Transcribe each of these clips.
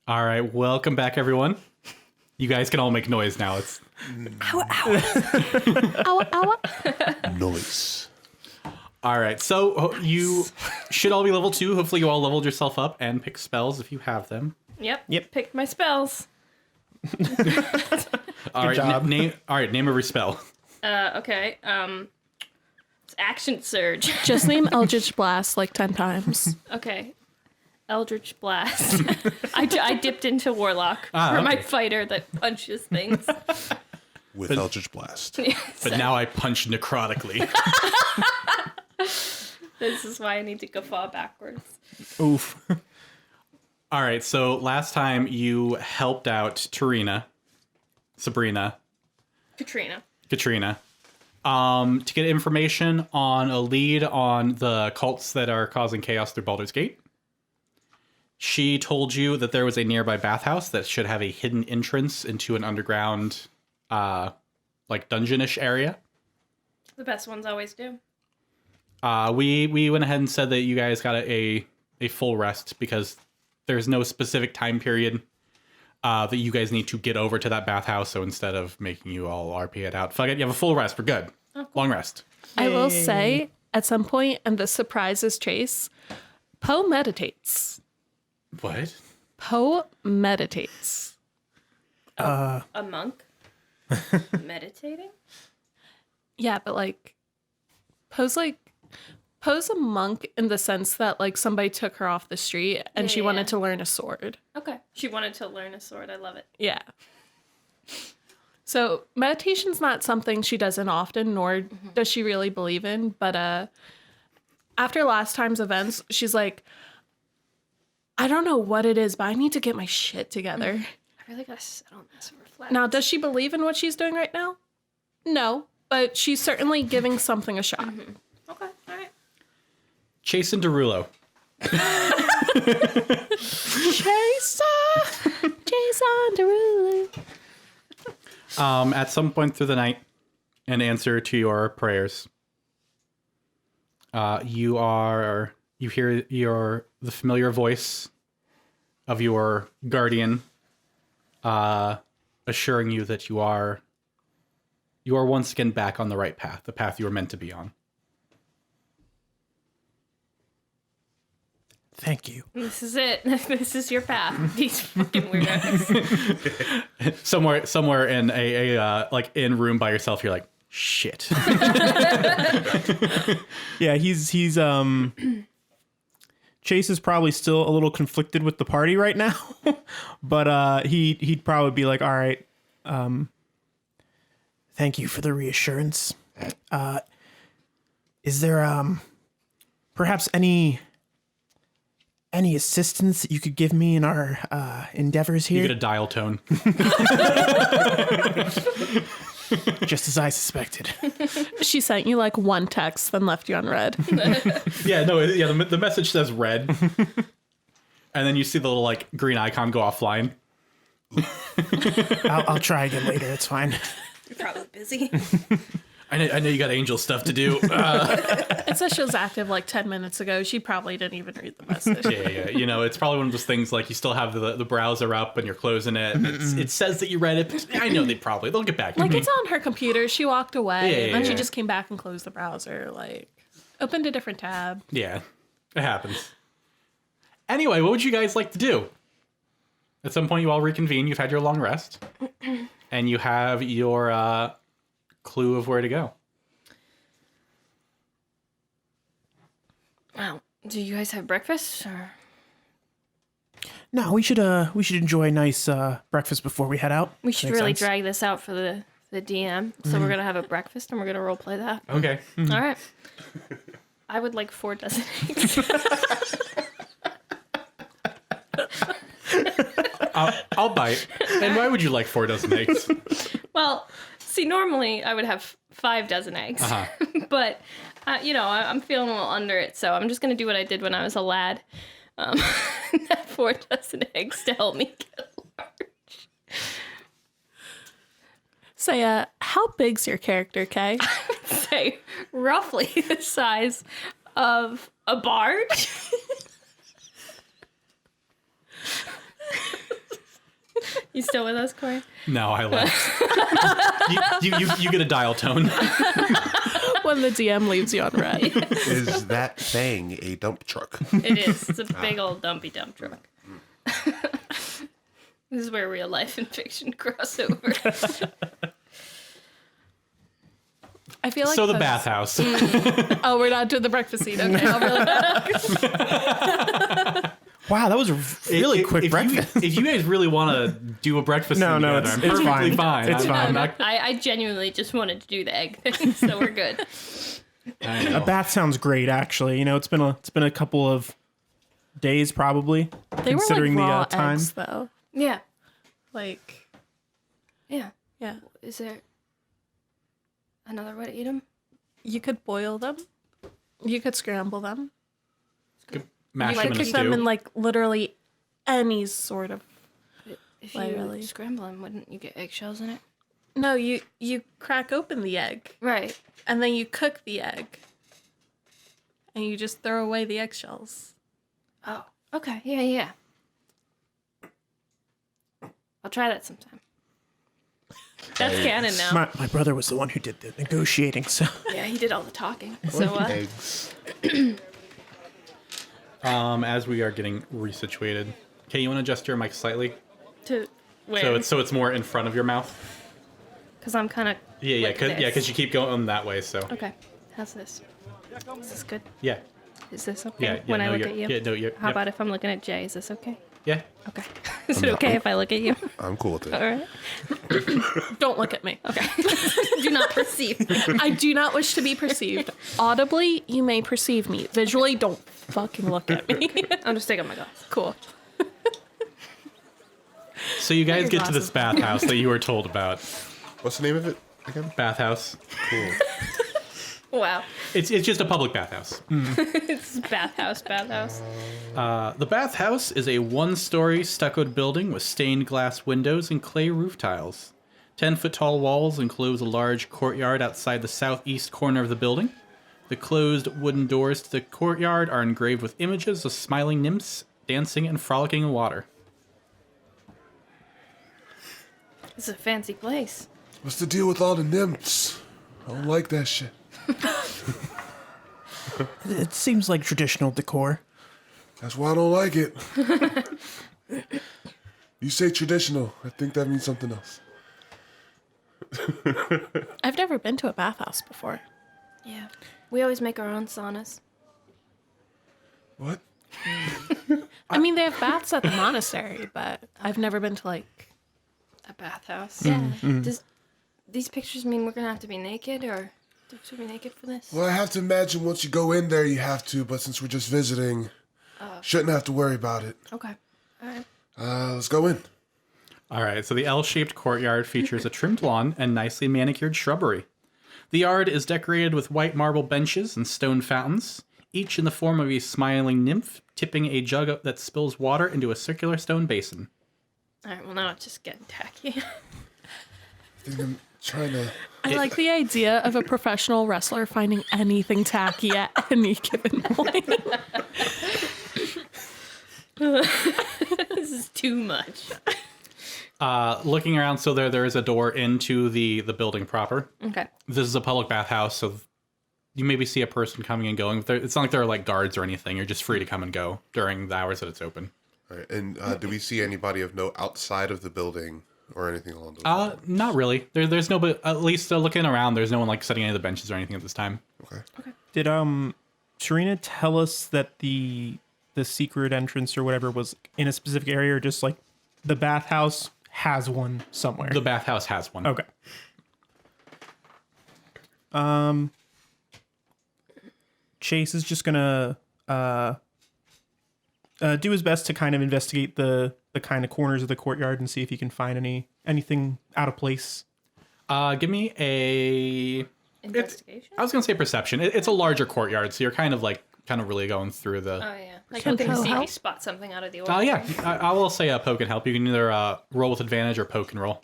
All right, welcome back, everyone. You guys can all make noise now. It's Ow, ow. Ow, ow. Noise. all right. So you should all be level 2. Hopefully, you all leveled yourself up and pick spells if you have them. Yep. Picked my spells. All right, job. name every spell. Okay. It's Action Surge. Just name Eldritch Blast like 10 times. Okay. Eldritch Blast. I dipped into Warlock for okay. my fighter that punches things. With Eldritch Blast. But now I punch necrotically. This is why I need to guffaw backwards. Oof. All right, so last time you helped out Tarina, Sabrina, Katrina. Katrina, to get information on a lead on the cults that are causing chaos through Baldur's Gate. She told you that there was a nearby bathhouse that should have a hidden entrance into an underground, like dungeonish area. The best ones always do. We went ahead and said that you guys got a full rest because there's no specific time period that you guys need to get over to that bathhouse. So instead of making you all RP it out, fuck it, you have a full rest. We're good. Oh, cool. Long rest. I will say, at some point, and this surprises Chase, Poe meditates. What? Poe meditates. A monk? Meditating? Yeah, but like, Poe's a monk in the sense that like somebody took her off the street and she wanted to learn a sword. Okay. She wanted to learn a sword. I love it. Yeah. So meditation's not something she doesn't often, nor does she really believe in. But after last time's events, she's like, I don't know what it is, but I need to get my shit together. I really gotta sit on this and reflect. Now, does she believe in what she's doing right now? No, but she's certainly giving something a shot. Okay. All right. Chaisson Derulo. Chaisson Derulo. At some point through the night, in answer to your prayers, you hear the familiar voice of your guardian, assuring you that you are once again back on the right path, the path you were meant to be on. Thank you. This is it. This is your path. These fucking weirdos. Somewhere in a like in room by yourself, you're like, shit. Yeah, he's Chase is probably still a little conflicted with the party right now, but he'd probably be like, all right, thank you for the reassurance. Is there perhaps any assistance that you could give me in our endeavors You here? get a dial tone. Just as I suspected. She sent you like one text, then left you on red. The message says red, and then you see the little like green icon go offline. I'll try again later. It's fine. You're probably busy. I know you got angel stuff to do. It says she was active like 10 minutes ago. She probably didn't even read the message. Yeah. You know, it's probably one of those things like you still have the browser up and you're closing it. And it says that you read it. But I know they'll get back to Like me. it's on her computer. She walked away and then she Yeah. just came back and closed the browser. Like opened a different tab. Yeah, it happens. Anyway, what would you guys like to do? At some point, you all reconvene. You've had your long rest, and you have your clue of where to go. Wow. Do you guys have breakfast? Or? No, we should enjoy a nice breakfast before we head out. We should Makes really sense. drag this out for the DM. So we're going to have a breakfast and we're going to roleplay that. Okay. All right. I would like 4 dozen eggs. I'll bite. And why would you like 4 dozen eggs? Well, see, normally I would have 5 dozen eggs. Uh-huh. But, I'm feeling a little under it. So I'm just going to do what I did when I was a lad. 4 dozen eggs to help me get large. Say, how big's your character, Kay? Say, roughly the size of a barge. You still with us, Corey? No, I left. you get a dial tone. When the DM leaves you on red. Is that thing a dump truck? It is. It's a big old dumpy dump truck. This is where real life and fiction cross over. I feel like So the bathhouse. Oh, we're not doing the breakfast scene. Okay, I'll really Wow, that was a really quick if breakfast. if you guys really want to do a breakfast No, thing no, together, it's I'm perfectly fine. fine. It's fine. I'm not, I genuinely just wanted to do the egg thing, so we're good. I A know. bath sounds great, actually. You know, it's been a couple of days probably. They were like Considering the, raw time. eggs, though. Yeah. Like, Yeah. yeah. Is there another way to eat them? You could boil them. You could scramble them. Mash You them could in a cook them stew. in like literally any sort of. If Why, you really? scramble them, wouldn't you get eggshells in it? No, you crack open the egg Right. and then you cook the egg, and you just throw away the eggshells. Oh. Okay. Yeah. Yeah. I'll try that sometime. That's canon now. My brother was the one who did the negotiating, so Yeah, he did all the talking. So Eggs. As we are getting resituated, okay, you want to adjust your mic slightly to where? so it's more in front of your mouth. Because I'm kind of. Yeah, like because this. you keep going that way. So Okay. How's this? Is this good? yeah, Is this okay yeah. when I no, look you're- at you? Yeah, no, you're, How yep. about if I'm looking at Jay? Is this okay? Yeah. Okay. Is it okay if I look at you? I'm cool with it. All right. Don't look at me. Okay. Do not perceive. I do not wish to be perceived. Audibly, you may perceive me. Visually, don't fucking look at me. I'm just taking my glasses. Cool. So you guys your get to this glasses. bathhouse that you were told about. What's the name of it again? Bathhouse. Cool. Wow. It's just a public bathhouse. It's bathhouse. The bathhouse is a one-story stuccoed building with stained glass windows and clay roof tiles. 10-foot-tall walls enclose a large courtyard outside the southeast corner of the building. The closed wooden doors to the courtyard are engraved with images of smiling nymphs dancing and frolicking in water. It's a fancy place. What's the deal with all the nymphs? I don't like that shit. it seems like traditional decor. That's why I don't like it. You say traditional. I think that means something else. I've never been to a bathhouse before. Yeah. We always make our own saunas. What? I mean, they have baths at the monastery, but I've never been to like. A bathhouse. Yeah. Does these pictures mean we're gonna have to be naked, or should we be naked for this? Well, I have to imagine once you go in there, you have to. But since we're just visiting, shouldn't have to worry about it. Okay. All right. Let's go in. All right, so the L-shaped courtyard features a trimmed lawn and nicely manicured shrubbery. The yard is decorated with white marble benches and stone fountains, each in the form of a smiling nymph tipping a jug that spills water into a circular stone basin. All right. Well, now it's just getting tacky. I think I'm trying to. I like the idea of a professional wrestler finding anything tacky at any given point. This is too much. Looking around, so there is a door into the building proper. Okay. This is a public bathhouse, so you maybe see a person coming and going. But it's not like there are like guards or anything. You're just free to come and go during the hours that it's open. All right, and do we see anybody of note outside of the building or anything along those lines? Not really. There's no, but at least looking around, there's no one like setting any of the benches or anything at this time. Okay. Did Tarina tell us that the secret entrance or whatever was in a specific area, or just like the bathhouse has one somewhere? The bathhouse has one. Okay. Chase is just gonna do his best to kind of investigate the kind of corners of the courtyard and see if he can find anything out of place. Give me a. Investigation. I was gonna say perception. It's a larger courtyard, so you're kind of really going through the. Oh yeah. Like Can hoping to Poe see if you help? spot something out of the Oh ordinary. yeah, I will say poke and help. You can either roll with advantage or poke and roll.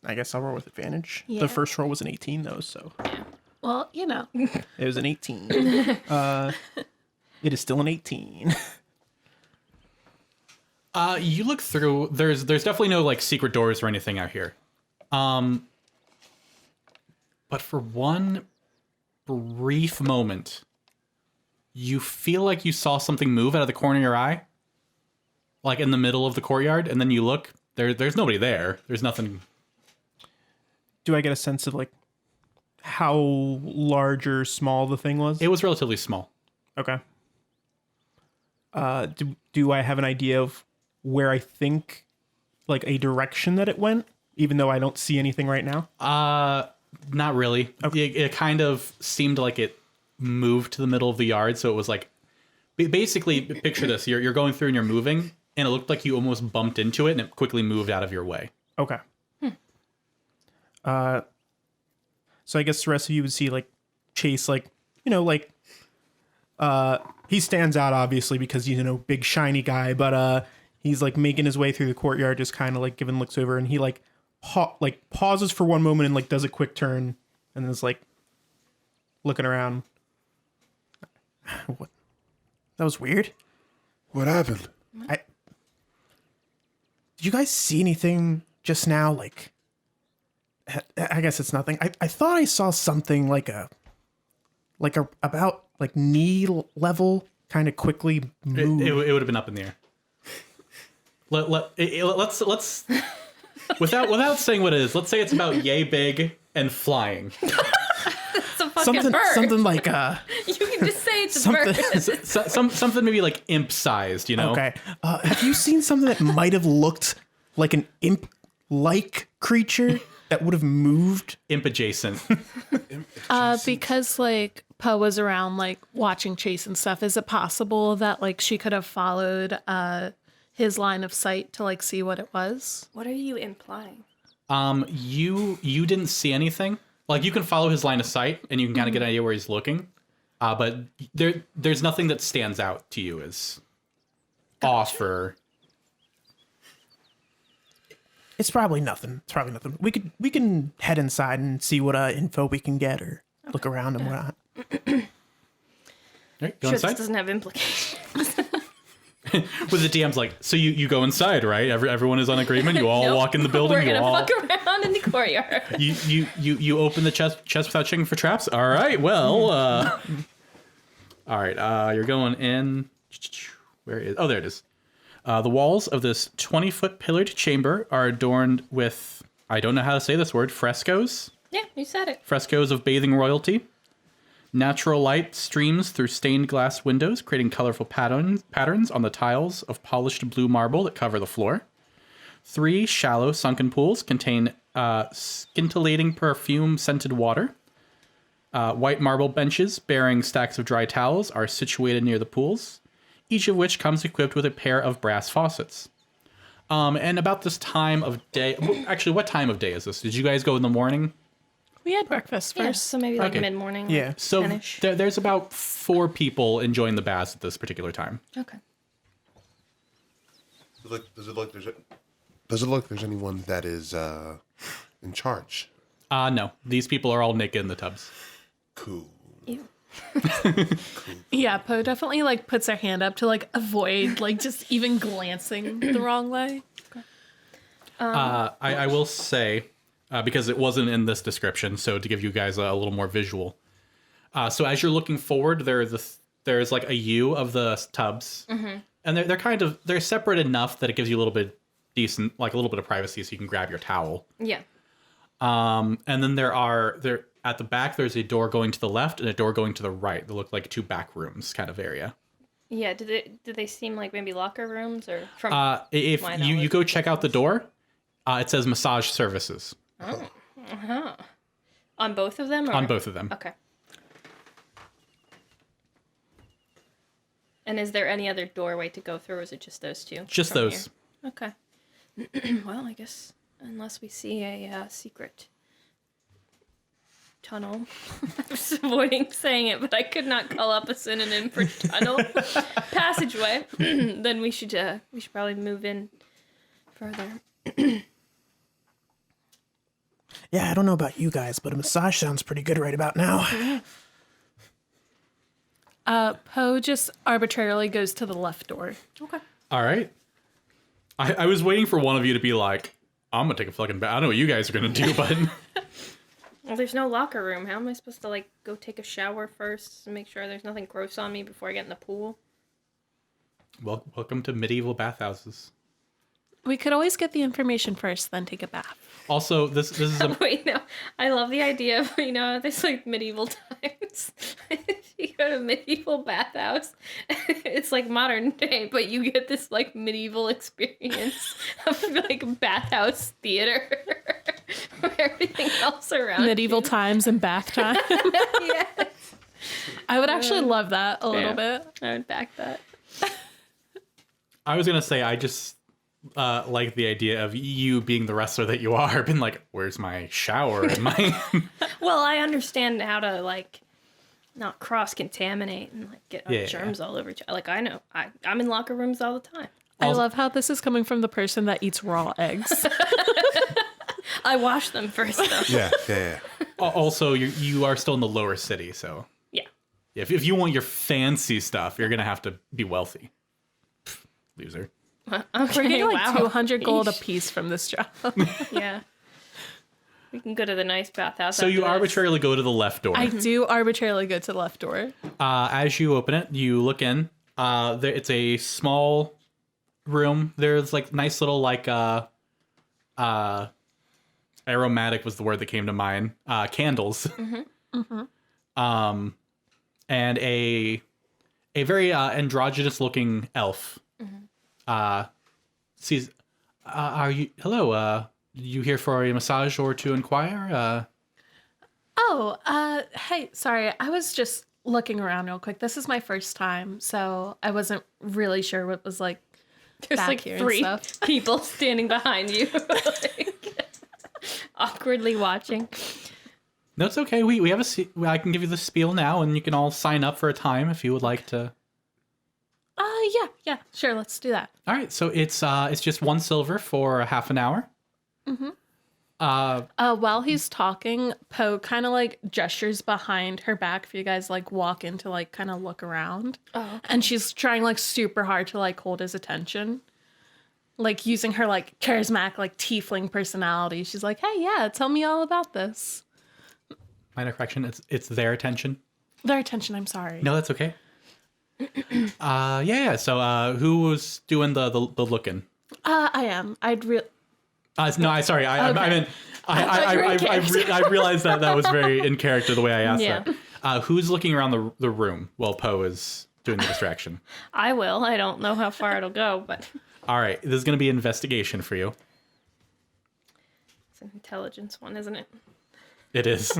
I guess I'll roll with advantage. Yeah. The first roll was an 18 though, so Well, you know. it was an 18. It is still an 18. You look through. There's definitely no like secret doors or anything out here. But for one brief moment, you feel like you saw something move out of the corner of your eye, like in the middle of the courtyard, and then you look. There's nobody there. There's nothing. Do I get a sense of like how large or small the thing was? It was relatively small. Okay. Do I have an idea of where I think, like a direction that it went, even though I don't see anything right now? Not really. Okay. It kind of seemed like it moved to the middle of the yard, so it was like, basically, picture this: you're going through and you're moving, and it looked like you almost bumped into it, and it quickly moved out of your way. Okay. So I guess the rest of you would see like Chase, like, he stands out obviously because he's, big shiny guy, but he's like making his way through the courtyard, just kind of like giving looks over, and he like pauses for one moment and like does a quick turn, and then is like looking around. What? That was weird. What happened? Did you guys see anything just now? Like, I guess it's nothing. I thought I saw something like about like knee level kind of quickly move. It would have been up in the air. Let's without saying what it is. Let's say it's about yay big and flying. It's a fucking bird. Something like You can just say it's a bird. Something maybe like imp sized. Okay. Have you seen something that might have looked like an imp like creature that would have moved? Imp adjacent. Because like Poe was around like watching Chase and stuff, is it possible that like she could have followed his line of sight to like see what it was? What are you implying? You didn't see anything. Like, you can follow his line of sight and you can kind of get an idea where he's looking. But there's nothing that stands out to you as off or. It's probably nothing. We can head inside and see what info we can get or look around and whatnot. All right, go Sure, this inside. doesn't have implications. With the DM's like, so you go inside, right? Everyone is on agreement. You all Nope. walk in the building. We're gonna fuck around in the courtyard. You open the chest without checking for traps. All right. Well. All right. You're going in. Where is? Oh, there it is. The walls of this 20-foot pillared chamber are adorned with, I don't know how to say this word, frescoes. Yeah, you said it. Frescoes of bathing royalty. Natural light streams through stained glass windows, creating colorful patterns on the tiles of polished blue marble that cover the floor. 3 shallow sunken pools contain scintillating perfume-scented water. White marble benches bearing stacks of dry towels are situated near the pools, each of which comes equipped with a pair of brass faucets. And about this time of day... Actually, what time of day is this? Did you guys go in the morning? We had breakfast Yeah, first. so maybe like Okay. mid-morning. Yeah. like So 10-ish. there's about 4 people enjoying the baths at this particular time. Okay. Does it look there's anyone that is in charge? No. These people are all naked in the tubs. Cool. Ew. Yeah, Poe definitely like puts her hand up to like avoid like just even glancing the wrong way. I will say, because it wasn't in this description, so to give you guys a little more visual. So as you're looking forward, there's like a U of the tubs, and they're separate enough that it gives you a little bit decent, like a little bit of privacy, so you can grab your towel. Yeah. And then there at the back, there's a door going to the left and a door going to the right. They look like 2 back rooms kind of area. Yeah. Did they seem like maybe locker rooms or from? If my you knowledge? go check out the door, it says massage services On both of them? Or? on both of them. Okay. And is there any other doorway to go through, or is it just those 2? Just from those. here? Okay. Well, I guess unless we see a secret tunnel. I was avoiding saying it, but I could not call up a synonym for tunnel. Passageway. Then we should probably move in further. Yeah, I don't know about you guys, but a massage sounds pretty good right about now. Poe just arbitrarily goes to the left door. Okay. All right. I was waiting for one of you to be like, I'm gonna take a fucking bath. I don't know what you guys are gonna do, but Well, there's no locker room. How am I supposed to, like, go take a shower first and make sure there's nothing gross on me before I get in the pool? welcome to medieval bathhouses. We could always get the information first, then take a bath. Also, this is a, Wait, no. I love the idea of, there's, like, medieval times. You go to a medieval bathhouse. It's, like, modern day, but you get this, like, medieval experience of, like, bathhouse theater. Where everything else around Medieval times and bath time. Yes. I would actually love that a little bit. I would back that. I was gonna say I just like the idea of you being the wrestler that you are, been like, where's my shower and my Well, I understand how to, like, not cross-contaminate and, like, get germs all over each other. Like, I know. I'm in locker rooms all the time. I love how this is coming from the person that eats raw eggs. I wash them first, though. Yeah. Also, you are still in the lower city, so Yeah. if you want your fancy stuff, you're gonna have to be wealthy. Pfft, loser. Okay, We're getting like wow. 200 gold a Yeesh. piece from this job. Yeah. We can go to the nice bathhouse. So after you this. arbitrarily go to the left door. I do arbitrarily go to the left door. As you open it, you look in. It's a small room. There's like nice little like aromatic was the word that came to mind. Candles. And a very androgynous looking elf. Sees. Are you? Hello. You here for a massage or to inquire? Hey, sorry. I was just looking around real quick. This is my first time, so I wasn't really sure what was like There's back like here 3 and stuff. people standing behind you, like, awkwardly watching. No, it's okay. We have I can give you the spiel now, and you can all sign up for a time if you would like to. Yeah, sure. Let's do that. All right, so it's just 1 silver for half an hour. While he's talking, Poe kind of like gestures behind her back for you guys like walk in to like kind of look around. Oh, okay. And she's trying like super hard to like hold his attention. Like using her like charismatic like tiefling personality. She's like, "Hey, yeah, tell me all about this." Minor correction, it's their attention. Their attention, I'm sorry. No, that's okay. Yeah. So, who was doing the looking? I am. No, sorry. I meant I realized that was very in character the way I asked Yeah. that. Who's looking around the room while Poe is doing the distraction? I will. I don't know how far it'll go, but All right, this is going to be an investigation for you. it's an intelligence one, isn't it? It is.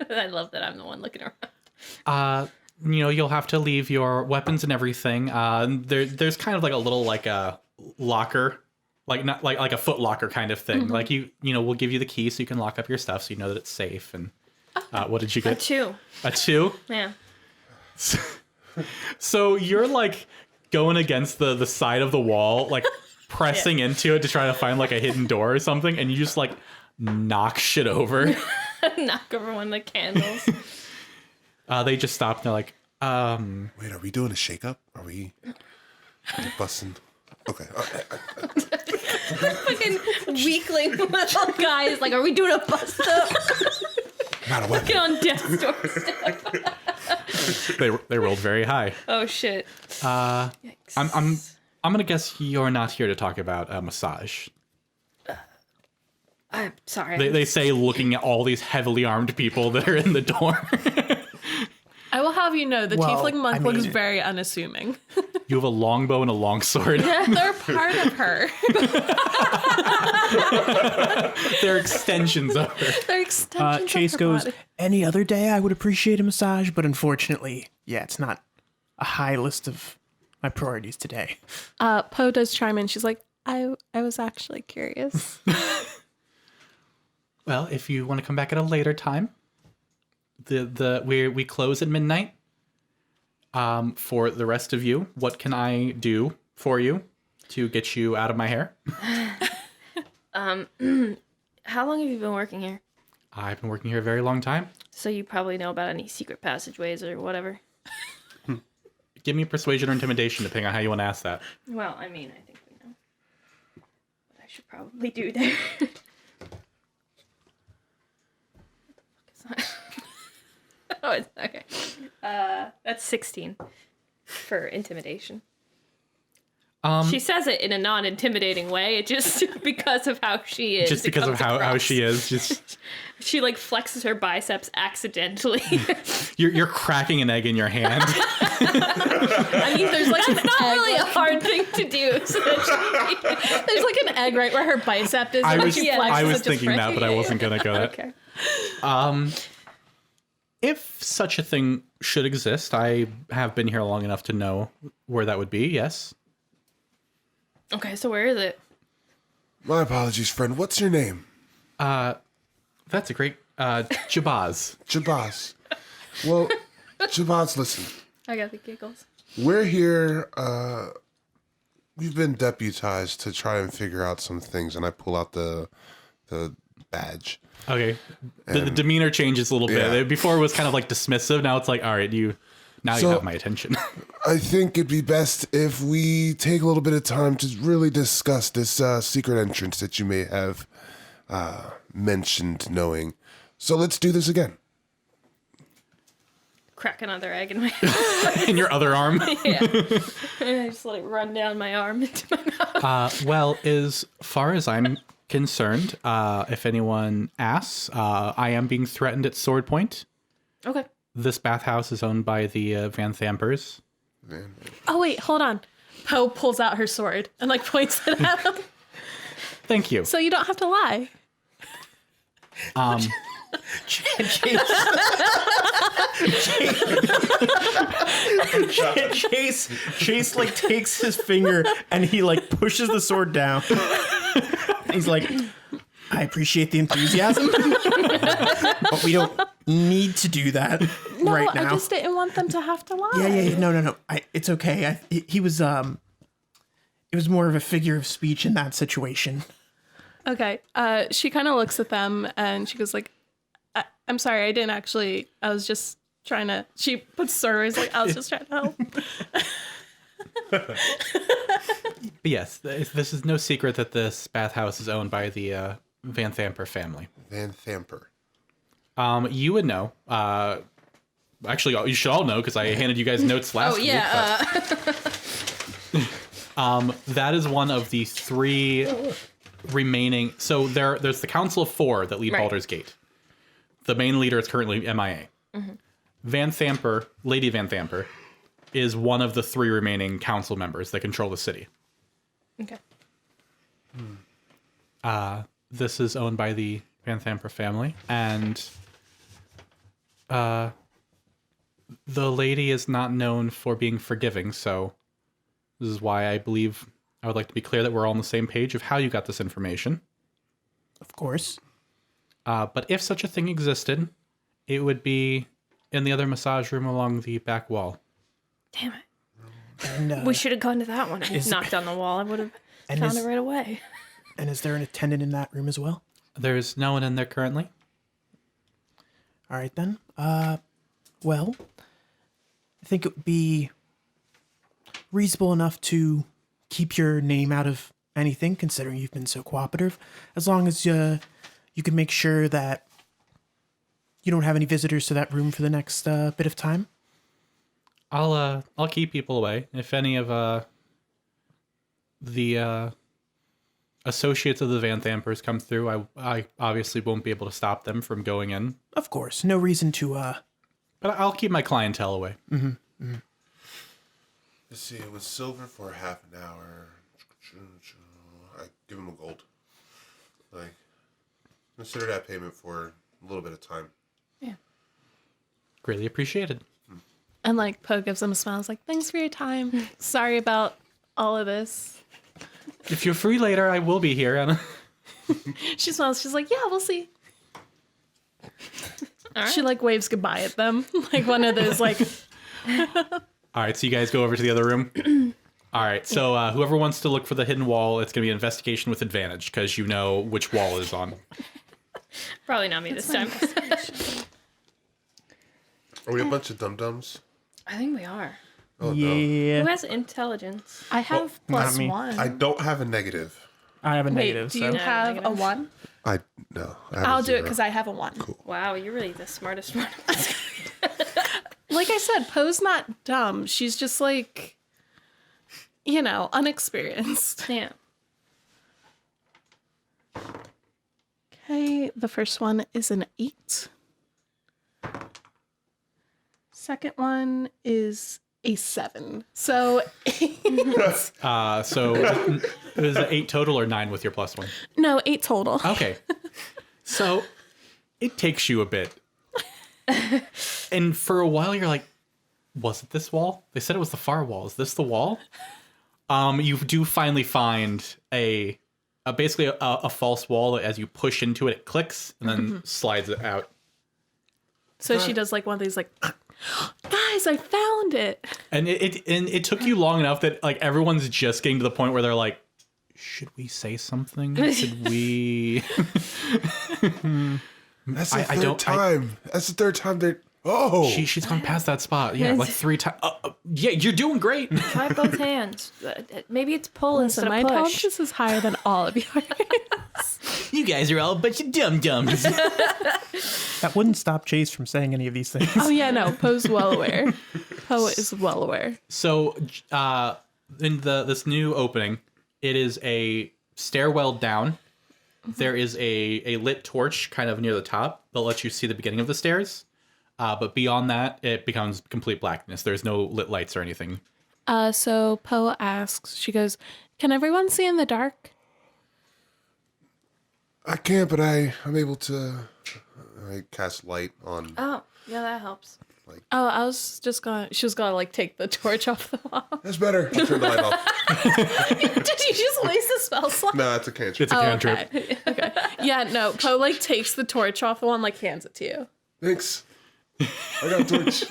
I love that I'm the one looking around. You'll have to leave your weapons and everything. There's kind of like a little like a locker, like not like a foot locker kind of thing. Like we'll give you the key so you can lock up your stuff so you know that it's safe. And what did you A get? 2. A 2? Yeah. So you're like going against the side of the wall, like pressing into it to try to find like a hidden door or something, and you just like knock shit over. Knock over one of the candles. They just stop and they're like, Wait, are we doing a shake-up? Are we busting? Okay. Fucking weakling little guys. Like, are we doing a bust up? Not a weapon. Get on death's doorstep. they rolled very high. Oh shit. Yikes. I'm gonna guess you're not here to talk about a massage. I'm sorry. They say looking at all these heavily armed people that are in the door. I will have you know the Well, tiefling monk I mean- looks very unassuming. You have a longbow and a long sword. They're part of her. They're extensions of her. They're extensions Chase of her goes, body. any other day I would appreciate a massage, but unfortunately, yeah, it's not a high list of my priorities today. Poe does chime in. She's like, I was actually curious. Well, if you want to come back at a later time, we close at midnight. For the rest of you, what can I do for you to get you out of my hair? How long have you been working here? I've been working here a very long time. So you probably know about any secret passageways or whatever. Give me persuasion or intimidation, depending on how you want to ask that. Well, I mean, I think we know. should probably do there. Oh, it's okay. That's 16 for intimidation. She says it in a non-intimidating way. It just because of how she is. Just because of how she is. Just she like flexes her biceps accidentally. you're cracking an egg in your hand. I mean, there's like that's not really a hard thing to do. So There's like an egg right where her bicep is. I was flexes it to thinking that, but I wasn't gonna go that. Okay. If such a thing should exist, I have been here long enough to know where that would be. Yes. Okay, so where is it? My apologies, friend. What's your name? That's a great Jabaz. Jabaz. Well, Jabaz, listen. I got the giggles. We're here. We've been deputized to try and figure out some things, and I pull out the badge. Okay. The demeanor changes a little bit. Yeah. Before it was kind of like dismissive. Now it's like, all right, you have my attention. I think it'd be best if we take a little bit of time to really discuss this secret entrance that you may have mentioned knowing. So let's do this again. Crack another egg in my In your other arm. yeah. And I just let it run down my arm into my mouth. Well, as far as I'm concerned, if anyone asks, I am being threatened at sword point. Okay. This bathhouse is owned by the Van Thampers. Oh wait, hold on. Poe pulls out her sword and like points it at him. Thank you. So you don't have to lie. Chase like takes his finger and he like pushes the sword down. He's like, I appreciate the enthusiasm, but we don't need to do that right now. I just didn't want them to have to lie. Yeah. No. It's okay. He was it was more of a figure of speech in that situation. Okay. She kind of looks at them and she goes like, I'm sorry, I didn't actually, I was just trying to, she puts sword away, like, I was just trying to help. But yes, this is no secret that this bathhouse is owned by the Van Thamper family. Van Thamper. You would know. Actually, you should all know because I handed you guys notes last week. That is one of the 3 remaining. So there's the Council of 4 that lead Baldur's Gate. The main leader is currently MIA. Mm-hmm. Van Thamper, Lady Van Thamper, is one of the 3 remaining council members that control the city. Okay. This is owned by the Van Thamper family, and the lady is not known for being forgiving, so this is why I believe I would like to be clear that we're all on the same page of how you got this information. Of course. But if such a thing existed, it would be in the other massage room along the back wall. Damn it. And, we should have gone to that one. I knocked on the wall. I would have found it right away. And is there an attendant in that room as well? There's no one in there currently. All right, then. Well, I think it would be reasonable enough to keep your name out of anything, considering you've been so cooperative, as long as you can make sure that you don't have any visitors to that room for the next bit of time. I'll keep people away. If any of the associates of the Van Thampers come through, I obviously won't be able to stop them from going in. Of course, no reason to. But I'll keep my clientele away. Mm-hmm. Mm-hmm. Let's see. It was silver for half an hour. I give him a gold. Like, consider that payment for a little bit of time. Yeah. Greatly appreciated. And like Poe gives him a smile. It's like, thanks for your time. Sorry about all of this. If you're free later, I will be here, Anna. She smiles. She's like, yeah, we'll see. All right. She like waves goodbye at them. Like one of those like. All right, so you guys go over to the other room. All right, so whoever wants to look for the hidden wall, it's going to be an investigation with advantage because you know which wall is on. Probably not me this time. Are we a bunch of dum-dums? I think we are. Oh, yeah. Who has intelligence? I have not me. +1. I don't have a negative. I have a Wait, negative. do So. you No, have a negative. 1? No. I have a I'll do it 0. because I have a 1. Cool. Wow, you're really the smartest one. Like I said, Poe's not dumb. She's just like, unexperienced. Yeah. Okay, the first one is an 8. Second one is a 7. So, So is it 8 total or 9 with your +1? no, 8 total. Okay. So it takes you a bit. And for a while you're like, was it this wall? They said it was the far wall. Is this the wall? You do finally find basically a false wall that as you push into it, it clicks and then slides it out. So she does like one of these like, guys, I found it. And it took you long enough that like everyone's just getting to the point where they're like, should we say something? Should we? That's the third time. That's the third time they. Oh, She's gone past that spot. Yeah, like 3 times. Yeah, you're doing great. Try both hands. Maybe it's pull So instead my of push. intelligence is higher than all of yours. You guys are all a bunch of dum-dums. That wouldn't stop Chase from saying any of these things. Oh yeah, no, Poe's well aware. Poe is well aware. So, in this new opening, it is a stairwell down. There is a lit torch kind of near the top that lets you see the beginning of the stairs. But beyond that, it becomes complete blackness. There's no lit lights or anything. So Poe asks, she goes, "Can everyone see in the dark?" I can't, but I'm able to. I cast light on. Oh, yeah, that helps. Oh, I was just she was gonna like take the torch off the wall. That's better. I'll turn the light off. Did you just waste the spell slot? No, that's a cantrip. It's a cantrip. Okay. Yeah, no, Poe like takes the torch off the wall and like hands it to you. Thanks. I got a torch.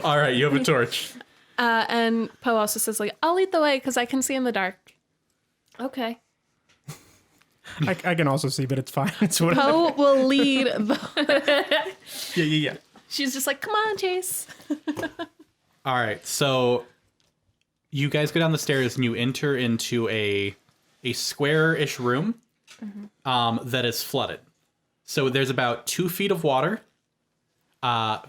All right, you have a torch. And Poe also says like, "I'll lead the way because I can see in the dark." Okay. I can also see, but it's fine. It's whatever. Poe will lead the. Yeah. She's just like, "Come on, Chase." All right, so you guys go down the stairs and you enter into a square-ish room that is flooded. So there's about 2 feet of water.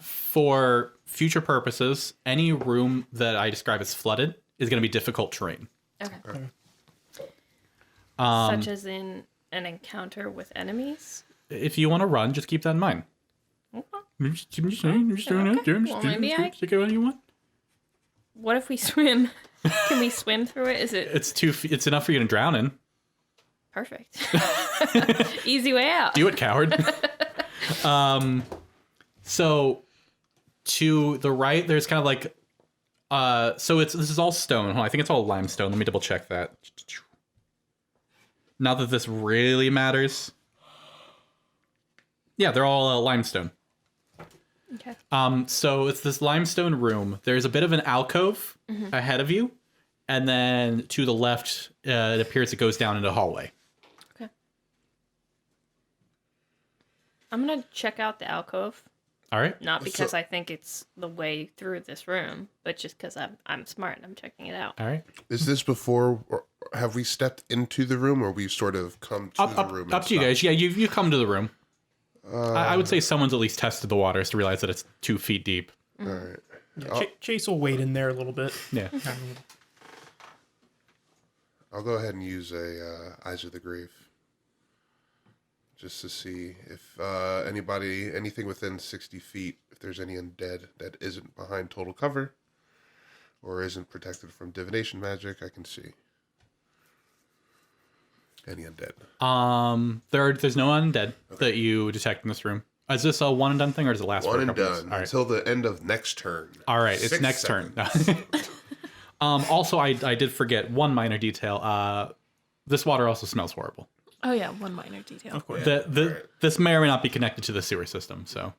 For future purposes, any room that I describe as flooded is going to be difficult terrain. Okay. Such as in an encounter with enemies? If you want to run, just keep that in mind. Okay. Well, maybe I- Take it when you want. What if we swim? Can we swim through it? Is it It's 2 feet. It's enough for you to drown in. perfect? Easy way out. Do it, coward. So to the right, there's kind of like, so this is all stone. Hold on, I think it's all limestone. Let me double check that. Not that this really matters. Yeah, they're all limestone. Okay. So it's this limestone room. There's a bit of an alcove ahead of you, and then to the left, it appears it goes down into a hallway. Okay. I'm gonna check out the alcove. All right. Not because I think it's the way through this room, but just because I'm smart and I'm checking it out. All right. Is this before? Or have we stepped into the room, or we sort of come to the room? Up to you guys. Yeah, you come to the room. I would say someone's at least tested the waters to realize that it's 2 feet deep. All right. Yeah, Chase will wait in there a little bit. Yeah. I'll go ahead and use Eyes of the Grave, just to see if anything within 60 feet, if there's any undead that isn't behind total cover, or isn't protected from divination magic. I can see any undead. There's no undead that you detect in this room. Is this a one and done thing, or does it last for One a and couple done minutes? All right. until the end of next turn. All right, it's 6 next seconds. turn. Also, I did forget one minor detail. This water also smells horrible. Oh yeah, one minor detail. Of course. This may or may not be connected to the sewer system. So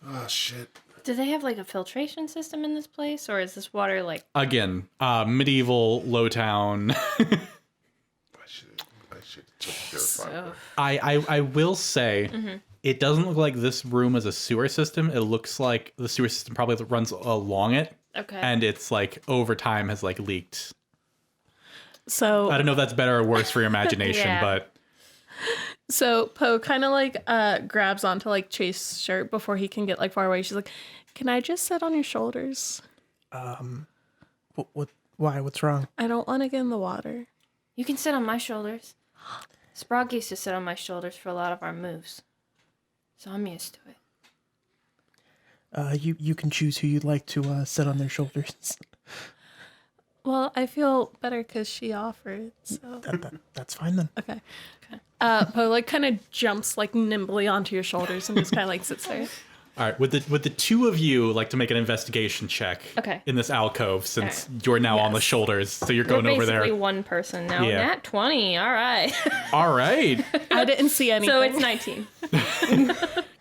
Oh shit! Do they have like a filtration system in this place, or is this water like? again, medieval low town. I should purify. So, I will say it doesn't look like this room is a sewer system. It looks like the sewer system probably runs along it, okay. and it's like over time has like leaked. So I don't know if that's better or worse for your imagination, Yeah. but So Poe kind of like grabs onto like Chase's shirt before he can get like far away. She's like, "Can I just sit on your shoulders? What? Why? What's wrong? I don't want to get in the water." You can sit on my shoulders. Sprague used to sit on my shoulders for a lot of our moves. So I'm used to it. You can choose who you'd like to sit on their shoulders. Well, I feel better because she offered. So That's fine then. okay. Poe like kind of jumps like nimbly onto your shoulders and just kind of like sits there. all right. Would the two of you like to make an investigation check? Okay. In this alcove, since you're now on the shoulders, so you're going We're over basically there. one person now. Yeah. Nat 20. All right. All right. I didn't see anything. So it's 19.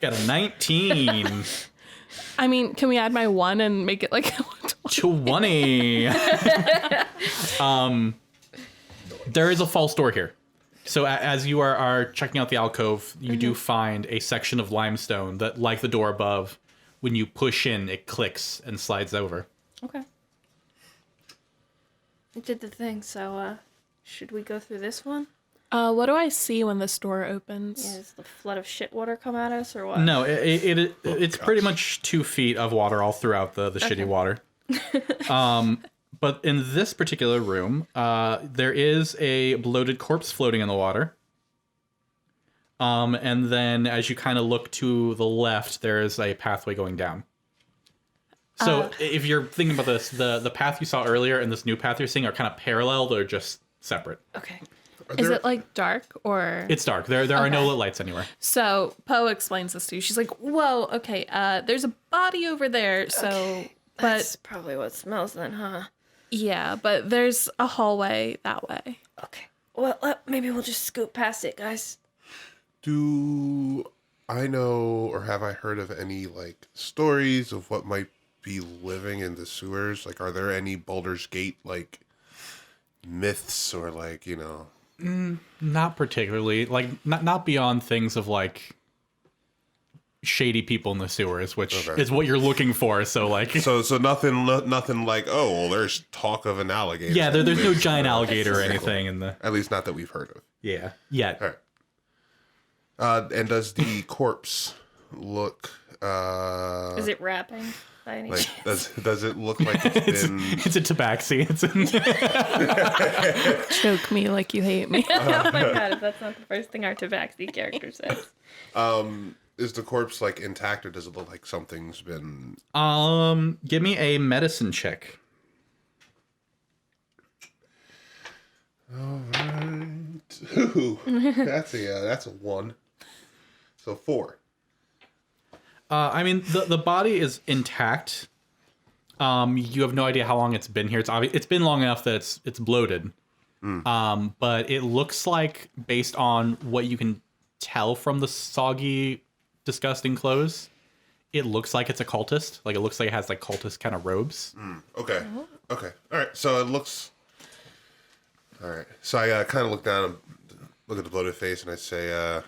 Got a 19. I mean, can we add my 1 and make it like 20. There is a false door here. So as you are checking out the alcove, you do find a section of limestone that, like the door above, when you push in, it clicks and slides over. Okay. It did the thing, so should we go through this one? What do I see when this door opens? Yeah, does the flood of shit water come at us or what? No, it's pretty much 2 feet of water all throughout the shitty water. But in this particular room, there is a bloated corpse floating in the water. And then as you kind of look to the left, there is a pathway going down. So if you're thinking about this, the path you saw earlier and this new path you're seeing are kind of parallel. They're just separate. Okay. Is it like dark or? It's dark. There are no lit lights anywhere. So Poe explains this to you. She's like, "Whoa, okay. There's a body over there. So, That's probably what smells then, huh? yeah, but there's a hallway that way." Okay. Well, maybe we'll just scoot past it, guys. Do I know or have I heard of any like stories of what might be living in the sewers? Like, are there any Baldur's Gate like myths or like, you know? Not particularly. Like not beyond things of like shady people in the sewers, which is what you're looking for. So like, So nothing like, oh, well, there's talk of an alligator. yeah, there's no giant alligator or anything in the. At least not that we've heard of. Yeah. Yet. All right. And does the corpse look Is it rapping by any like chance? does it look like it's been It's a tabaxi. It's Choke me like you hate me. Oh my god, if that's not the first thing our Tabaxi character says. is the corpse like intact or does it look like something's been give me a medicine check. all right. Ooh, that's a 1. So 4. I mean, the body is intact. You have no idea how long it's been here. It's been long enough that it's bloated. But it looks like, based on what you can tell from the soggy, disgusting clothes, it looks like it's a cultist. Like, it looks like it has like cultist kind of robes. Okay. Okay. All right. So it looks. All right. So I kind of look down and look at the bloated face, and I say,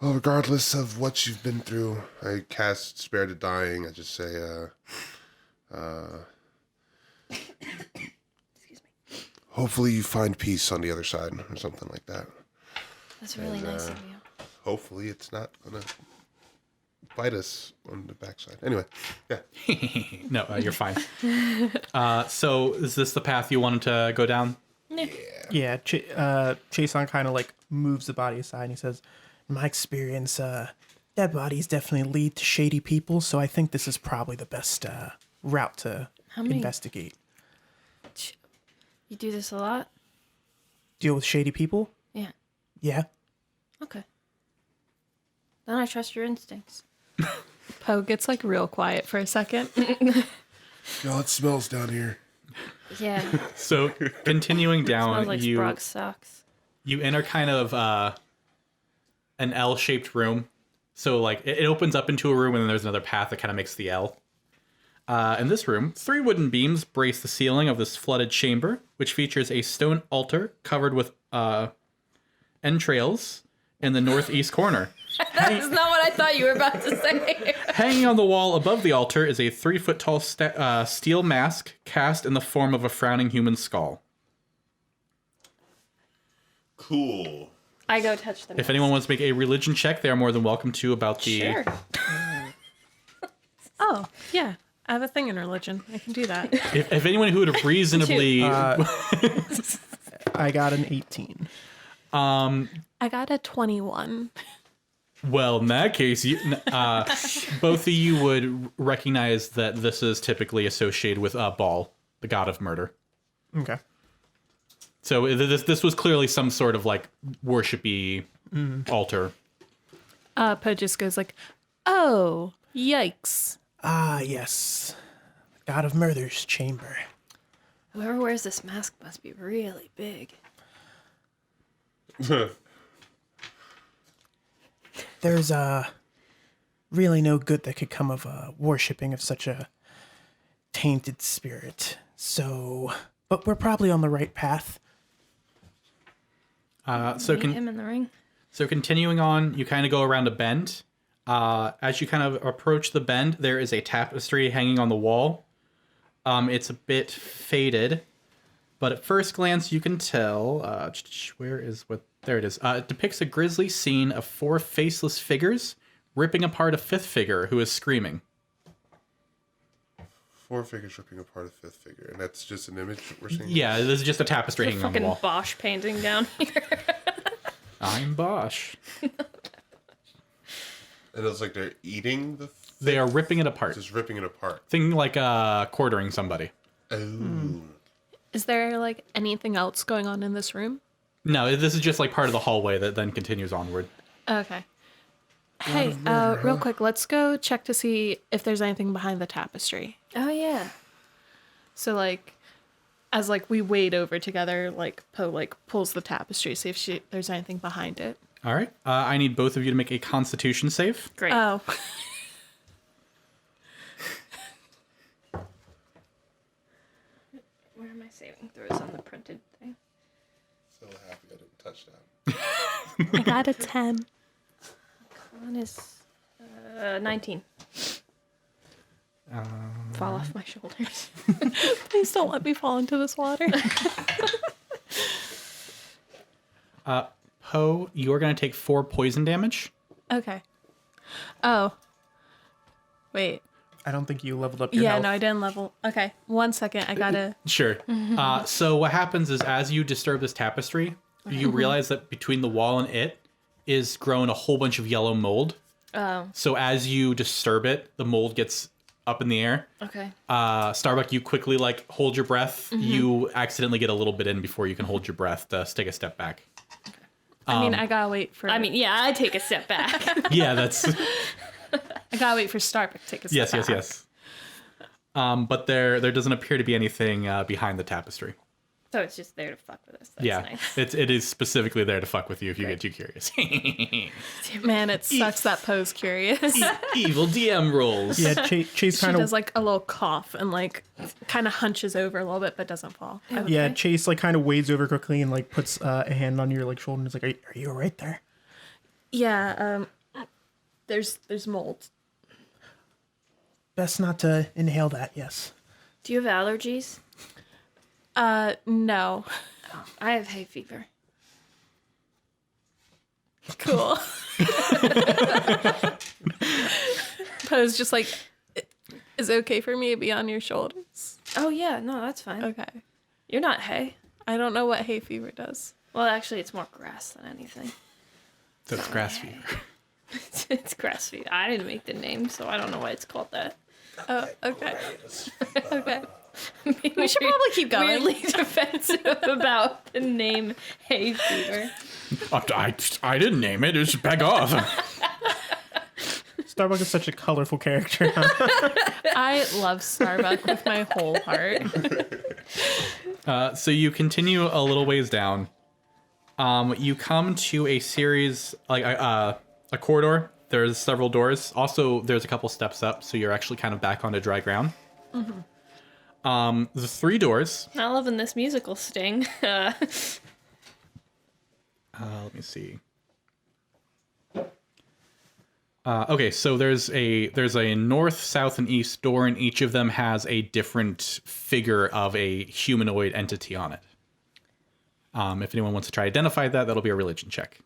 "Well, regardless of what you've been through, I cast Spare the Dying. I just say, hopefully you find peace on the other side, or something like that. That's really nice of you. Hopefully it's not gonna bite us on the backside. Anyway, yeah. No, you're fine. So is this the path you wanted to go down? Yeah, Chaisson kind of like moves the body aside and he says, in my experience, dead bodies definitely lead to shady people, so I think this is probably the best route to investigate. You do this a lot? Deal with shady people? Yeah. Yeah. Okay. Then I trust your instincts. Poe gets like real quiet for a second. Y'all, it smells down here. Yeah. So continuing down, Smells like Sprague socks. you enter kind of an L-shaped room. So like it opens up into a room, and then there's another path that kind of makes the L. In this room, 3 wooden beams brace the ceiling of this flooded chamber, which features a stone altar covered with entrails in the northeast corner. That's not what I thought you were about to say. Hanging on the wall above the altar is a 3-foot-tall steel mask cast in the form of a frowning human skull. Cool. I go touch them. If anyone wants to make a religion check, they are more than welcome to about the... Sure. Oh, yeah. I have a thing in religion. I can do that. If anyone who would reasonably... I got an 18. I got a 21. Well, in that case, both of you would recognize that this is typically associated with Baal, the god of murder. Okay. So this was clearly some sort of like worshipy altar. Poe just goes like, oh, yikes. Ah, yes. God of Murder's chamber. Whoever wears this mask must be really big. There's really no good that could come of worshipping of such a tainted spirit. So, but we're probably on the right path. So Meet him in the ring. So continuing on, you kind of go around a bend. As you kind of approach the bend, there is a tapestry hanging on the wall. It's a bit faded, but at first glance you can tell. Where is what? There it is. It depicts a grisly scene of 4 faceless figures ripping apart a 5th figure who is screaming. 4 figures ripping apart a 5th figure, and that's just an image that we're seeing. Yeah, this is just a tapestry The hanging on the fucking wall. Bosch painting down here. I'm Bosch. And it's like they're eating the. They are ripping it apart. Just ripping it apart. Thinking like quartering somebody. Oh. Is there like anything else going on in this room? No, this is just like part of the hallway that then continues onward. Okay. Hey, real quick, let's go check to see if there's anything behind the tapestry. Oh, yeah. So like, as like we wade over together, like Poe like pulls the tapestry, see if there's anything behind it. All right. I need both of you to make a Constitution save. Great. Oh. Where am I saving throws on the printed thing? So happy I didn't touch that. I got a 10. One is 19. Fall off my shoulders. Please don't let me fall into this water. Poe, you're going to take 4 poison damage. Okay. Oh. Wait. I don't think you leveled up your Yeah, health. no, I didn't level. Okay. 1 second. I gotta. Sure. So what happens is as you disturb this tapestry, you realize that between the wall and it is grown a whole bunch of yellow mold. Oh, So as you disturb it, the mold gets up in the air. okay. Starbuck, you quickly like hold your breath. You accidentally get a little bit in before you can hold your breath to take a step back. I mean, I gotta wait for. I mean, yeah, I take a step back. Yeah, that's I gotta wait for Starbuck to take a step back. yes. But there doesn't appear to be anything behind the tapestry. So it's just there to fuck with us. That's Yeah, nice. it is specifically there to fuck with you if you get too curious. Man, it sucks that Poe's curious. Evil DM rolls. Yeah, Chase She kind does of like a little cough and like kind of hunches over a little bit, but doesn't fall. yeah, Chase like kind of wades over quickly and like puts a hand on your like shoulder and is like, "Are you all right there?" Yeah. There's mold. Best not to inhale that. Yes. Do you have allergies? No. I have hay fever. Cool. Poe's just like, is it okay for me to be on your shoulders? Oh, yeah. No, that's fine. Okay. You're not hay. I don't know what hay fever does. Well, actually, it's more grass than anything. So it's grass fever. It's grass fever. I didn't make the name, so I don't know why it's called that. Oh, okay. Okay. We should probably keep going. Weirdly defensive about the name hay fever. I didn't name it. Just back off. Starbuck is such a colorful character. I love Starbuck with my whole heart. So you continue a little ways down. You come to a series, like a corridor. There's several doors. Also, there's a couple steps up, so you're actually kind of back onto dry ground. The 3 doors. Not loving this musical sting. Let me see. Okay, so there's a north, south, and east door, and each of them has a different figure of a humanoid entity on it. If anyone wants to try to identify that, that'll be a religion check.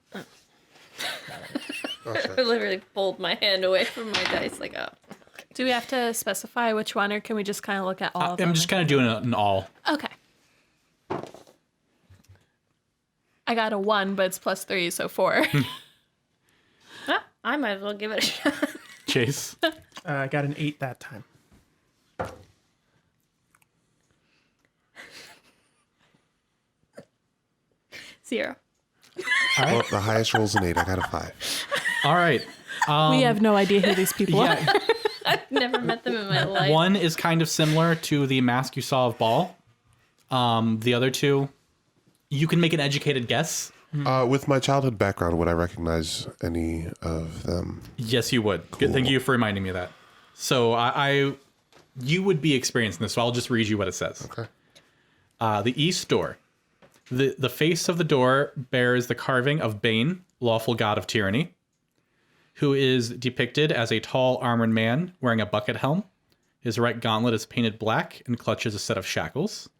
I literally pulled my hand away from my dice, like, oh. Do we have to specify which one, or can we just kind of look at all of them? I'm just kind of doing an all. Okay. I got a 1, but it's +3, so 4. Ah, I might as well give it a shot. Chase. I got an 8 that time. Zero. Well, the highest roll's an 8. I got a 5. All right. We have no idea who these people are. Yeah, I've never met them in my life. one is kind of similar to the mask you saw of Ball. The other two, you can make an educated guess. With my childhood background, would I recognize any of them? Yes, you would. Good. Thank you for reminding me of that. So you would be experiencing this, so I'll just read you what it says. Okay. The east door. The face of the door bears the carving of Bane, lawful god of tyranny, who is depicted as a tall armored man wearing a bucket helm. His right gauntlet is painted black and clutches a set of shackles.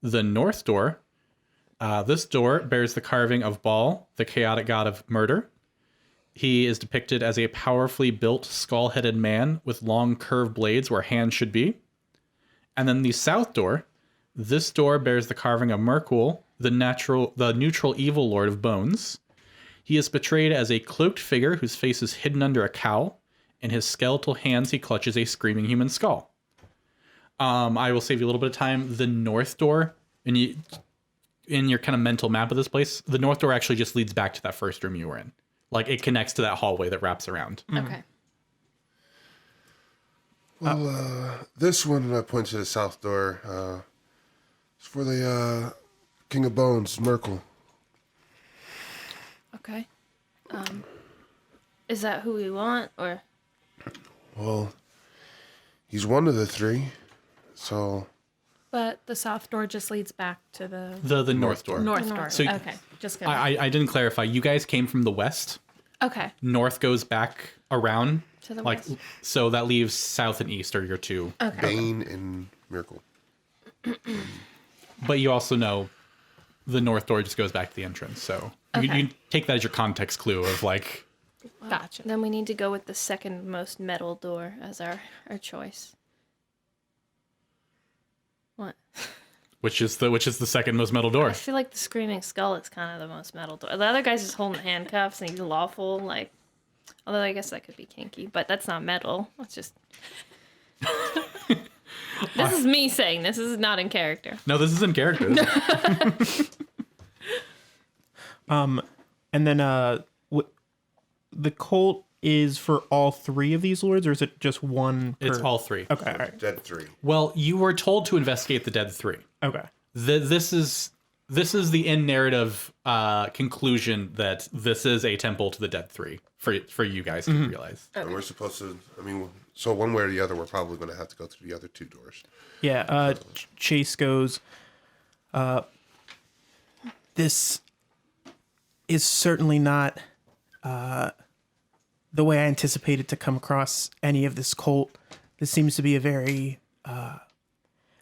The north door. This door bears the carving of Baal, the chaotic god of murder. He is depicted as a powerfully built, skull-headed man with long curved blades where hands should be. And then the south door. This door bears the carving of Merkul, the neutral evil lord of bones. He is portrayed as a cloaked figure whose face is hidden under a cowl. In his skeletal hands, he clutches a screaming human skull. I will save you a little bit of time. The north door, and in your kind of mental map of this place, the north door actually just leads back to that first room you were in. Like, it connects to that hallway that wraps around. Okay. Well, this one, and I point to the south door, is for the King of Bones, Merkul. Okay. Is that who we want, or? Well, he's one of the three, so... But the south door just leads back to the The north door. north door. So okay, just kidding. I didn't clarify. You guys came from the west. Okay. North goes back around. To the like west. So that leaves south and east are your two. Okay. Bane and Miracle. But you also know the north door just goes back to the entrance. So Okay. you take that as your context clue of like, Gotcha. Then we need to go with the second most metal door as our choice. What? which is the second most metal door. I feel like the Screaming Skull is kind of the most metal door. The other guy's just holding handcuffs and he's lawful, like... Although I guess that could be kinky, but that's not metal. That's just... This is me saying this. This is not in character. No, this is in character. And then the cult is for all three of these lords, or is it just one? It's per- all three. Okay, all right. Dead 3. Well, you were told to investigate the dead three. Okay. This is the in narrative conclusion that this is a temple to the dead three for you guys to realize. And we're supposed to, I mean, so one way or the other, we're probably going to have to go through the other two doors. Yeah. Chase goes. This is certainly not the way I anticipated to come across any of this cult. This seems to be a very.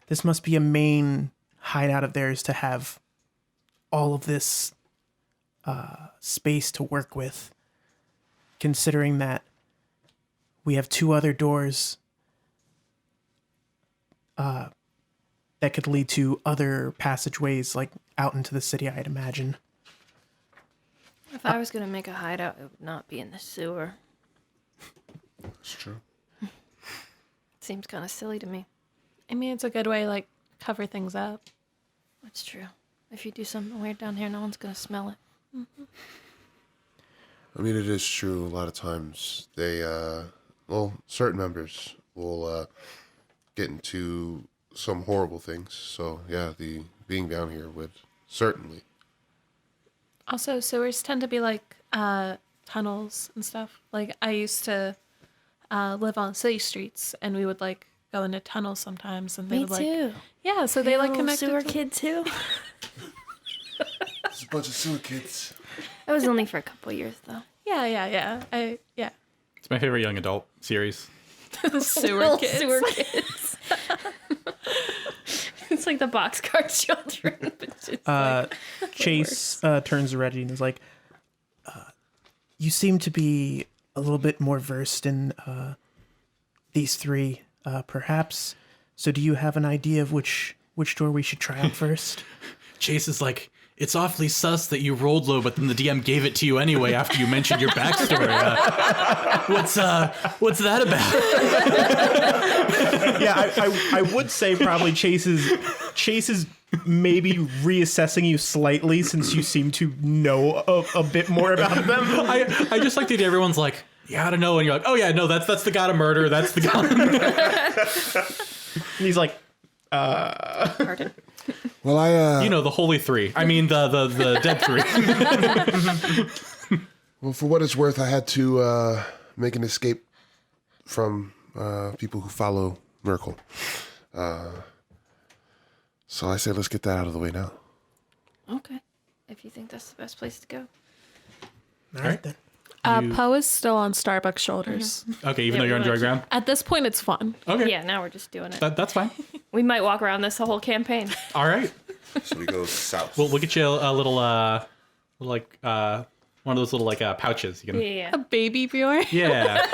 This must be a main hideout of theirs to have all of this space to work with, considering that we have two other doors that could lead to other passageways, like out into the city, I'd imagine. If I was going to make a hideout, it would not be in the sewer. That's true. Seems kind of silly to me. I mean, it's a good way, like, cover things up. That's true. If you do something weird down here, no one's going to smell it. Mm-hmm. I mean, it is true. A lot of times they, certain members will get into some horrible things. So, yeah, the being down here would certainly. Also, sewers tend to be like tunnels and stuff. Like, I used to live on city streets, and we would, like, go into tunnels sometimes. And they Me would, like, too. yeah, so they, like, connected sewer to... kid too. It's a bunch of sewer kids. It was only for a couple years though. Yeah. It's my favorite young adult series. Sewer Little kids. sewer kids. It's like the Boxcar Children. But just Chase turns to Reggie and is like, you seem to be a little bit more versed in these three, perhaps. So do you have an idea of which door we should try out first? Chase is like, it's awfully sus that you rolled low, but then the DM gave it to you anyway after you mentioned your backstory. What's that about? Yeah, I would say probably Chase is maybe reassessing you slightly since you seem to know a bit more about them. I just like the idea everyone's like, yeah, I don't know, and you're like, oh yeah, no, that's the god of murder, that's the god. And he's like, Pardon. Well, I the holy three. I mean, the dead three. well, for what it's worth, I had to make an escape from people who follow Merkel. So I say let's get that out of the way now. Okay. If you think that's the best place to go. all right then. Poe is still on Starbuck's shoulders. Okay, even Yeah, though you're on dry pretty ground. At this point, it's fun. Okay, Yeah, now we're just doing it. that's fine. We might walk around this whole campaign. All right, So we go south. we'll get you a little one of those little pouches. You can, Yeah. A baby Bjorn. yeah.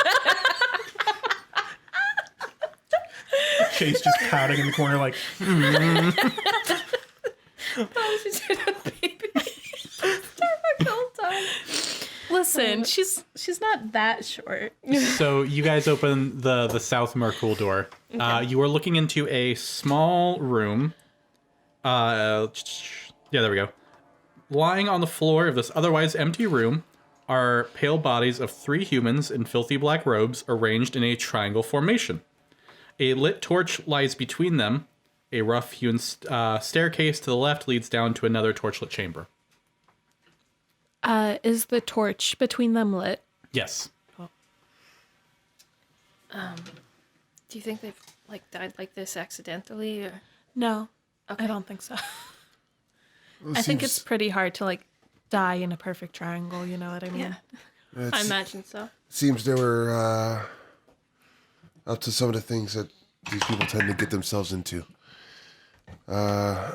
Chase just pouting in the corner like, I was just in a baby. Starbuck the whole time. Listen, she's not that short. So you guys open the South Merkul door. You are looking into a small room. Yeah, there we go. Lying on the floor of this otherwise empty room are pale bodies of 3 humans in filthy black robes arranged in a triangle formation. A lit torch lies between them. A rough-hewn staircase to the left leads down to another torchlit chamber. Is the torch between them lit? Yes. Do you think they've died like this accidentally? Or? No, Okay. I don't think so. I think it's pretty hard to die in a perfect triangle. You know what I mean? Yeah. I imagine so. Seems they were up to some of the things that these people tend to get themselves into. I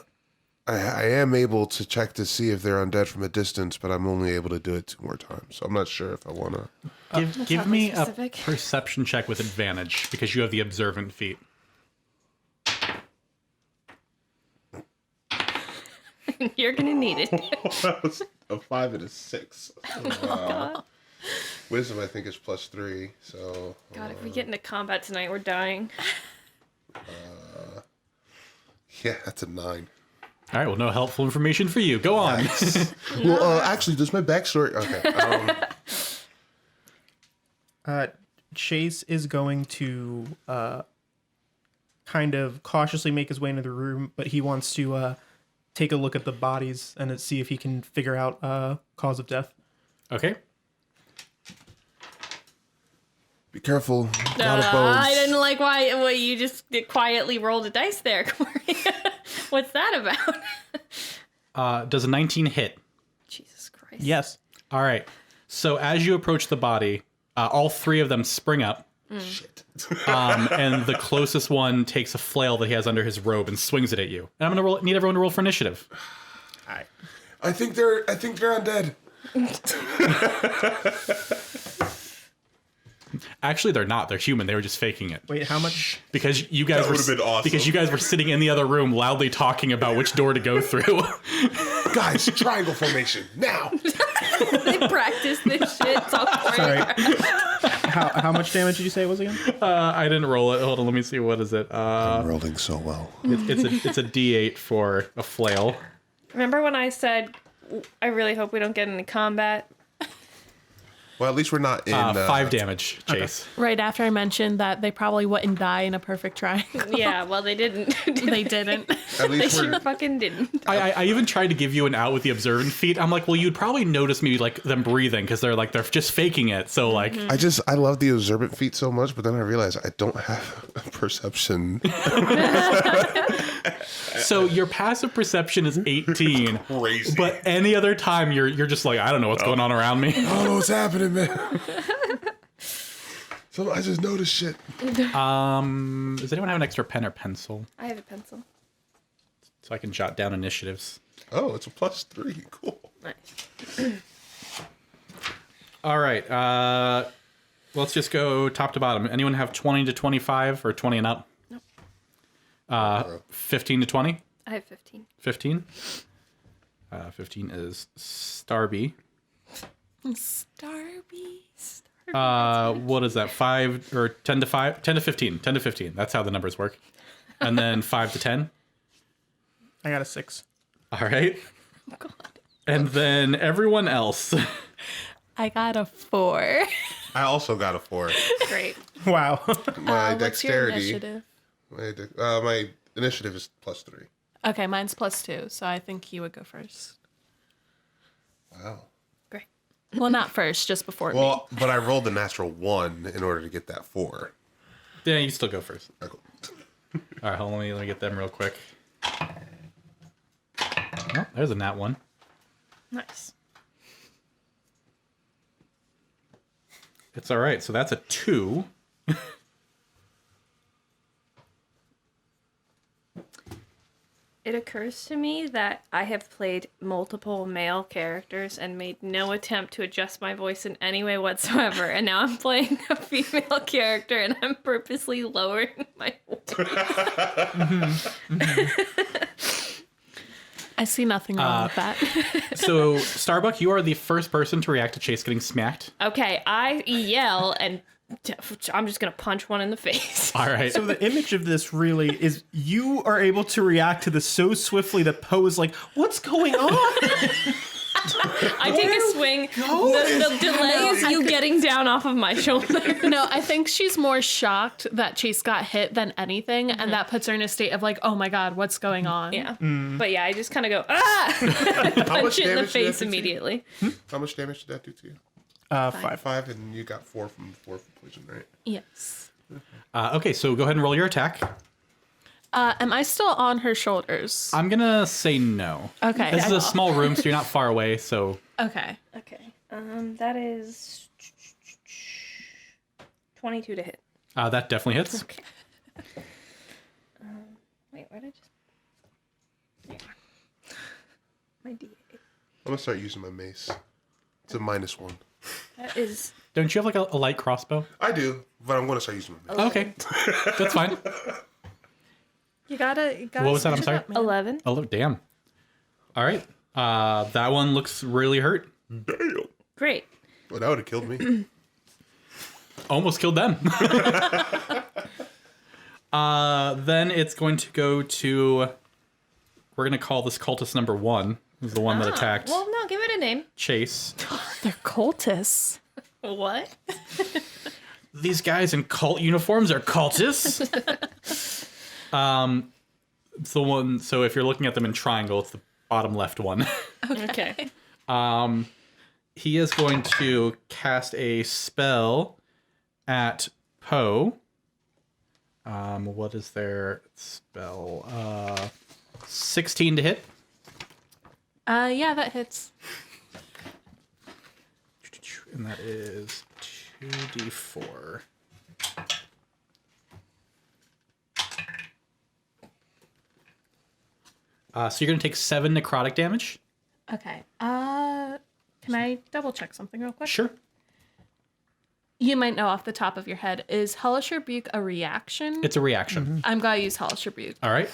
am able to check to see if they're undead from a distance, but I'm only able to do it 2 more times. So I'm not sure if I want to. Give me a specific. perception check with advantage because you have the observant feat. You're gonna need it. A 5 and a 6. God. Wisdom, I think, is +3. So God, if we get into combat tonight, we're dying. yeah, that's a 9. All right, well, no helpful information for you. Go on. Well, actually, does my backstory? Okay. Chase is going to kind of cautiously make his way into the room, but he wants to take a look at the bodies and see if he can figure out cause of death. Okay. Be careful. A lot of bones. I didn't like why you just quietly rolled a dice there, Corey. What's that about? Does a 19 hit? Jesus Christ. Yes. All right. So as you approach the body, all 3 of them spring up. Shit. And the closest one takes a flail that he has under his robe and swings it at you. And I'm gonna need everyone to roll for initiative. I think they're undead. Actually, they're not. They're human. They were just faking it. Wait, how much? Because you guys That were would've been awesome. because you guys were sitting in the other room loudly talking about which door to go through. Guys, triangle formation now. They practice this shit. It's all Corey. Sorry. How much damage did you say it was again? I didn't roll it. Hold on, let me see. What is it? I'm rolling so well. It's a D8 for a flail. Remember when I said, I really hope we don't get into combat? Well, at least we're not in 5 damage, Chase. Right after I mentioned that they probably wouldn't die in a perfect triangle. Yeah, well, they didn't. They didn't. At They least sure we're. fucking didn't. I even tried to give you an out with the observant feat. I'm like, well, you'd probably notice maybe them breathing because they're just faking it. So I love the observant feat so much, but then I realized I don't have a perception. So your passive perception is 18. Crazy. But any other time you're just like, I don't know what's going on around me. I don't know what's happening, man. So I just noticed shit. Does anyone have an extra pen or pencil I have a pencil. so I can jot down initiatives? Oh, it's a +3. Cool. Nice. All right. Let's just go top to bottom. Anyone have 20 to 25 or 20 and up? Nope. 15 to 20? I have 15. 15? 15 is Starby. Starby. What is that? 5 or 10 to 5? 10 to 15. 10 to 15. That's how the numbers work. And then 5 to 10. I got a 6. All right. Oh, God. And then everyone else. I got a 4. I also got a 4. Great. Wow. My What's your dexterity. initiative? My initiative is +3. Okay, mine's +2, so I think he would go first. Wow. Great. Well, not first, just before me. Well, but I rolled the natural 1 in order to get that 4. Yeah, you still go first. Oh, cool. All right, hold on. Let me get them real quick. Oh, there's a nat 1. Nice. It's all right. So that's a 2. It occurs to me that I have played multiple male characters and made no attempt to adjust my voice in any way whatsoever. And now I'm playing a female character and I'm purposely lowering my voice. I see nothing wrong with that. So, Starbuck, you are the first person to react to Chase getting smacked. Okay, I yell and I'm just going to punch one in the face. All right. So the image of this really is you are able to react to this so swiftly that Poe is like, what's going on? I take a swing. The delay is you getting down off of my shoulder. No, I think she's more shocked that Chase got hit than anything, and that puts her in a state of like, oh my god, what's going on? Yeah. But yeah, I just kind of go, ah! Punch it in the damage did that face do to you? immediately. How much damage did that do to you? 5. 5, and you got 4 from poison, right? Yes. Okay, so go ahead and roll your attack. Am I still on her shoulders? I'm going to say no. Okay. This is a small room, so you're not far away, so... Okay. Okay. That is 22 to hit. That definitely hits. Okay. Wait, where did I just... There. My D8. I'm gonna start using my mace. It's a -1. That is... Don't you have like a light crossbow? I do, but I'm gonna start using my mace. Okay, that's fine. You gotta What was that? I'm switch it sorry? up, man. 11. Oh, damn. All right. That one looks really hurt. Damn. Great. Well, that would have killed me. Almost killed them. Then it's going to go to... We're going to call this cultist number 1. Who's the one that attacked Well, no, give it a name. Chase. They're cultists. What? These guys in cult uniforms are cultists. It's the one... So if you're looking at them in triangle, it's the bottom left one. Okay. He is going to cast a spell at Poe. What is their spell? 16 to hit. Yeah, that hits. And that is 2d4. So you're going to take 7 necrotic damage. Okay. Can I double check something real quick? Sure. You might know off the top of your head, is Hellish Rebuke a reaction? It's a reaction. I'm gonna use Hellish Rebuke. All right.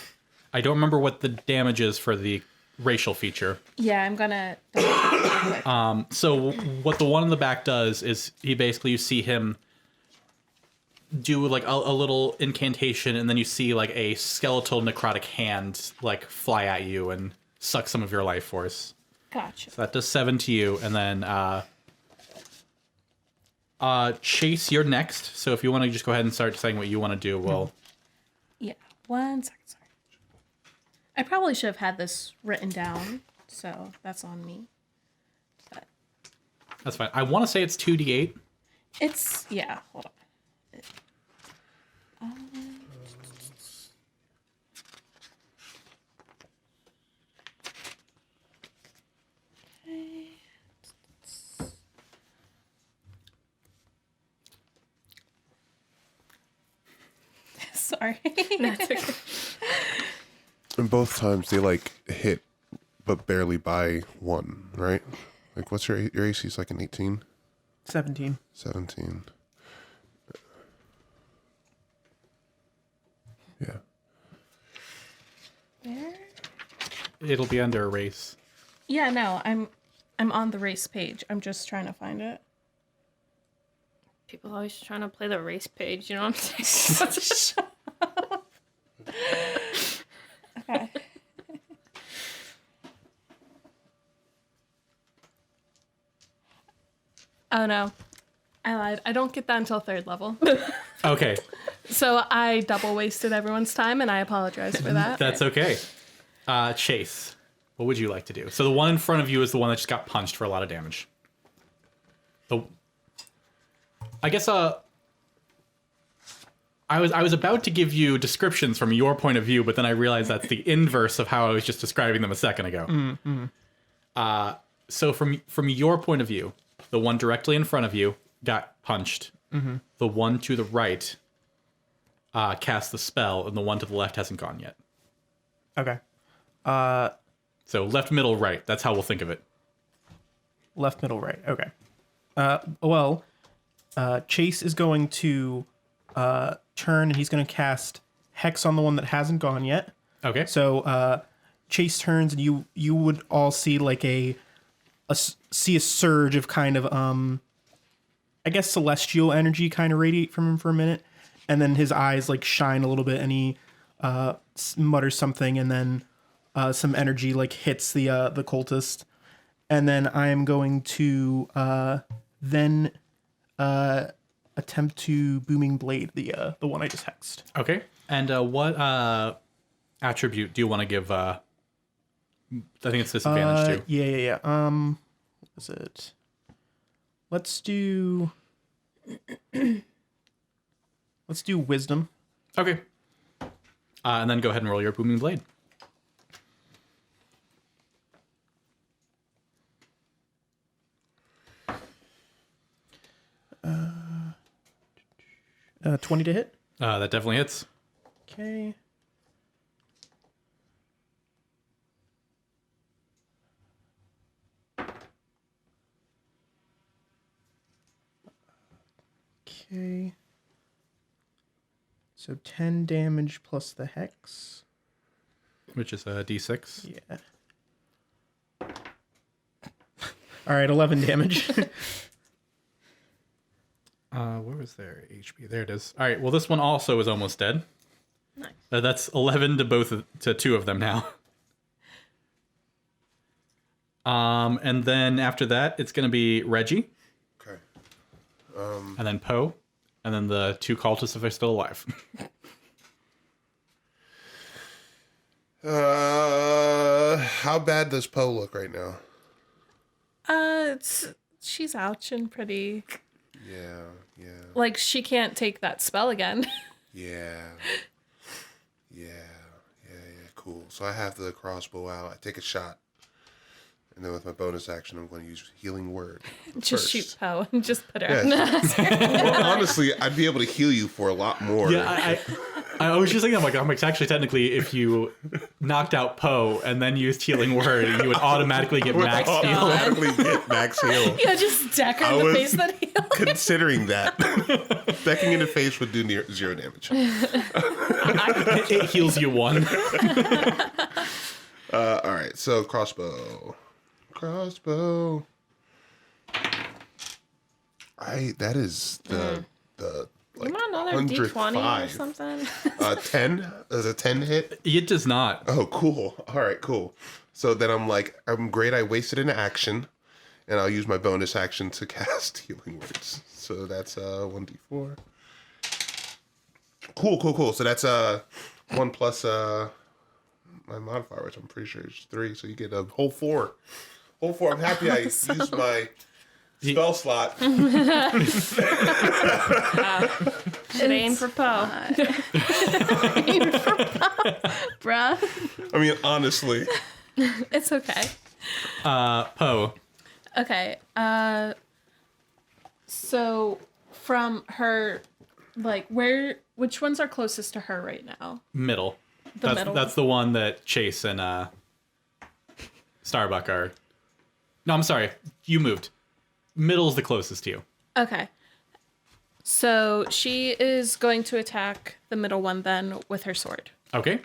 I don't remember what the damage is for the racial feature. Yeah, I'm gonna double check real quick. So what the one in the back does is he basically, you see him do like a little incantation, and then you see like a skeletal necrotic hand like fly at you and suck some of your life force. Gotcha. So that does 7 to you, and then Chase, you're next. So if you want to just go ahead and start saying what you want to do, well, Yeah, 1 second, sorry. I probably should have had this written down, so that's on me. But that's fine. I want to say it's 2d8. it's, yeah, hold on. Sorry. That's okay. And both times they like hit, but barely by 1, right? Like, what's your AC? Is like an 18, 17. 17. Yeah. Where? It'll be under a race. Yeah, no, I'm on the race page. I'm just trying to find it. People always trying to play the race page, you know what I'm saying? Okay. Oh no, I lied. I don't get that until 3rd level. Okay, So I double wasted everyone's time, and I apologize for that. that's okay. Chase, what would you like to do? So the one in front of you is the one that just got punched for a lot of damage. I guess I was about to give you descriptions from your point of view, but then I realized that's the inverse of how I was just describing them a second ago. Mm-hmm. So from your point of view, the one directly in front of you got punched. Mm-hmm. The one to the right cast the spell, and the one to the left hasn't gone yet. Okay. So left, middle, right. That's how we'll think of it. Left, middle, right. Okay. Chase is going to turn, and he's going to cast Hex on the one that hasn't gone yet. Okay. So Chase turns, and you would all see like a surge of kind of I guess celestial energy kind of radiate from him for a minute, and then his eyes like shine a little bit, and he mutters something, and then some energy like hits the cultist, and then I am going to then attempt to booming blade the one I just hexed. Okay. And what attribute do you want to give? I think it's disadvantage too. Yeah. What is it? Let's do wisdom. Okay. And then go ahead and roll your booming blade. Uh, 20 to hit. That definitely hits. Okay. Okay. So 10 damage plus the hex. Which is a d6. Yeah. All right, 11 damage. Where was their HP? There it is. All right. Well, this one also is almost dead. Nice. That's 11 to two of them now. And then after that, it's going to be Reggie. Okay. And then Poe. And then the 2 cultists if they're still alive. How bad does Poe look right now? She's ouching pretty. Yeah. Like, she can't take that spell again. Yeah. Cool. So I have the crossbow out. I take a shot. And then with my bonus action, I'm going to use Healing Word. Just first. shoot Poe and just put her. Well, honestly, I'd be able to heal you for a lot more. Yeah, I was just thinking, I'm like, actually, technically, if you knocked out Poe and then used Healing Word, you would automatically get max heal. Automatically get max heal. Yeah, just deck her I in the was- face that heal. Considering that, decking in the face would do 0 damage. It heals you 1. All right, so crossbow. That is the like Come on, another D20 or 105. something. 10? Does a 10 hit? It does not. Oh, cool. All right, cool. So then I'm like, I'm great. I wasted an action, and I'll use my bonus action to cast Healing Words. So that's 1d4. Cool. So that's 1 plus my modifier, which I'm pretty sure is 3. So you get a whole 4. I'm happy I used my spell slot. Should aim for Poe. Bruh. I mean, honestly. It's okay. Poe. Okay. So from her Like, which ones are closest to her right now? Middle. The middle. That's the one that Chase and Starbuck are. No, I'm sorry. You moved. Middle's the closest to you. Okay. So she is going to attack the middle one then with her sword. Okay.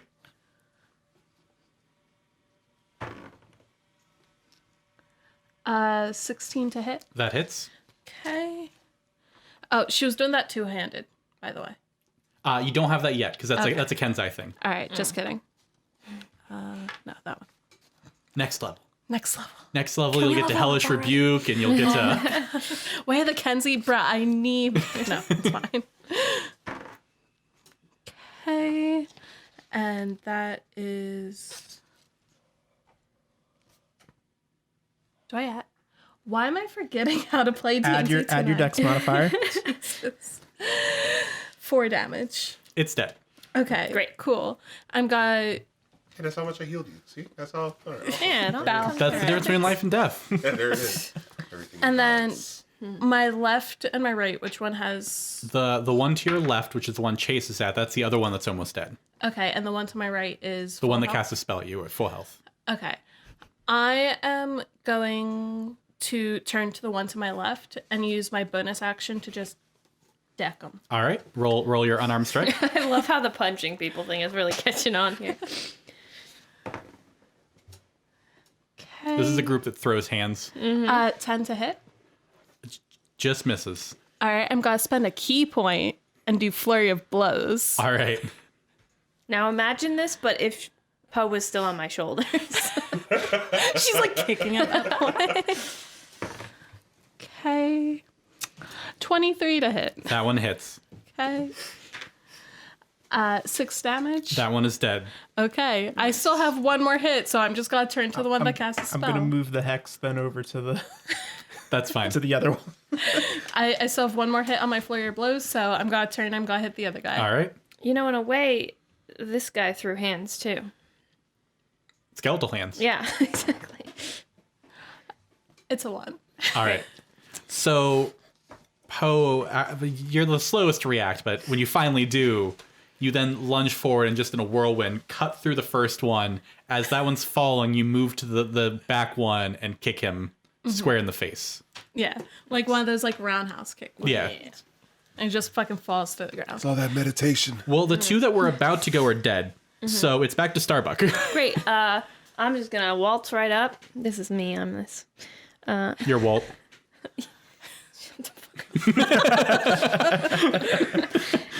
Uh, 16 to hit. That hits. Okay. Oh, she was doing that two-handed, by the way. You don't have that yet because that's Okay. that's a Kenzai thing. All right, just kidding. No, that one. Next level. Next level. Next level, Can you'll we get to level Hellish up already? Rebuke, and you'll get to. Where the Kenzie, bruh? I need. No, it's fine. Okay, and that is. Do I add? Why am I forgetting how to play D&D Add your tonight? dex modifier. Jesus. 4 damage. It's dead. Okay, Great. cool. I'm got. Hey, that's how much I healed you. See? That's all. All right. Yeah, don't Bow. come That's the there. difference between life and death. Yeah, there it is. Everything And then balance. my left and my right, which one has. The one to your left, which is the one Chase is at, that's the other one that's almost dead. Okay, and the one to my right is. The one that full health? casts a spell at you at full health. Okay. I am going to turn to the one to my left and use my bonus action to just deck them. All right, roll your unarmed strike. I love how the punching people thing is really catching on here. Okay. This is a group that throws hands. 10 to hit. Just misses. All right, I'm going to spend a key point and do flurry of blows. All right. Now imagine this, but if Poe was still on my shoulders. She's like kicking it that way. Okay. 23 to hit. That one hits. Okay. 6 damage. That one is dead. Okay. I still have one more hit, so I'm just going to turn to the one that casts a I'm spell. gonna move the hex then over to the That's fine. other one. I still have one more hit on my flurry of blows, so I'm going to turn. I'm going to hit the other guy. All right. You know, in a way, this guy threw hands too. Skeletal hands. Yeah, exactly. It's a 1. All right. So, Poe, you're the slowest to react, but when you finally do, you then lunge forward and just in a whirlwind cut through the first one. As that one's falling, you move to the back one and kick him square in the face. Yeah. Like one of those like roundhouse kick ones. Yeah. And it just fucking falls to the ground. It's all that meditation. Well, the two that were about to go are dead. So it's back to Starbuck. Great. I'm just gonna waltz right up. This is me. I'm this. Your Walt.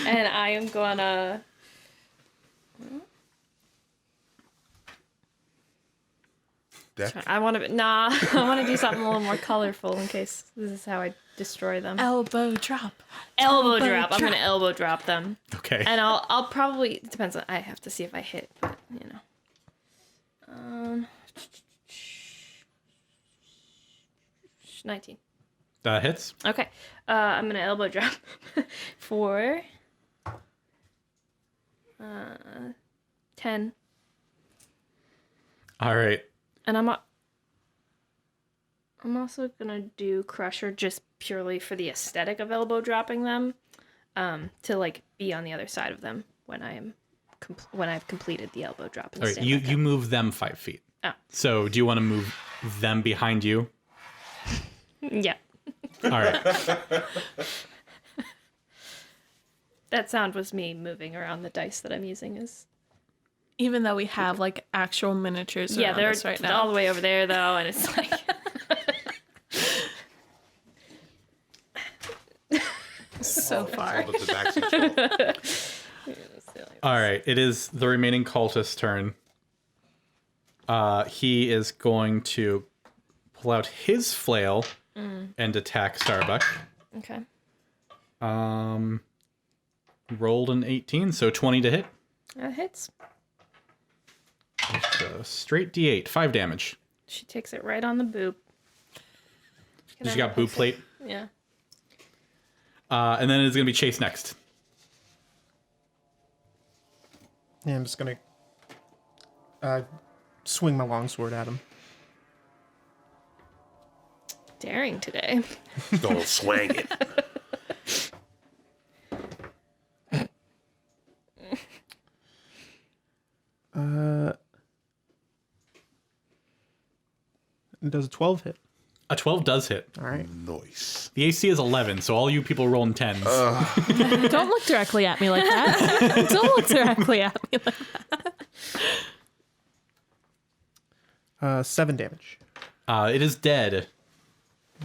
And I am gonna. Deck. I want to. Nah. I want to do something a little more colorful in case this is how I destroy them. Elbow drop. Elbow elbow drop. I'm drop. gonna elbow drop them. Okay. And I'll probably, it depends on, I have to see if I hit, but you know. 19. That hits. Okay. I'm gonna elbow drop for 10. All right. And I'm also gonna do Crusher just purely for the aesthetic of elbow dropping them, to like be on the other side of them when I am when I've completed the elbow drop. And All right. stand You back you up. move them 5 feet. Oh. So do you want to move them behind you? Yeah. All right. That sound was me moving around the dice that I'm using. Is Even though we have like actual miniatures yeah, around they're us right now. all the way over there though, and it's like so far. But the back's control. All right. It is the remaining cultist's turn. He is going to pull out his flail and attack Starbuck. okay. Rolled an 18, so 20 to hit. That hits. Just a straight D8, 5 damage. She takes it right on the boob. Can She I- got boot plate. Yeah. And then it's going to be Chase next. Yeah, I'm just gonna swing my longsword at him. Daring today. Don't swang it. Does a 12 hit? A 12 does hit. All right. Nice. The AC is 11, so all you people rolling 10s. Don't look directly at me like that. Don't look directly at me like that. 7 damage. It is dead.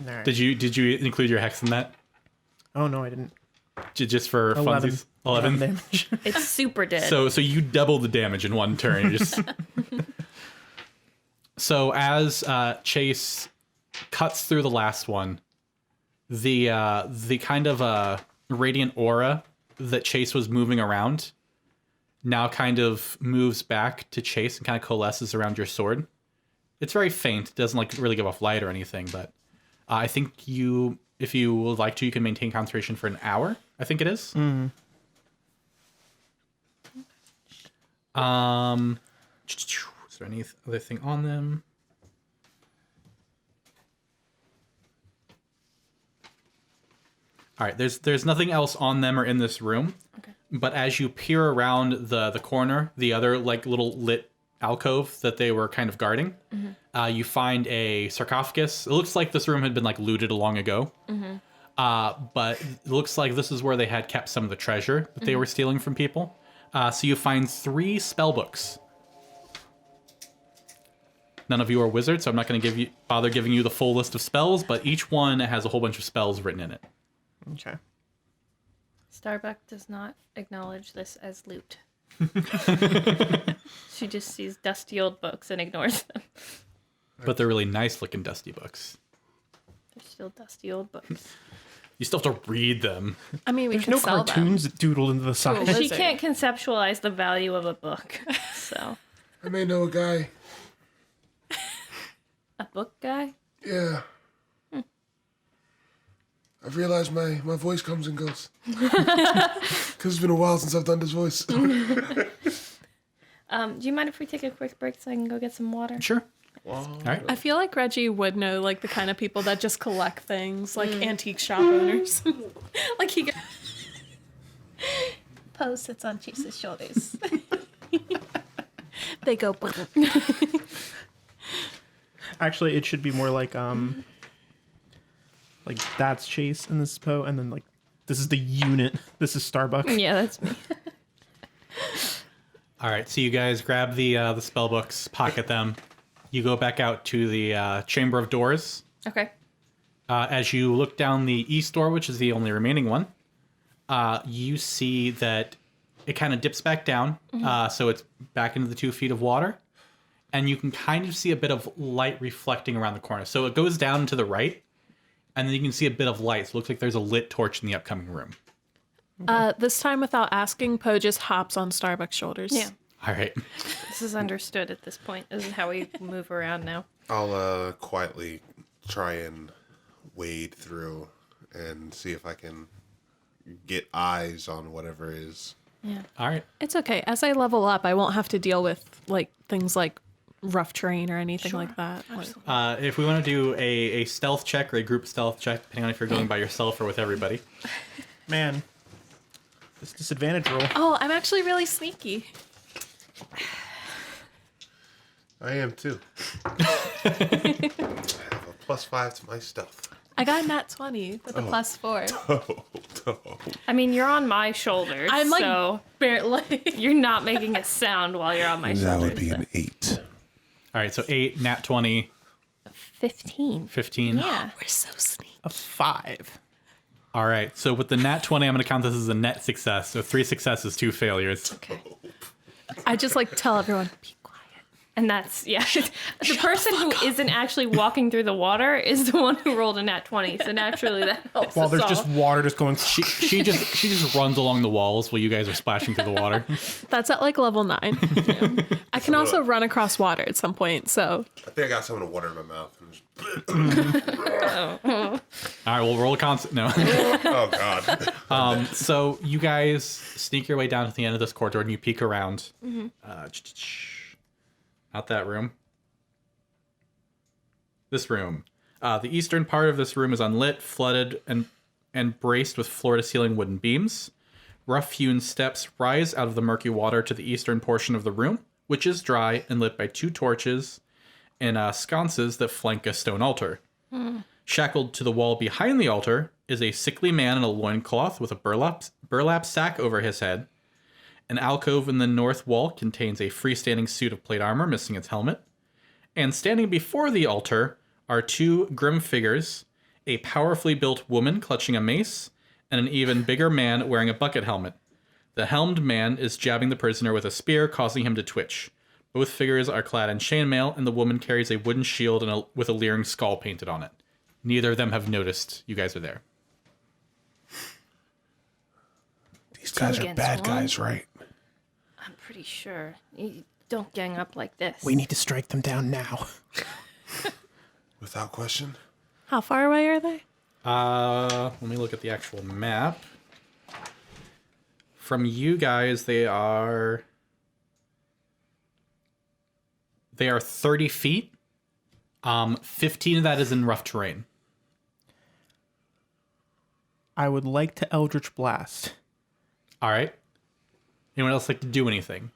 All right. Did you include your hex in that? Oh, no, I didn't. Just for 11. funsies? 11 damage. It's super dead. So you double the damage in one turn. So as Chase cuts through the last one, the kind of radiant aura that Chase was moving around now kind of moves back to Chase and kind of coalesces around your sword. It's very faint. It doesn't like really give off light or anything, but I think if you would like to, you can maintain concentration for an hour. I think it is. Mm. Is there any other thing on them? All right, there's nothing else on them or in this room. Okay. But as you peer around the corner, the other like little lit alcove that they were kind of guarding, you find a sarcophagus. It looks like this room had been like looted long ago. But it looks like this is where they had kept some of the treasure that they were stealing from people. So you find 3 spell books. None of you are wizards, so I'm not going to bother giving you the full list of spells, but each one has a whole bunch of spells written in it. Okay. Starbuck does not acknowledge this as loot. She just sees dusty old books and ignores them. But they're really nice looking dusty books. They're still dusty old books. You still have to read them. I mean, we There's can no sell cartoons that doodled into the side. Cool. She Wizard. can't conceptualize the value of a book. So, I may know a guy. a book guy? Yeah. I've realized my voice comes and goes. Because it's been a while since I've done this voice. Do you mind if we take a quick break so I can go get some water? Sure. All right. I feel like Reggie would know, like, the kind of people that just collect things, like antique shop owners. Like, he Poe sits on Chase's shoulders. they go, Actually, it should be more like that's Chase and this is Poe, and then like this is the unit. This is Starbuck. Yeah, that's me. All right. So you guys grab the spell books, pocket them. You go back out to the Chamber of Doors. Okay. As you look down the east door, which is the only remaining one, you see that it kind of dips back down. So it's back into the 2 feet of water. And you can kind of see a bit of light reflecting around the corner. So it goes down to the right, and then you can see a bit of light. So it looks like there's a lit torch in the upcoming room. this time without asking, Poe just hops on Starbuck's shoulders. Yeah. All right. This is understood at this point. This is how we move around now. I'll quietly try and wade through and see if I can get eyes on whatever is. Yeah. All right. It's okay. As I level up, I won't have to deal with like things like rough terrain or anything like that. Like, If we want to do a stealth check or a group stealth check, depending on if you're going by yourself or with everybody. Man, this disadvantage roll. oh, I'm actually really sneaky. I am too. I have a +5 to my stealth. I got nat 20 with a +4. I mean, you're on my shoulders. I'm like so barely. you're not making a sound while you're on my shoulders. That would be an 8. All right. So 8, nat 20, 15. 15. Yeah. We're so sneaky. A 5. All right. So with the nat 20, I'm going to count this as a net success. So 3 successes, 2 failures. Okay. I just like tell everyone, be quiet. And that's, yeah. The person who isn't actually walking through the water is the one who rolled a nat 20. So naturally that helps While us there's all. just water just going. She just runs along the walls while you guys are splashing through the water. That's at like level 9. I can also run across water at some point, so. I think I got some of the water in my mouth. And just... All right. We'll roll a constant. No. Oh, God. So you guys sneak your way down to the end of this corridor and you peek around. Out that room. This room. The eastern part of this room is unlit, flooded, and braced with floor-to-ceiling wooden beams. Rough-hewn steps rise out of the murky water to the eastern portion of the room, which is dry and lit by 2 torches and sconces that flank a stone altar. Shackled to the wall behind the altar is a sickly man in a loincloth with a burlap sack over his head. An alcove in the north wall contains a freestanding suit of plate armor missing its helmet. And standing before the altar are two grim figures, a powerfully built woman clutching a mace, and an even bigger man wearing a bucket helmet. The helmed man is jabbing the prisoner with a spear, causing him to twitch. Both figures are clad in chainmail, and the woman carries a wooden shield with a leering skull painted on it. Neither of them have noticed you guys are there. These guys are against bad one? guys, right? I'm pretty sure. You don't gang up like this. We need to strike them down now. Without question. How far away are they? Let me look at the actual map. From you guys, they are 30 feet. 15 of that is in rough terrain. I would like to Eldritch Blast. All right. Anyone else like to do anything?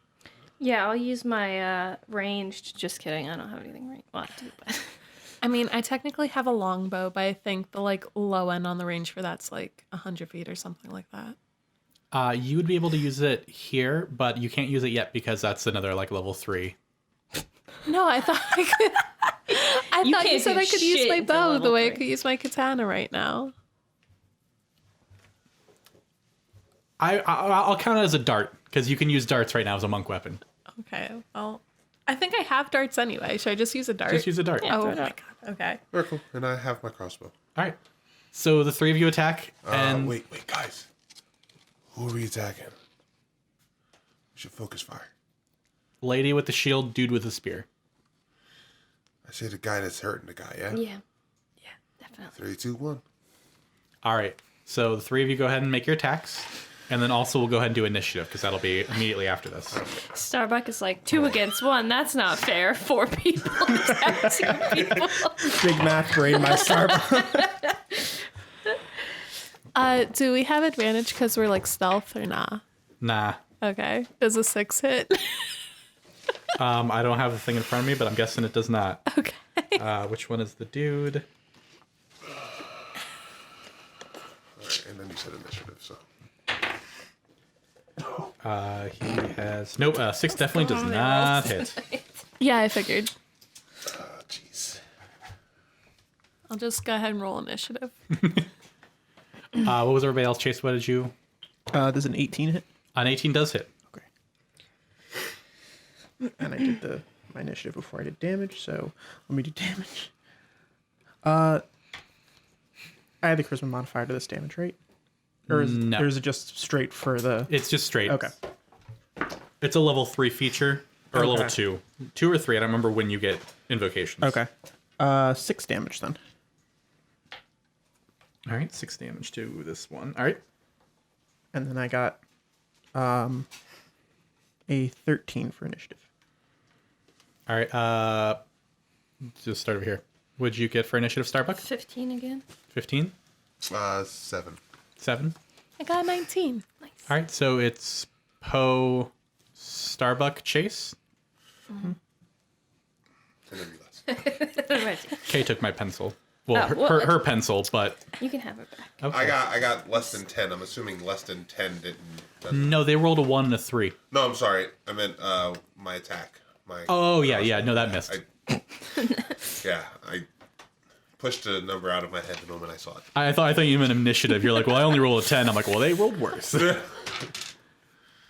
Yeah, I'll use my ranged. Just kidding. I don't have anything ranged. Well, I do, but I mean, I technically have a longbow, but I think the like low end on the range for that's like 100 feet or something like that. You would be able to use it here, but you can't use it yet because that's another like level 3. No, I thought I could. I You thought you can't said do I could use shit my until bow the level way I 3. could use my katana right now. I'll count it as a dart because you can use darts right now as a monk weapon. Okay, well, I think I have darts anyway. Should I just use a dart? Just use a dart. Yeah. Oh throw my it god. out. Okay. Very cool. And I have my crossbow. All right. So the three of you attack, and Wait, guys. Who are we attacking? We should focus fire. lady with the shield, dude with the spear. I say the guy that's hurting the guy, yeah? Yeah. Yeah, definitely. 3, 2, 1. All right. So the three of you go ahead and make your attacks. And then also we'll go ahead and do initiative because that'll be immediately after this. Starbuck is like 2 against 1. That's not fair. 4 people attack 2 people. Big math brain, my Starbuck. Do we have advantage because we're like stealth or nah? Nah. Okay. Does a 6 hit? I don't have the thing in front of me, but I'm guessing it does not. Okay. Which one is the dude? All right, and then you said initiative, so. He has... Nope, 6 definitely does not hit. Yeah, I figured. Oh, jeez. I'll just go ahead and roll initiative. What was everybody else? Chase, what did you... Does an 18 hit? An 18 does hit. Okay. And I did my initiative before I did damage, so let me do damage. I add the charisma modifier to this damage, right? Or No. or is it just straight for the... It's just straight. Okay. It's a level 3 feature. Or a level Okay. 2. 2 or 3. I don't remember when you get invocations. Okay. 6 damage then. All right, 6 damage to this one. All right. And then I got a 13 for initiative. All right. Just start over here. What'd you get for initiative, Starbuck? 15 again. 15? 7. 7? I got a 19. Nice. All right, so it's Poe, Starbuck, Chase. And then you last. Reggie, Kay took my pencil. Well, Oh, well, her pencil, but you can have it back. okay. I got less than 10. I'm assuming less than 10 doesn't. No, they rolled a 1 and a 3. No, I'm sorry. I meant my attack. Oh, yeah. No, that missed. I pushed a number out of my head the moment I saw it. I thought you meant initiative. You're like, well, I only rolled a 10. I'm like, well, they rolled worse. So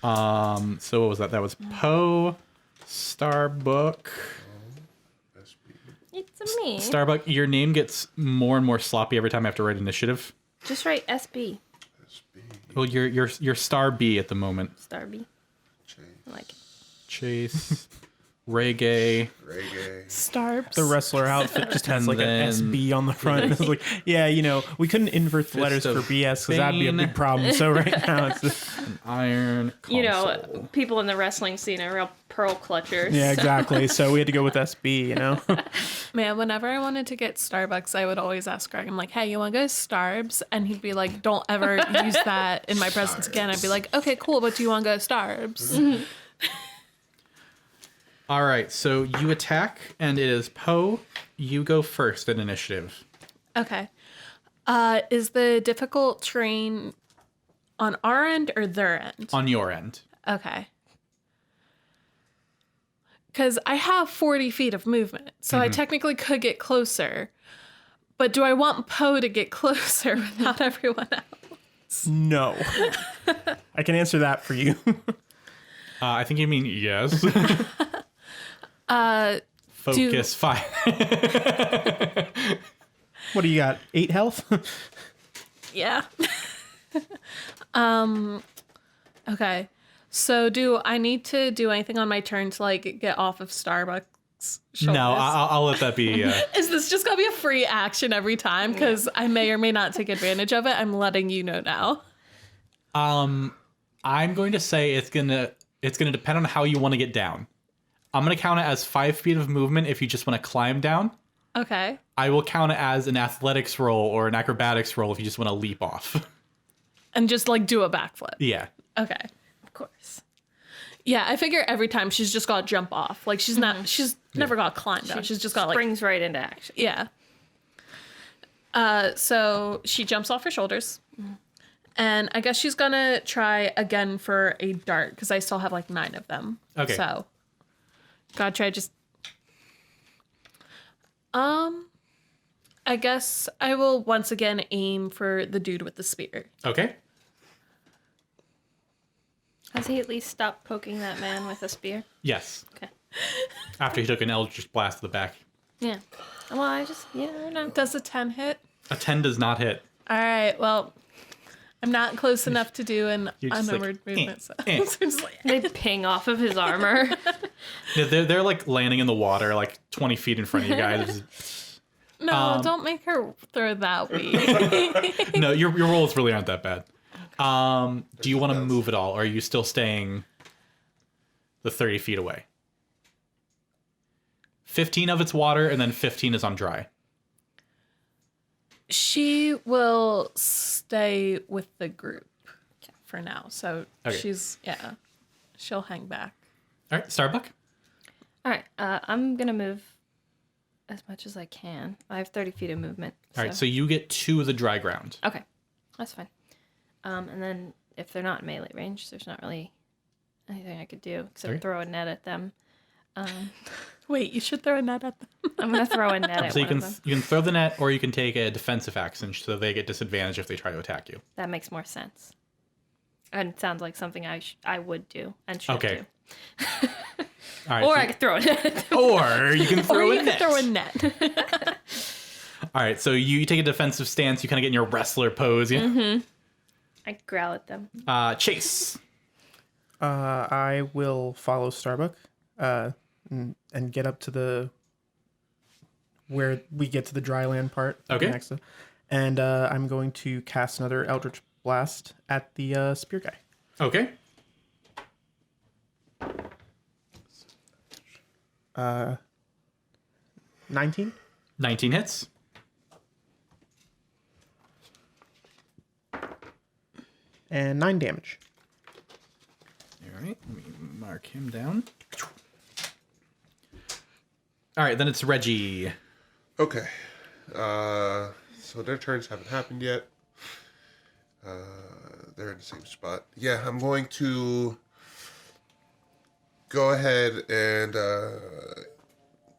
what was that? That was Poe, Starbuck. It's me. Starbuck, your name gets more and more sloppy every time I have to write initiative. Just write SB. Well, you're Star B at the moment. Starby. I like it. Chase, Reggae. Starbs. The wrestler outfit just has And like then- an SB on the front. It's like, yeah, we couldn't invert the letters Fist for of BS because that'd be a Bane. big problem. So right now it's just, Iron console. You know, people in the wrestling scene are real pearl clutchers. yeah, exactly. So we had to go with SB, Man, whenever I wanted to get Starbucks, I would always ask Greg, I'm like, hey, you want to go to Starbs? And he'd be like, don't ever use that in my presence again. I'd be like, okay, cool, but do you want to go to Starbs? All right, so you attack, and it is Poe. You go first in initiative. Okay. Is the difficult terrain on our end or their end? On your end. Okay. Because I have 40 feet of movement, so I technically could get closer. But do I want Poe to get closer without everyone else? No. I can answer that for you. I think you mean yes. Focus 5. What do you got? 8 health? Yeah. Okay. So do I need to do anything on my turn to like get off of Starbuck's shoulders? No, I'll let that be. Is this just gonna be a free action every time? Because I may or may not take advantage of it. I'm letting you know now. I'm going to say it's gonna depend on how you want to get down. I'm gonna count it as 5 feet of movement if you just want to climb down. Okay. I will count it as an athletics roll or an acrobatics roll if you just want to leap off. And just like do a backflip. Yeah. Okay. Of course. Yeah, I figure every time she's just got to jump off. Like she's never got to climb down. She's just got like Springs right into action. yeah. So she jumps off her shoulders. And I guess she's gonna try again for a dart because I still have like 9 of them. Okay. So gotta try just I guess I will once again aim for the dude with the spear. Okay. Has he at least stopped poking that man with a spear? Yes. Okay. After he took an eldritch blast to the back. Yeah. Well, I just, you never know. Does a 10 hit? A 10 does not hit. All right. Well, I'm not close enough to do an You're just like, unnumbered movement. So. eh. So just like, They ping off of his armor. Yeah, they're like landing in the water like 20 feet in front of you guys. no, don't make her throw that weed. No, your rolls really aren't that bad. Do you want to move at all, or are you still staying the 30 feet away? 15 of it's water, and then 15 is on dry. She will stay with the group for now. So Okay. she'll hang back. All right, Starbuck. All right. I'm going to move as much as I can. I have 30 feet of movement. All right, so you get to the dry ground. Okay. That's fine. And then if they're not in melee range, there's not really anything I could do except Okay. throw a net at them. Wait, you should throw a net at them. I'm going to throw a net at So you one can of them. you can throw the net, or you can take a defensive action, so they get disadvantage if they try to attack you. That makes more sense. And it sounds like something I would do and should Okay. do. All right, Or so- I could throw a net at them. or you can throw Or a you net. could throw a net. All right, so you take a defensive stance. You kind of get in your wrestler pose. Yeah. I growl at them. Chase. I will follow Starbuck and get up to where we get to the dry land part. Okay. Next to, and I'm going to cast another Eldritch Blast at the spear guy. Okay. 19. 19 hits. And 9 damage. All right, let me mark him down. All right, then it's Reggie. Okay. So their turns haven't happened yet. They're in the same spot. Yeah, I'm going to go ahead and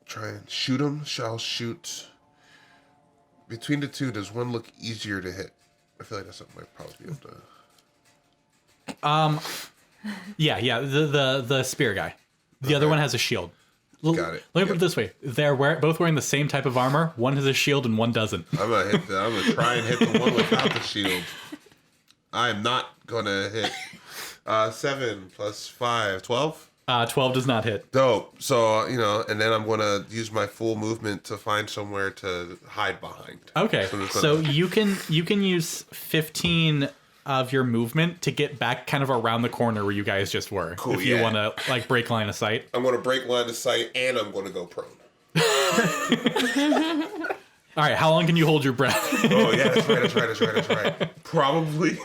try and shoot them. I'll shoot. Between the two, does one look easier to hit? I feel like that's something I'd probably be able to... Yeah, the spear guy. The other one has a shield. Got it. Let me put it this way: they're both wearing the same type of armor. One has a shield and one doesn't. I'm gonna try and hit the one without the shield. I am not gonna hit. 7 plus 5, 12. 12 does not hit. Dope. So and then I'm gonna use my full movement to find somewhere to hide behind. Okay, So so you can use 15 of your movement to get back kind of around the corner where you guys just were. Cool, if you yeah. want to like break line of sight. I'm gonna break line of sight and I'm gonna go prone. All right, how long can you hold your breath? Oh yeah, that's right. Probably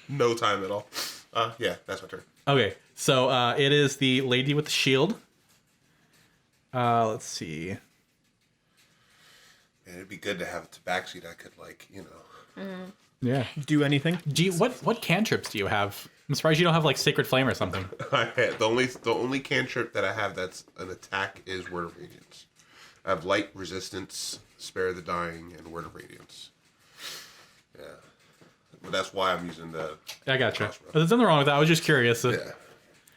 no time at all. Yeah, that's my turn. Okay, So it is the lady with the shield. Let's see. Man, it'd be good to have a tabaxi that could, like, you know. Yeah. Do anything? Do you what cantrips do you have? I'm surprised you don't have like Sacred Flame or something. The only cantrip that I have that's an attack is Word of Radiance. I have Light, Resistance, Spare the Dying, and Word of Radiance. Yeah. But that's why I'm using the... I gotcha. crossbow. There's nothing wrong with that. I was just curious. Yeah.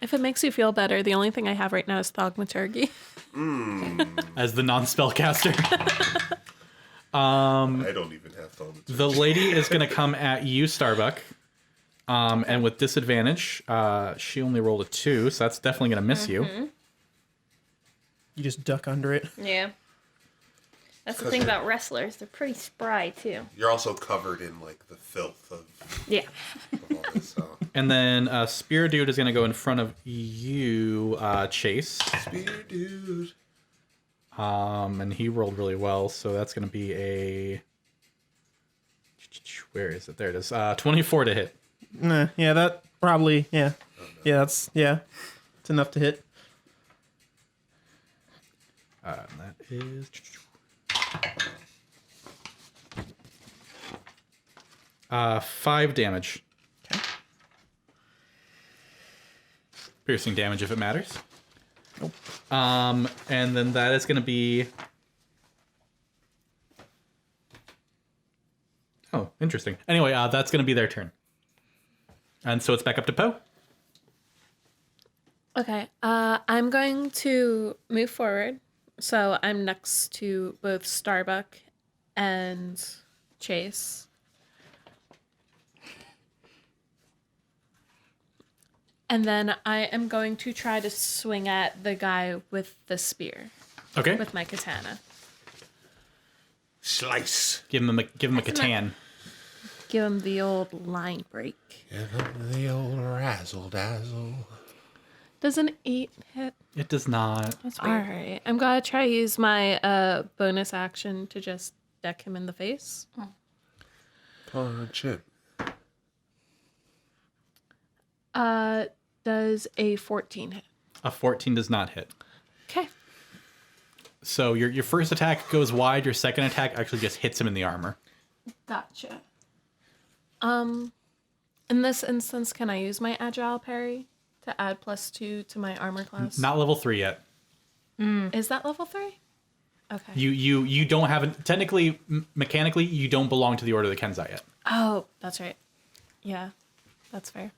If it makes you feel better, the only thing I have right now is Thaumaturgy. As the non-spellcaster. I don't even have thaumaturgy. The lady is going to come at you, Starbuck. And with disadvantage, she only rolled a 2, so that's definitely going to miss you. You just duck under it. Yeah. That's the thing about wrestlers. They're pretty spry, too. You're also covered in, like, the filth of Yeah. all this, so... And then Spear Dude is going to go in front of you, Chase. Spear dude. And he rolled really well, so that's going to be a... Where is it? There it is. 24 to hit. Nah, yeah, that probably, yeah. It's enough to hit. And that is... 5 damage. Okay. Piercing damage if it matters. Nope. And then that is going to be... Oh, interesting. Anyway, that's going to be their turn. And so it's back up to Poe. Okay, I'm going to move forward. So I'm next to both Starbuck and Chase. And then I am going to try to swing at the guy with the spear Okay. with my katana. Slice. Give him a katan. Give him the old line break. Give him the old razzle-dazzle. Does an 8 hit? It does not. That's All weird. right. I'm going to try to use my bonus action to just deck him in the face. Punch him. Does a 14 hit? A 14 does not hit. Okay. So your first attack goes wide. Your second attack actually just hits him in the armor. Gotcha. In this instance, can I use my agile parry to add +2 to my armor class? Not level 3 yet. Is that level 3? Okay. You don't have technically mechanically you don't belong to the Order of the Kenzai yet. Oh, that's right. Yeah, that's fair.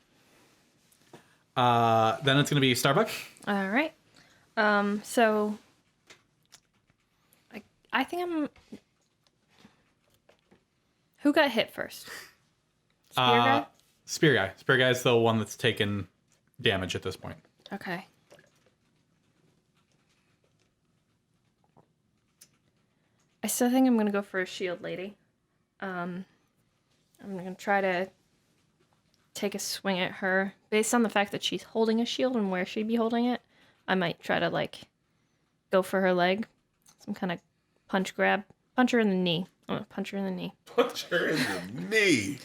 Then it's gonna be Starbuck. All right. So I think I'm. Who got hit first? Spear guy? Spear guy. Spear guy is the one that's taken damage at this point. Okay. I still think I'm gonna go for a shield lady. I'm gonna try to take a swing at her based on the fact that she's holding a shield and where she'd be holding it. I might try to go for her leg, some kind of punch grab, punch her in the knee. I'm gonna punch her in the knee. Punch her in the knee.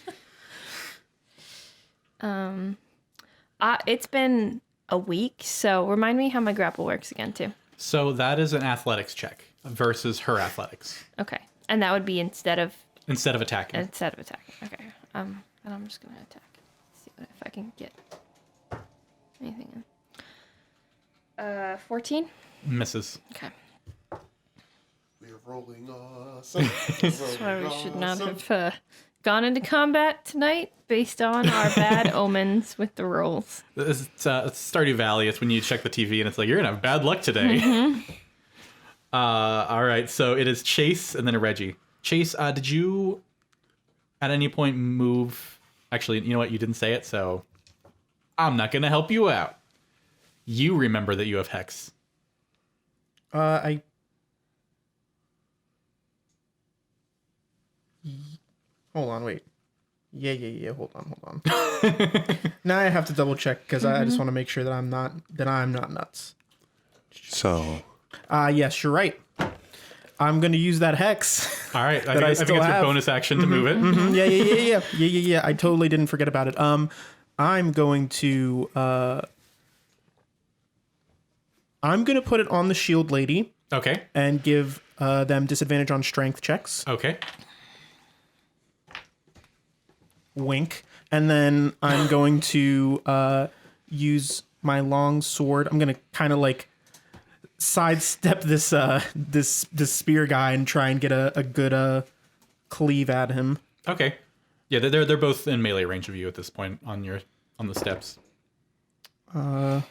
It's been a week, so remind me how my grapple works again too. So that is an athletics check versus her athletics Okay, and that would be instead of attacking. Okay. And I'm just gonna attack. See if I can get anything in. 14. Misses. Okay. We're rolling awesome. That's why we should not have gone into combat tonight based on our bad omens with the rolls. It's Stardew Valley. It's when you check the TV and it's like you're gonna have bad luck today. All right, so it is Chase and then a Reggie. Chase, did you at any point move? Actually, you know what? You didn't say it, so I'm not gonna help you out. You remember that you have Hex. Hold on, wait. Yeah. Hold on. Now I have to double check because I just want to make sure that I'm not nuts. So, yes, you're right. I'm gonna use that hex. All right, I That I think it's still your have. bonus action to move it. Yeah. I totally didn't forget about it. I'm going to I'm going to put it on the shield lady Okay. and give them disadvantage on strength checks. Okay. Wink. And then I'm going to use my long sword. I'm going to kind of like sidestep this spear guy and try and get a good cleave at him. Okay. Yeah, they're both in melee range of you at this point on the steps. Nah,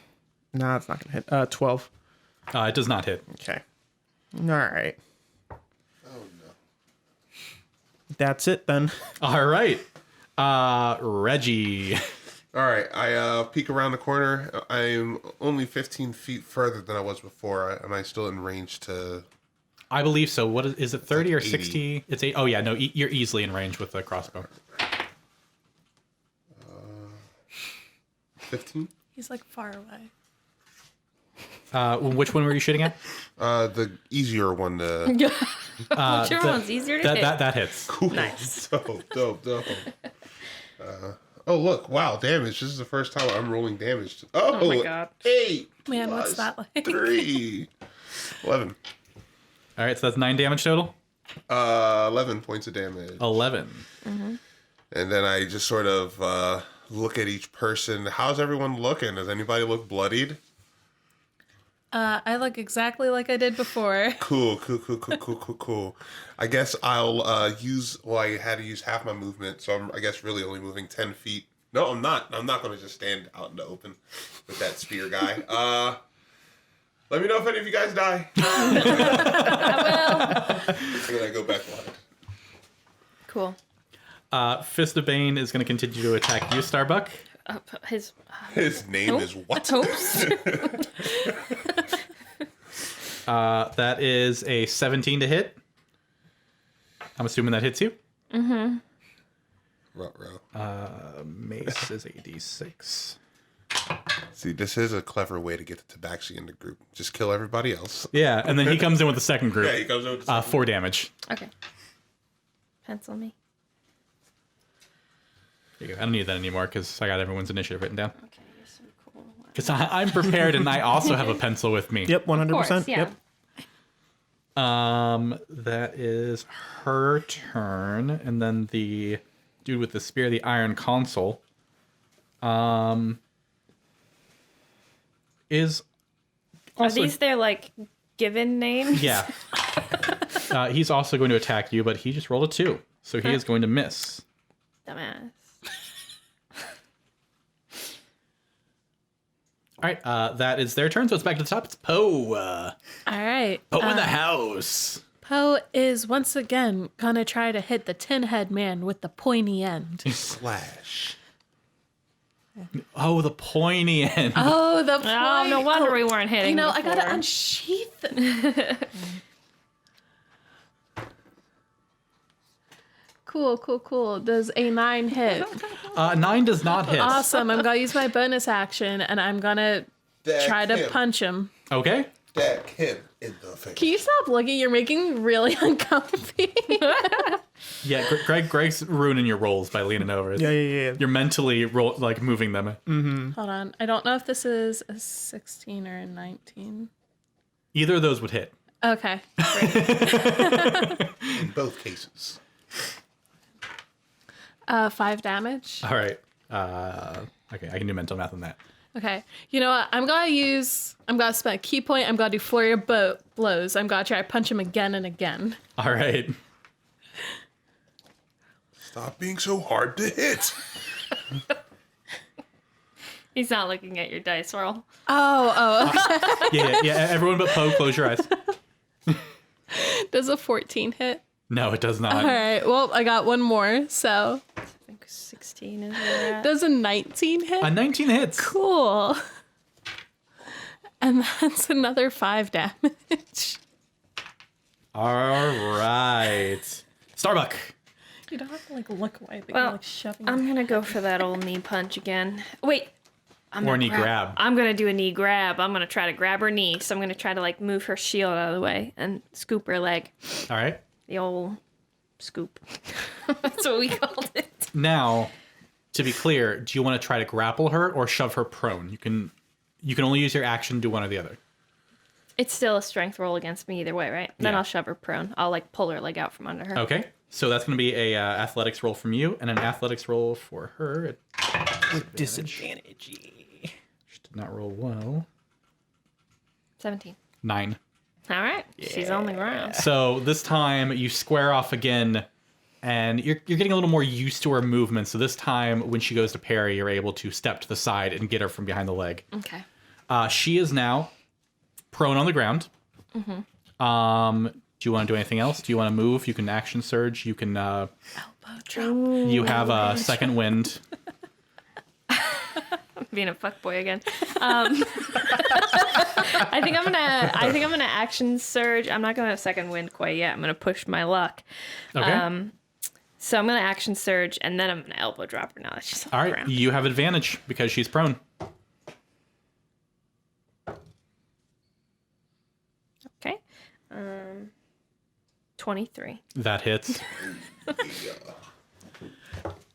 it's not going to hit. 12. It does not hit. Okay. All right. Oh, no. That's it then. All right. Reggie. All right, I peek around the corner. I'm only 15 feet further than I was before. Am I still in range to... I believe so. What is it, 30 or 80. 60? It's 8. Oh, yeah, no, you're easily in range with the crossbow. 15? He's like far away. Which one were you shooting at? The easier one to... Whichever one's easier to hit. That hits. Cool. Nice. Dope. Oh, look. Wow, damage. This is the first time I'm rolling damage. Oh, my God. 8 Man, what's plus that like? 3. 11. All right, so that's 9 damage total? 11 points of damage. 11. And then I just sort of look at each person. How's everyone looking? Does anybody look bloodied? I look exactly like I did before. Cool. I guess I'll use... Well, I had to use half my movement, so I'm, I guess, really only moving 10 feet. No, I'm not. I'm not going to just stand out in the open with that spear guy. Let me know if any of you guys die. I will. And then I go back behind. Cool. Fist of Bane is going to continue to attack you, Starbuck. His His name is what? hopes. That is a 17 to hit. I'm assuming that hits you. Mm-hmm. Mace is a d6. See, this is a clever way to get the Tabaxi in the group. Just kill everybody else. Yeah, and then he comes in with the second group. Yeah, he comes over to 4 damage. Okay. Pencil me. There you go. I don't need that anymore because I got everyone's initiative written down. Okay, you're so cool. Because I'm prepared and I also have a pencil with me. Yep, 100%. Of course, yeah. Yep. That is her turn, and then the dude with the spear, the Iron Consul, is also Are these their like given names? yeah. He's also going to attack you, but he just rolled a 2, so he is going to miss. Dumbass. All right, that is their turn, so it's back to the top. It's Poe. All right. Poe in the house. Poe is once again gonna try to hit the tin head man with the pointy end. Slash. Oh, the pointy end. Oh, the Oh, no wonder we weren't hitting. You know, I gotta before. unsheath. Cool. Does a 9 hit? 9 does not hit. Awesome. I'm gonna use my bonus action and I'm gonna Deck try to him. punch him. Okay. Deck him in the face. Can you stop looking? You're making me really uncomfy. Yeah, Greg's ruining your rolls by leaning over. Yeah. You're mentally moving them. Hold on. I don't know if this is a 16 or a 19. Either of those would hit. Okay. In both cases. 5 damage. All right. Okay, I can do mental math on that. Okay. You know what? I'm gonna spend a key point. I'm gonna do flurry of blows. I'm gonna try to punch him again and again. All right. Stop being so hard to hit. He's not looking at your dice roll. Oh. Yeah. Everyone but Poe, close your eyes. Does a 14 hit? No, it does not. All right. Well, I got one more. So I think 16 is where we're at. does a 19 hit? A 19 hits. Cool. And that's another 5 damage. All right. Starbuck. You don't have to look away, but Well, you're shoving. I'm gonna go for that old knee punch again. Wait. I'm Or gonna knee grab. I'm gonna do a knee grab. I'm gonna try to grab her knee. So I'm gonna try to move her shield out of the way and scoop her leg. All right. The old scoop. That's what we called it. Now, to be clear, do you want to try to grapple her or shove her prone? You can only use your action to do one or the other. It's still a strength roll against me either way, right? Then Yeah. I'll shove her prone. I'll like pull her leg out from under her. Okay. So that's going to be a athletics roll from you and an athletics roll for her. With disadvantage. She did not roll well. 17. 9. All right. She's on the ground. So this time you square off again, and you're getting a little more used to her movement. So this time when she goes to parry, you're able to step to the side and get her from behind the leg. Okay. She is now prone on the ground. Do you want to do anything else? Do you want to move? You can action surge. You can. Elbow drop. You have a second wind. Being a fuckboy again. I think I'm gonna action surge. I'm not gonna have second wind quite yet. I'm gonna push my luck. Okay. So I'm gonna action surge and then I'm gonna elbow drop her now that she's on All the right. ground. You have advantage because she's prone. Okay. 23. That hits.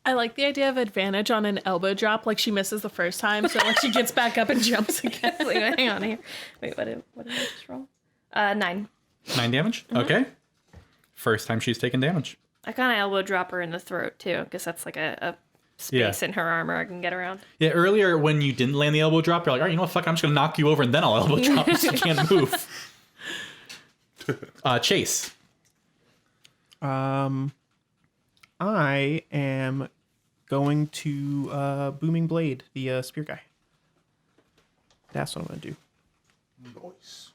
I like the idea of advantage on an elbow drop. Like she misses the first time, so like she gets back up and jumps again. Like, hang on here. Wait, what did I just roll? 9. 9 damage. Okay. First time she's taken damage. I kind of elbow drop her in the throat too, because that's like a space in her armor I can get around. Yeah, earlier when you didn't land the elbow drop, you're like, all right, you know what, fuck, I'm just going to knock you over and then I'll elbow drop so you can't move. Chase. I am going to Booming Blade, the spear guy. That's what I'm going to do. Noise.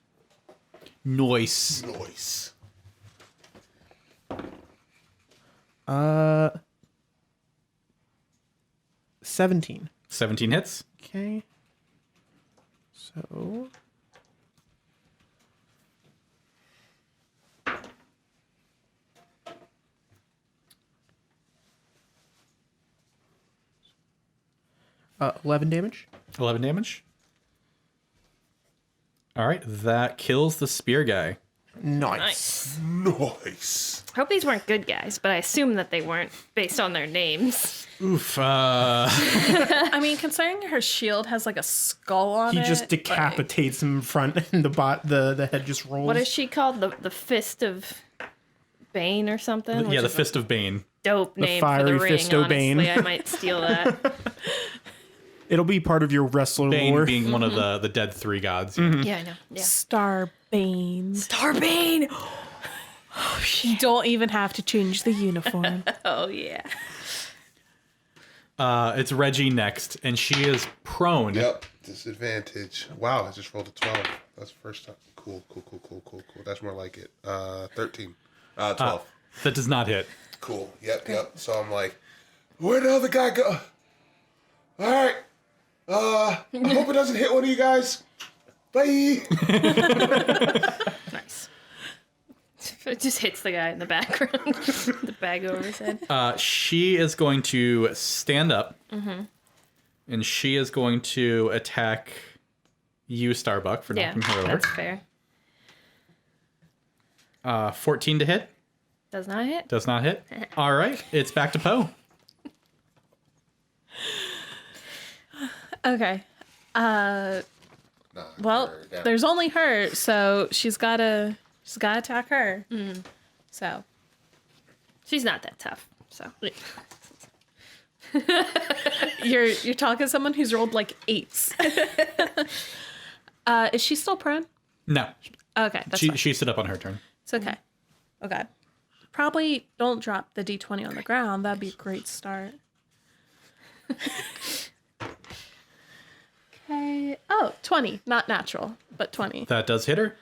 Noise. Noise. 17. 17 hits. Okay. So... Uh, 11 damage. 11 damage. All right, that kills the spear guy. Nice. Nice. I hope these weren't good guys, but I assume that they weren't based on their names. Oof. I mean, considering her shield has like a skull on He it. just decapitates him in front, and the head just rolls. What is she called? The Fist of Bane or something? Yeah, Which the is a Fist of Bane. dope name for Fiery the ring, Fist of honestly. Bane. I might steal that. It'll be part of your wrestler Bane lore. being one of the dead 3 gods. Yeah, I know. Yeah. Starbane. Starbane! You don't even have to change the uniform. Oh, yeah. It's Reggie next, and she is prone. Yep. Disadvantage. Wow, I just rolled a 12. That's the first time. Cool. That's more like it. 13. 12. That does not hit. Cool. Yep. So I'm like, where the hell the guy go? All right. I hope it doesn't hit one of you guys. Bye. Nice. It just hits the guy in the background. The bag over his head. She is going to stand up, and she is going to attack you, Starbuck, for Yeah, knocking her over. that's fair. 14 to hit. Does not hit. Does not hit. All right, it's back to Poe. Okay. Nah, Well, her down. there's only her, so she's gotta attack her. So She's not that tough, so. you're talking to someone who's rolled like 8s. Is she still prone? No, Okay, that's fine. she stood up on her turn. It's okay. Okay. Probably don't drop the d20 on the ground. That'd be a great start. Okay. Oh, 20. Not natural, but 20. That does hit her.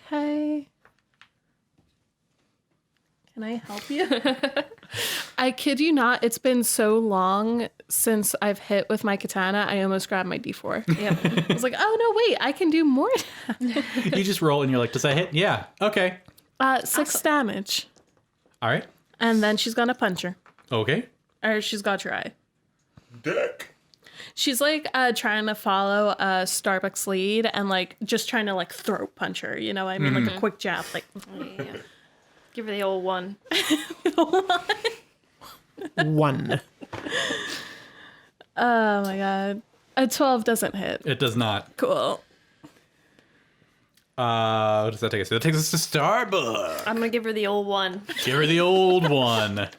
Okay. Can I help you? I kid you not, it's been so long since I've hit with my katana, I almost grabbed my d4. Yeah. I was like, oh no, wait, I can do more. You just roll, and you're like, does that hit? Yeah. Okay. 6 damage. All right. And then she's gonna punch her. Okay. Or she's got your eye. Dick. She's like trying to follow Starbuck's lead and like just trying to like throat punch her, you know what I mean? Like a quick jab. Like Yeah. Give her the old one. 1. oh my god. A 12 doesn't hit. It does not. Cool. What does that take us to? That takes us to Starbuck. I'm gonna give her the old one. Give her the old one.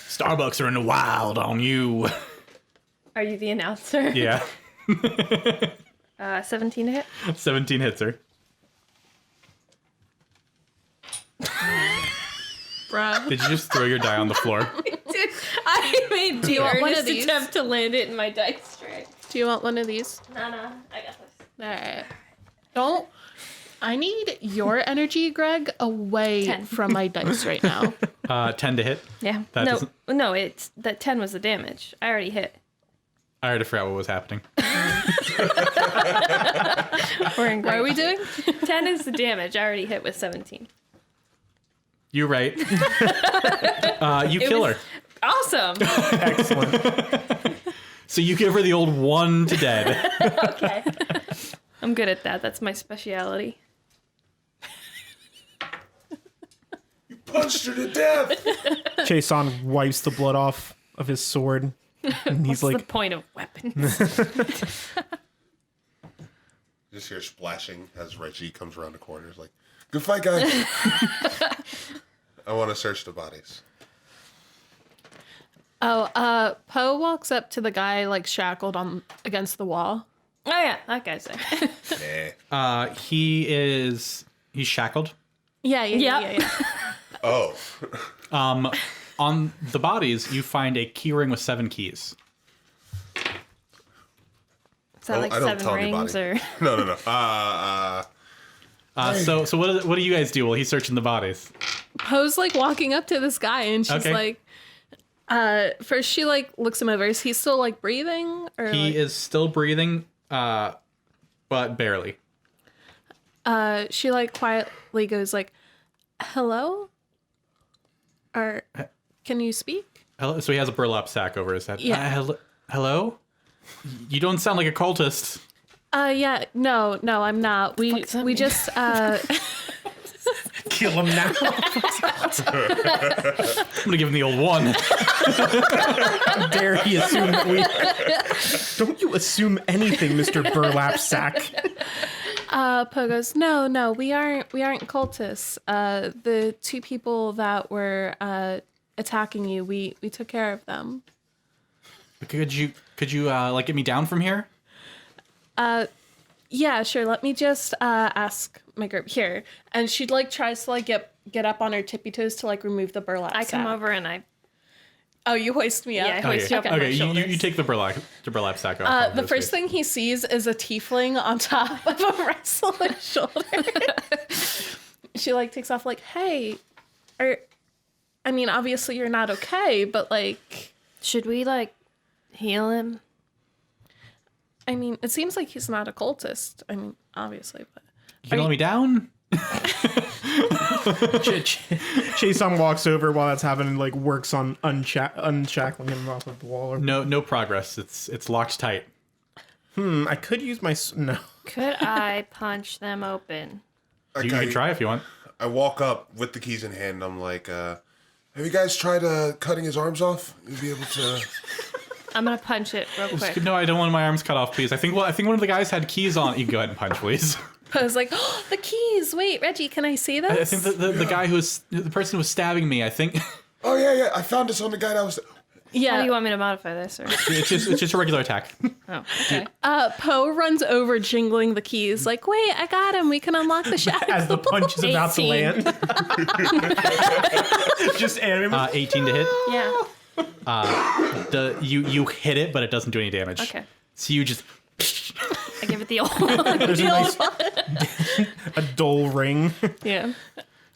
Starbucks are in the wild on you. Are you the announcer? Yeah. 17 to hit. 17 hits her. Bruh. Did you just throw your die on the floor? Dude, I made Do you want one of earnest these? attempt to land it in my dice tray. Do you want one of these? No, I got this. Alright. Don't. I need your energy, Greg, away 10. from my dice right now. 10 to hit. Yeah. That no, doesn't- no, it's that 10 was the damage. I already hit. I already forgot what was happening. We're in What are we doing? 10 is the damage. I already hit with 17. You're right. You kill was- her. Awesome. Excellent. So you give her the old 1 to dead. Okay. I'm good at that. That's my speciality. Punched her to death. Chaisson wipes the blood off of his sword. And he's What's like, the point of weapons? Just hear splashing as Reggie comes around the corner. He's like, good fight, guys. I want to search the bodies. Oh, Poe walks up to the guy like shackled on against the wall. Oh yeah, that guy's there. Nah. He's shackled. Yeah. Yep. Oh. On the bodies, you find a key ring with 7 keys. Is that like I don't 7 tell rings anybody. or? No. So what do you guys do while he's searching the bodies? Poe's like walking up to this guy and she's Okay. like, first she like looks him over. Is he still like breathing? Or He like, is still breathing, but barely. she like quietly goes like, hello? Or can you speak? Hello? So he has a burlap sack over his head. Yeah. Hello? You don't sound like a cultist. Yeah, no, I'm not. We fuck's that we mean? just kill him now. I'm gonna give him the old 1. How dare he assume that we... Don't you assume anything, Mr. Burlap Sack. Poe goes, no, we aren't cultists. The 2 people that were attacking you, we took care of them. Could you like get me down from here? Yeah, sure. Let me just ask my group here. And she like tries to like get up on her tippy toes to like remove the burlap I sack. come over and I. Oh, you hoist me up. Yeah, I hoist you up on my Okay, you shoulders. take the burlap sack off. The first thing he sees is a tiefling on top of a wrestler's shoulder. She like takes off like, hey, I mean, obviously you're not okay, but like, Should we like heal him? I mean, it seems like he's not a cultist. I mean, obviously, but You can let me down? Chaisson walks over while that's happening and like works on unshackling him off of the wall. No progress. It's locked tight. I could use my... No. Could I punch them open? You can try if you want. I walk up with the keys in hand. I'm like, have you guys tried cutting his arms off? You'll be able to... I'm gonna punch it real quick. No, I don't want my arms cut off, please. I think one of the guys had keys on. You can go ahead and punch, please. Poe's like, oh, the keys. Wait, Reggie, can I see this? I think the guy the person who was stabbing me, I think Oh, yeah. I found this on the guy that was... How yeah. do you want me to modify this? Or? it's just a regular attack. Oh, okay. Poe runs over jingling the keys like, wait, I got him. We can unlock the shack. As the punch is about to 18. land. Just anime. 18 to hit. Yeah. You hit it, but it doesn't do any damage. Okay. So you just I give it the old. There's a nice... a dull ring. Yeah.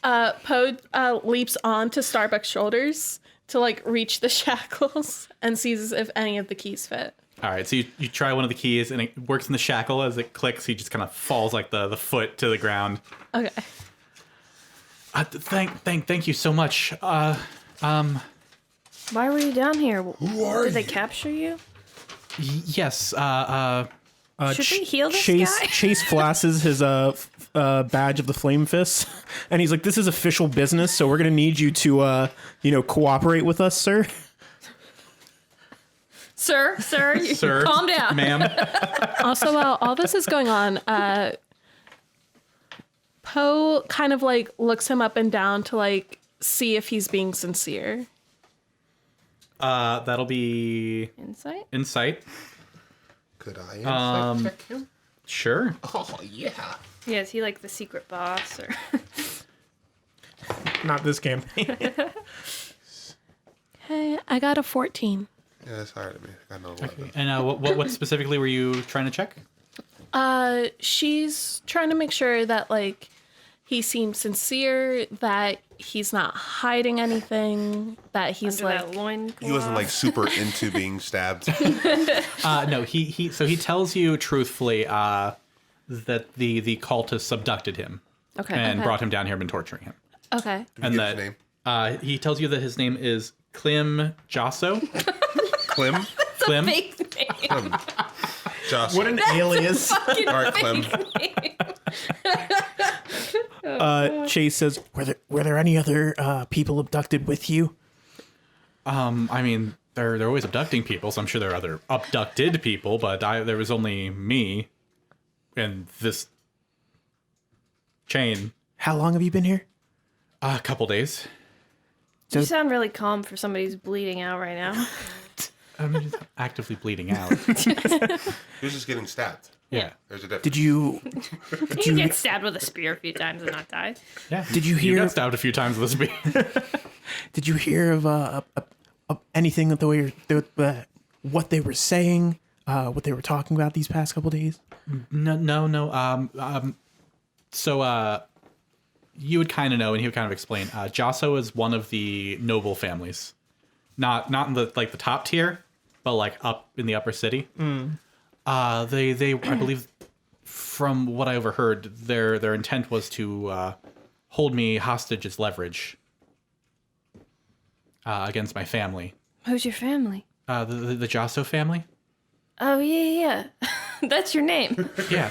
Poe leaps onto Starbuck's shoulders to like reach the shackles and sees if any of the keys fit. all right. So you try one of the keys and it works in the shackle. As it clicks, he just kind of falls like the foot to the ground. Okay. Thank you so much. Why were you down here? Who are Did they you? capture you? Yes. Should we heal this Chase guy? Chase flashes his badge of the Flame Fist, and he's like, "This is official business, so we're gonna need you to cooperate with us, sir." Sir, Sir, calm down. ma'am. Also, while all this is going on, Poe kind of like looks him up and down to like see if he's being sincere. That'll be Insight? insight. Could I insight check him? Sure. Oh, yeah. Yeah, is he like the secret boss or Not this campaign. Hey, I got a 14. Yeah, that's higher than me. I got no 11. And what specifically were you trying to check? She's trying to make sure that like he seems sincere, that he's not hiding anything, that he's under like that loin? He wasn't like super into being stabbed. No, he tells you truthfully that the cultists abducted him Okay. and brought him down here and been torturing him. okay. And Give that his name. he tells you that his name is Klim Jasso. Clem? Klim. Fake name. Clem. Joss. What an alias. All right, Clem. Chase says, were there any other people abducted with you? I mean, they're always abducting people, so I'm sure there are other abducted people, but there was only me and this chain. How long have you been here? A couple days. You sound really calm for somebody who's bleeding out right now. I'm just actively bleeding out. He was just getting stabbed. Yeah. There's a difference. Did you You get stabbed with a spear a few times and not die. Yeah. Did you You hear- got stabbed a few times with this spear. did you hear of anything that what they were saying, what they were talking about these past couple days? No. So you would kind of know, and he would kind of explain. Jasso is one of the noble families, not in the the top tier, but like up in the upper city. They I believe, from what I overheard, their intent was to hold me hostage as leverage against my family. Who's your family? The Jasso family. Oh, yeah. That's your name. Yeah.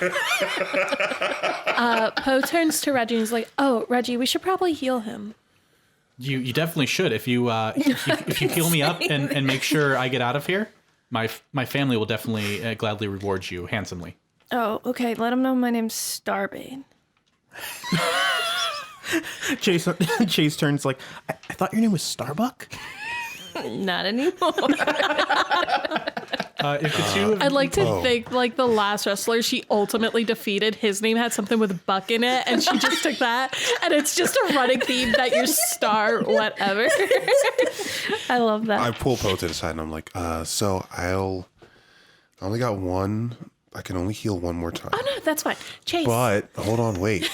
Poe turns to Reggie and he's like, "Oh, Reggie, we should probably heal him." You definitely should. If you heal me up and make sure I get out of here, my family will definitely gladly reward you handsomely. Oh, okay. Let him know my name's Starbane. Chase turns like, I thought your name was Starbuck? Not anymore. If the two of I'd like to think like the last wrestler she ultimately defeated, his name had something with Buck in it, and she just took that, and it's just a running theme that you're Star whatever. I love that. I pull Poe to the side and I'm like, so I only got one. I can only heal one more time. Oh no, that's fine. Chase. But hold on, wait.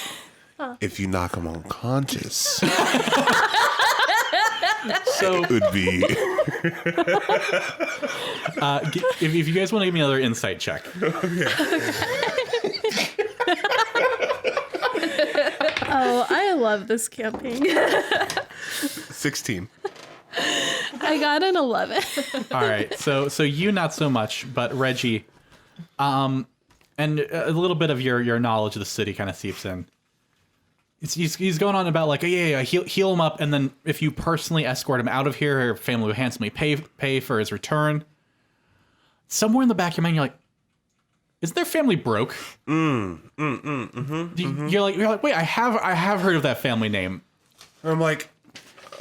If you knock him unconscious, so would be if you guys want to give me another insight check. Oh, I love this campaign. 16. I got an 11. All right, so you not so much, but Reggie, and a little bit of your knowledge of the city kind of seeps in. He's going on about like, heal him up, and then if you personally escort him out of here, your family will handsomely pay for his return. Somewhere in the back of your mind, you're like, isn't their family broke? You're like, wait, I have heard of that family name. I'm like,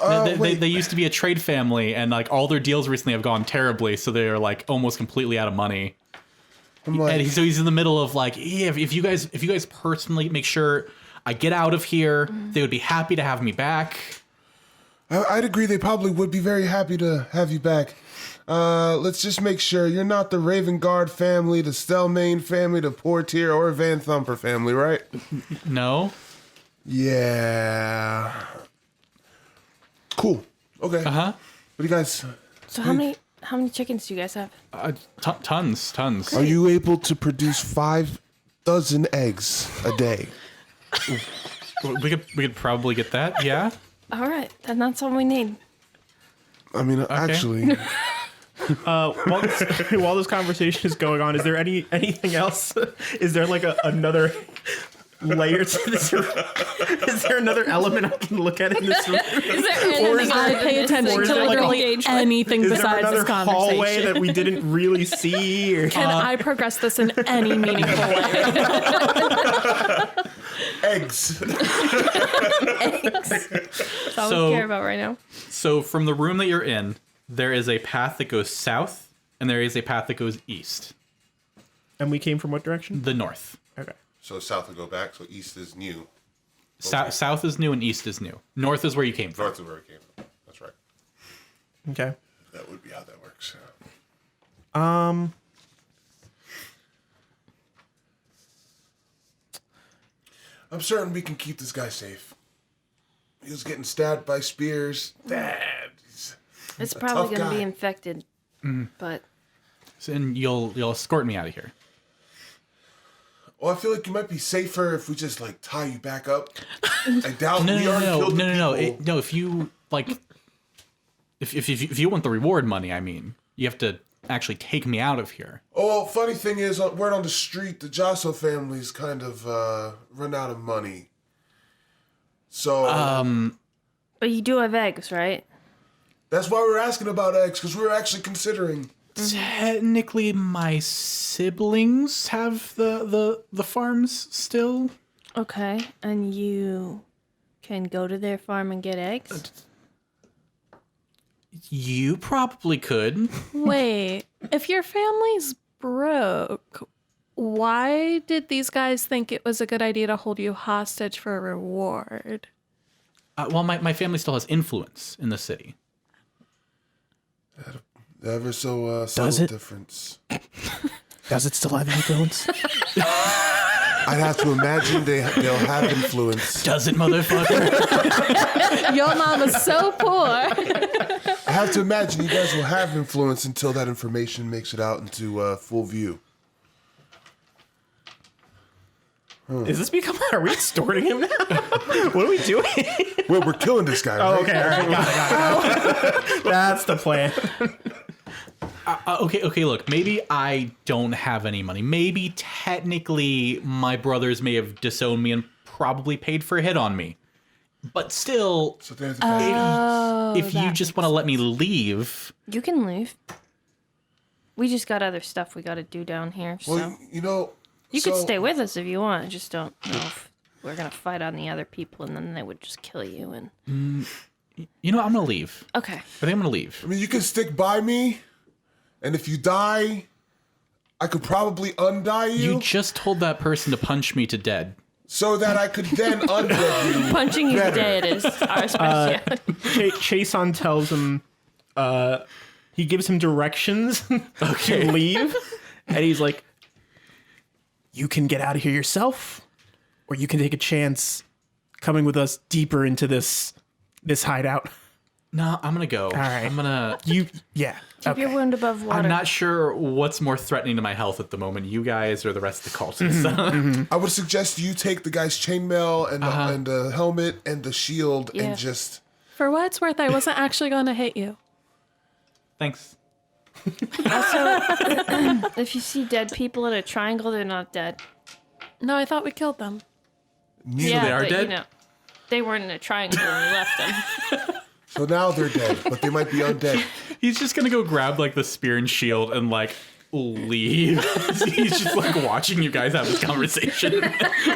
They used to be a trade family, and like all their deals recently have gone terribly, so they're like almost completely out of money. I'm like, And so he's in the middle of like, yeah, if you guys personally make sure I get out of here, they would be happy to have me back. I'd agree they probably would be very happy to have you back. Let's just make sure you're not the Raven Guard family, the Stelmane family, the Portier, or Van Thumper family, right? No. Yeah. Cool. Okay. Uh-huh. What do you guys... So how many chickens do you guys have? Tons. Are you able to produce 5 dozen eggs a day? We could probably get that. Yeah. All right, then that's all we need. I mean, actually... While this conversation is going on, is there anything else? Is there like another layer to this room? Is there another element I can look at in this room? Is there Or anything is I other pay than attention this to that we can literally engage with? anything Is there besides another this hallway conversation. that we didn't really see? Or Can I progress this in any meaningful way? Eggs. That's all So- we care about right now. So from the room that you're in, there is a path that goes south, and there is a path that goes east, And we came from what direction? the north. Okay. So south will go back. So east is new. South is new and east is new. North is where you came from. North is where it came from. That's right. Okay. That would be how that works. I'm certain we can keep this guy safe. He was getting stabbed by spears. Dad. It's a probably tough going to be guy. infected, but And you'll escort me out of here. Well, I feel like you might be safer if we just like tie you back up. I doubt No, we no, already no, killed no, the no, people. no. If you like, if you want the reward money, I mean, you have to actually take me out of here. Oh, well, funny thing is, word on the street, the Josso family's kind of run out of money. So but you do have eggs, right? that's why we were asking about eggs, because we were actually considering. Technically, my siblings have the farms still. Okay, and you can go to their farm and get eggs. You probably could. Wait, if your family's broke, why did these guys think it was a good idea to hold you hostage for a reward? Well, my family still has influence in the city. Ever so subtle it? difference. Does it still have influence? I'd have to imagine they'll have influence. Does it, motherfucker? Your mama's so poor. I have to imagine you guys will have influence until that information makes it out into full view. Is this becoming? Are we extorting him now? What are we doing? We're killing this guy, right? Oh, okay, all right, got it. That's the plan. Okay, look, maybe I don't have any money. Maybe technically my brothers may have disowned me and probably paid for a hit on me. But still, So there's the bad if you just want to let me leave, You can leave. We just got other stuff we got to do down here, so Well, you know... you could so- stay with us if you want. I just don't know if we're gonna fight on the other people, and then they would just kill you. And you know, I'm gonna leave. okay, I think I'm gonna leave. I mean, you can stick by me, and if you die, I could probably undie You you, just told that person to punch me to dead. so that I could then undead you. punching you Better. dead is our specialty. Chaisson tells him, he gives him directions Okay. to leave, and he's like, "You can get out of here yourself, or you can take a chance coming with us deeper into this hideout." No, I'm gonna go. right. I'm gonna. Yeah. Keep your wound above water. I'm not sure what's more threatening to my health at the moment, you guys or the rest of the cultists. I would suggest you take the guy's chainmail and the helmet and the shield Yeah. and just... For what it's worth, I wasn't actually going to hit you. Thanks. Also, if you see dead people in a triangle, they're not dead. No, I thought we killed them. Yeah, they are but, dead? You know, they weren't in a triangle when we left them. So now they're dead, but they might be undead. He's just gonna go grab like the spear and shield and like leave. He's just like watching you guys have this conversation.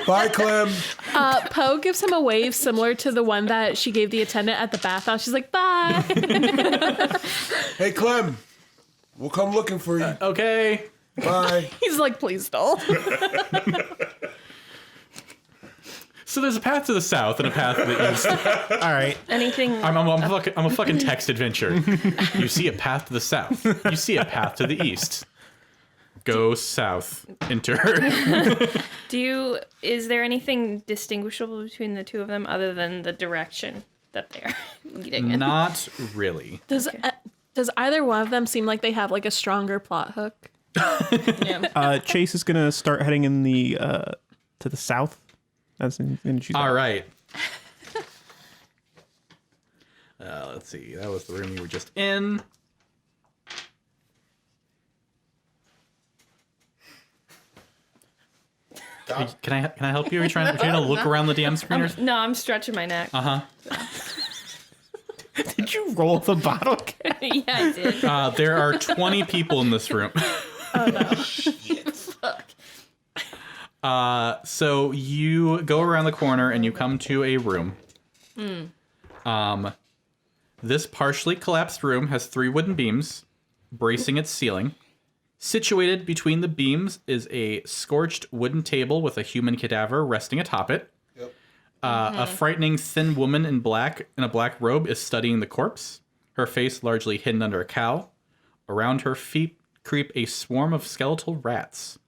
Bye, Clem. Poe gives him a wave similar to the one that she gave the attendant at the bathhouse. She's like, bye. Hey, Clem. We'll come looking for you. Okay. Bye. He's like, please don't. So there's a path to the south and a path to the east. All right. Anything? I'm a fucking text adventure. You see a path to the south. You see a path to the east. Go south. Enter. Is there anything distinguishable between the two of them other than the direction that they're leading in? Not really. Does either one of them seem like they have like a stronger plot hook? Yeah. Chase is gonna start heading in the to the south. That's in All right. Let's see. That was the room you were just in. stop. Can I help you? Are you trying to look around the DM screen? Or... No, I'm stretching my neck. Uh-huh. Did you roll the bottle? Yeah, I did. There are 20 people in this room. Oh no. Fuck. So you go around the corner and you come to a room. This partially collapsed room has 3 wooden beams bracing its ceiling. Situated between the beams is a scorched wooden table with a human cadaver resting atop it. Yep. A frightening thin woman in a black robe is studying the corpse, her face largely hidden under a cowl. Around her feet creep a swarm of skeletal rats.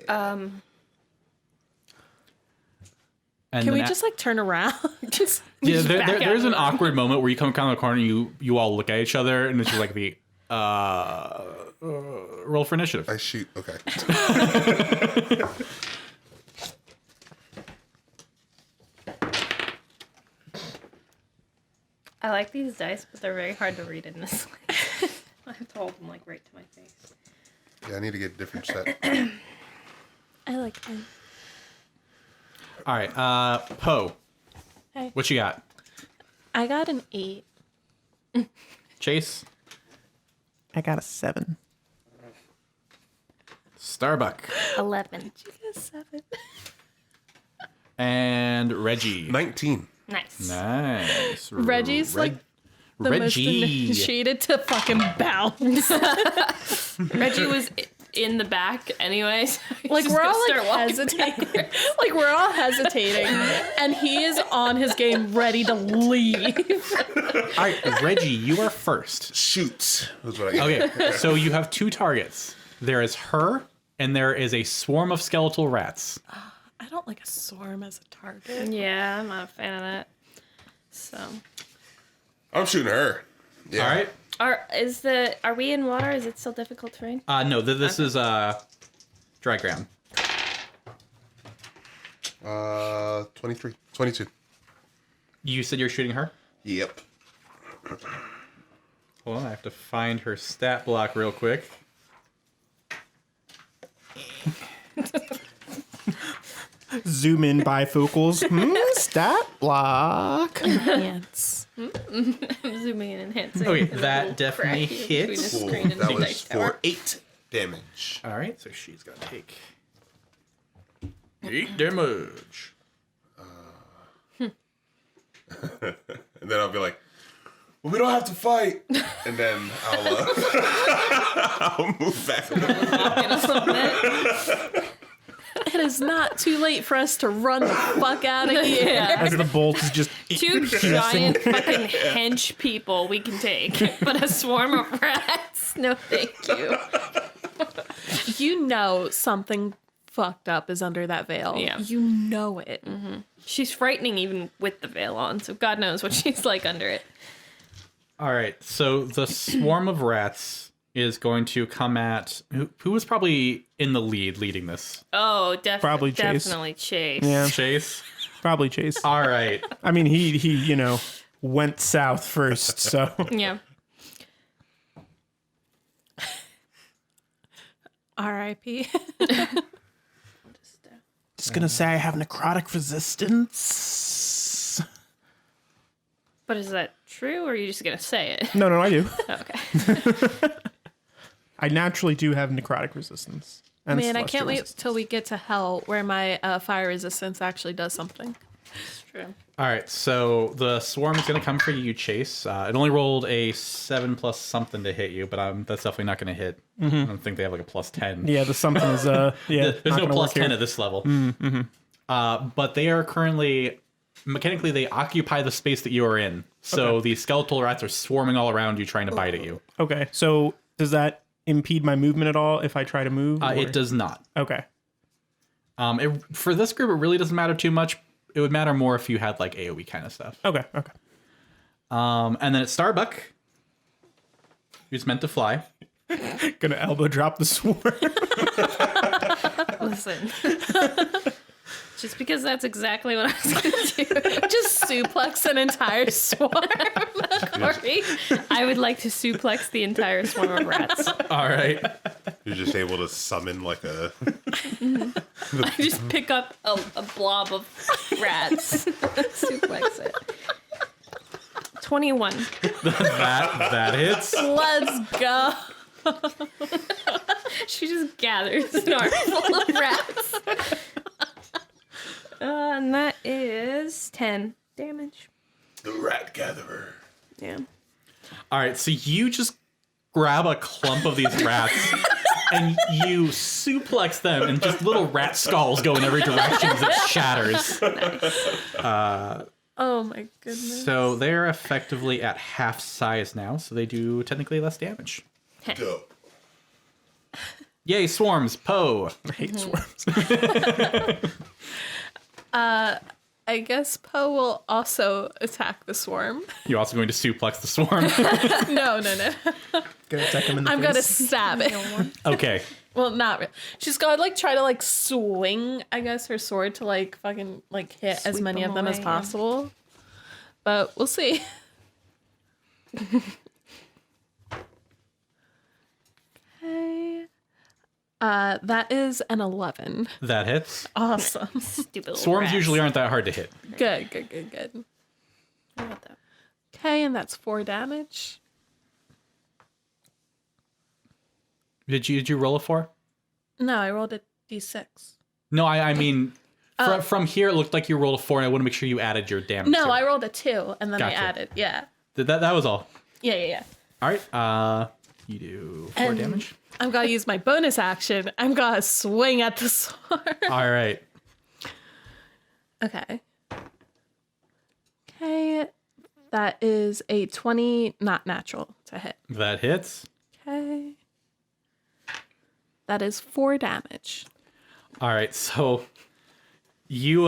And Can we then just like turn around? Just Yeah, back out there's of an the awkward moment where you come around the corner and you all look at each other and it's just like the roll for initiative. I shoot. Okay. I like these dice, but they're very hard to read in this way. I have to hold them like right to my face. Yeah, I need to get a different set. I like them. All right, Poe, Hey. what you got? I got an 8. Chase, I got a 7. Starbuck, 11. You got 7. and Reggie. 19. Nice. Nice. Reggie's like the most Reggie. initiated to fucking bounce. Reggie was in the back anyway. So he's Like just we're gonna all start like walking hesitating. Like we're all hesitating, and he is on his game, ready to leave. All right, Reggie, you are first. Shoot. Was what I got. Okay, so you have 2 targets. There is her, and there is a swarm of skeletal rats. I don't like a swarm as a target. Yeah, I'm not a fan of that. So, I'm shooting her. Yeah. All right. are we in water? Is it still difficult terrain? No, this is dry ground. 23. 22. You said you're shooting her? Yep. Hold on, I have to find her stat block real quick. Zoom in bifocals. Stat block. Enhance. I'm zooming in and enhancing. Okay, There's a that little definitely crack between hits. the Cool. screen and That the was dice tower. for 8 damage. All right, so she's gonna take 8 damage. And then I'll be like, well, we don't have to fight. And then I'll, I'll move back a little. Walking a little bit. It is not too late for us to run the fuck out of here. Yeah. As the bolt is just 2 giant fucking hench people we can take, but a swarm of rats? No, thank you. You know something fucked up is under that veil. Yeah. You know it. She's frightening even with the veil on, so God knows what she's like under it. All right, so the swarm of rats is going to come at who was probably in the leading this. Oh, Probably Chase. definitely Chase. yeah, Chase. probably Chase. All right. I mean, he went south first, so Yeah. R.I.P. just gonna say I have necrotic resistance. But is that true, or are you just gonna say it? No, I do. Oh, okay. I naturally do have necrotic resistance. And Man, I celestial can't wait resistance. till we get to hell where my fire resistance actually does something. It's true. All right, so the swarm is going to come for you, Chase. It only rolled a 7 plus something to hit you, but that's definitely not going to hit. I don't think they have like a plus 10. Yeah, the something is There's not no gonna plus work here. 10 at this level. But they are currently, mechanically, they occupy the space that you are in. So the skeletal rats are swarming all around you, trying to bite at you. Okay, so does that impede my movement at all if I try to move? or- It does not. Okay. For this group, it really doesn't matter too much. It would matter more if you had like AoE kind of stuff. Okay. And then it's Starbuck, who's meant to fly. Gonna elbow drop the swarm. Listen. Just because that's exactly what I was going to do. Just suplex an entire swarm. Corey, I would like to suplex the entire swarm of rats. All right. You're just able to summon like a. I just pick up a blob of rats, suplex it. 21. That hits. Let's go. She just gathers an armful of rats. And that is 10 damage. The rat gatherer. Yeah. All right, so you just grab a clump of these rats and you suplex them, and just little rat skulls go in every direction as it shatters. Oh my goodness. So they're effectively at half size now, so they do technically less damage. Dope. Yay, swarms, Poe. I hate swarms. I guess Poe will also attack the swarm. You're also going to suplex the swarm. No. Gonna attack him in the I'm face. gonna stab it. Okay. Well, not really. She's gonna like try to like swing, I guess, her sword to like fucking like hit as Sweep many them of them as away, yeah. possible. But we'll see. Okay. That is an 11. That hits. Awesome. Stupid little Swarms rats. usually aren't that hard to hit. Good. How about that? Okay, and that's 4 damage. Did you roll a 4? No, I rolled a d6. No, I mean, from here it looked like you rolled a 4, and I want to make sure you added your damage. No, to it. I rolled a 2, and then Gotcha. I added. Yeah. That was all. Yeah. All right. You do 4 And- damage. I'm gonna use my bonus action. I'm gonna swing at the sword. All right. Okay. Okay. That is a 20, not natural to hit. That hits. Okay. That is 4 damage. All right. So you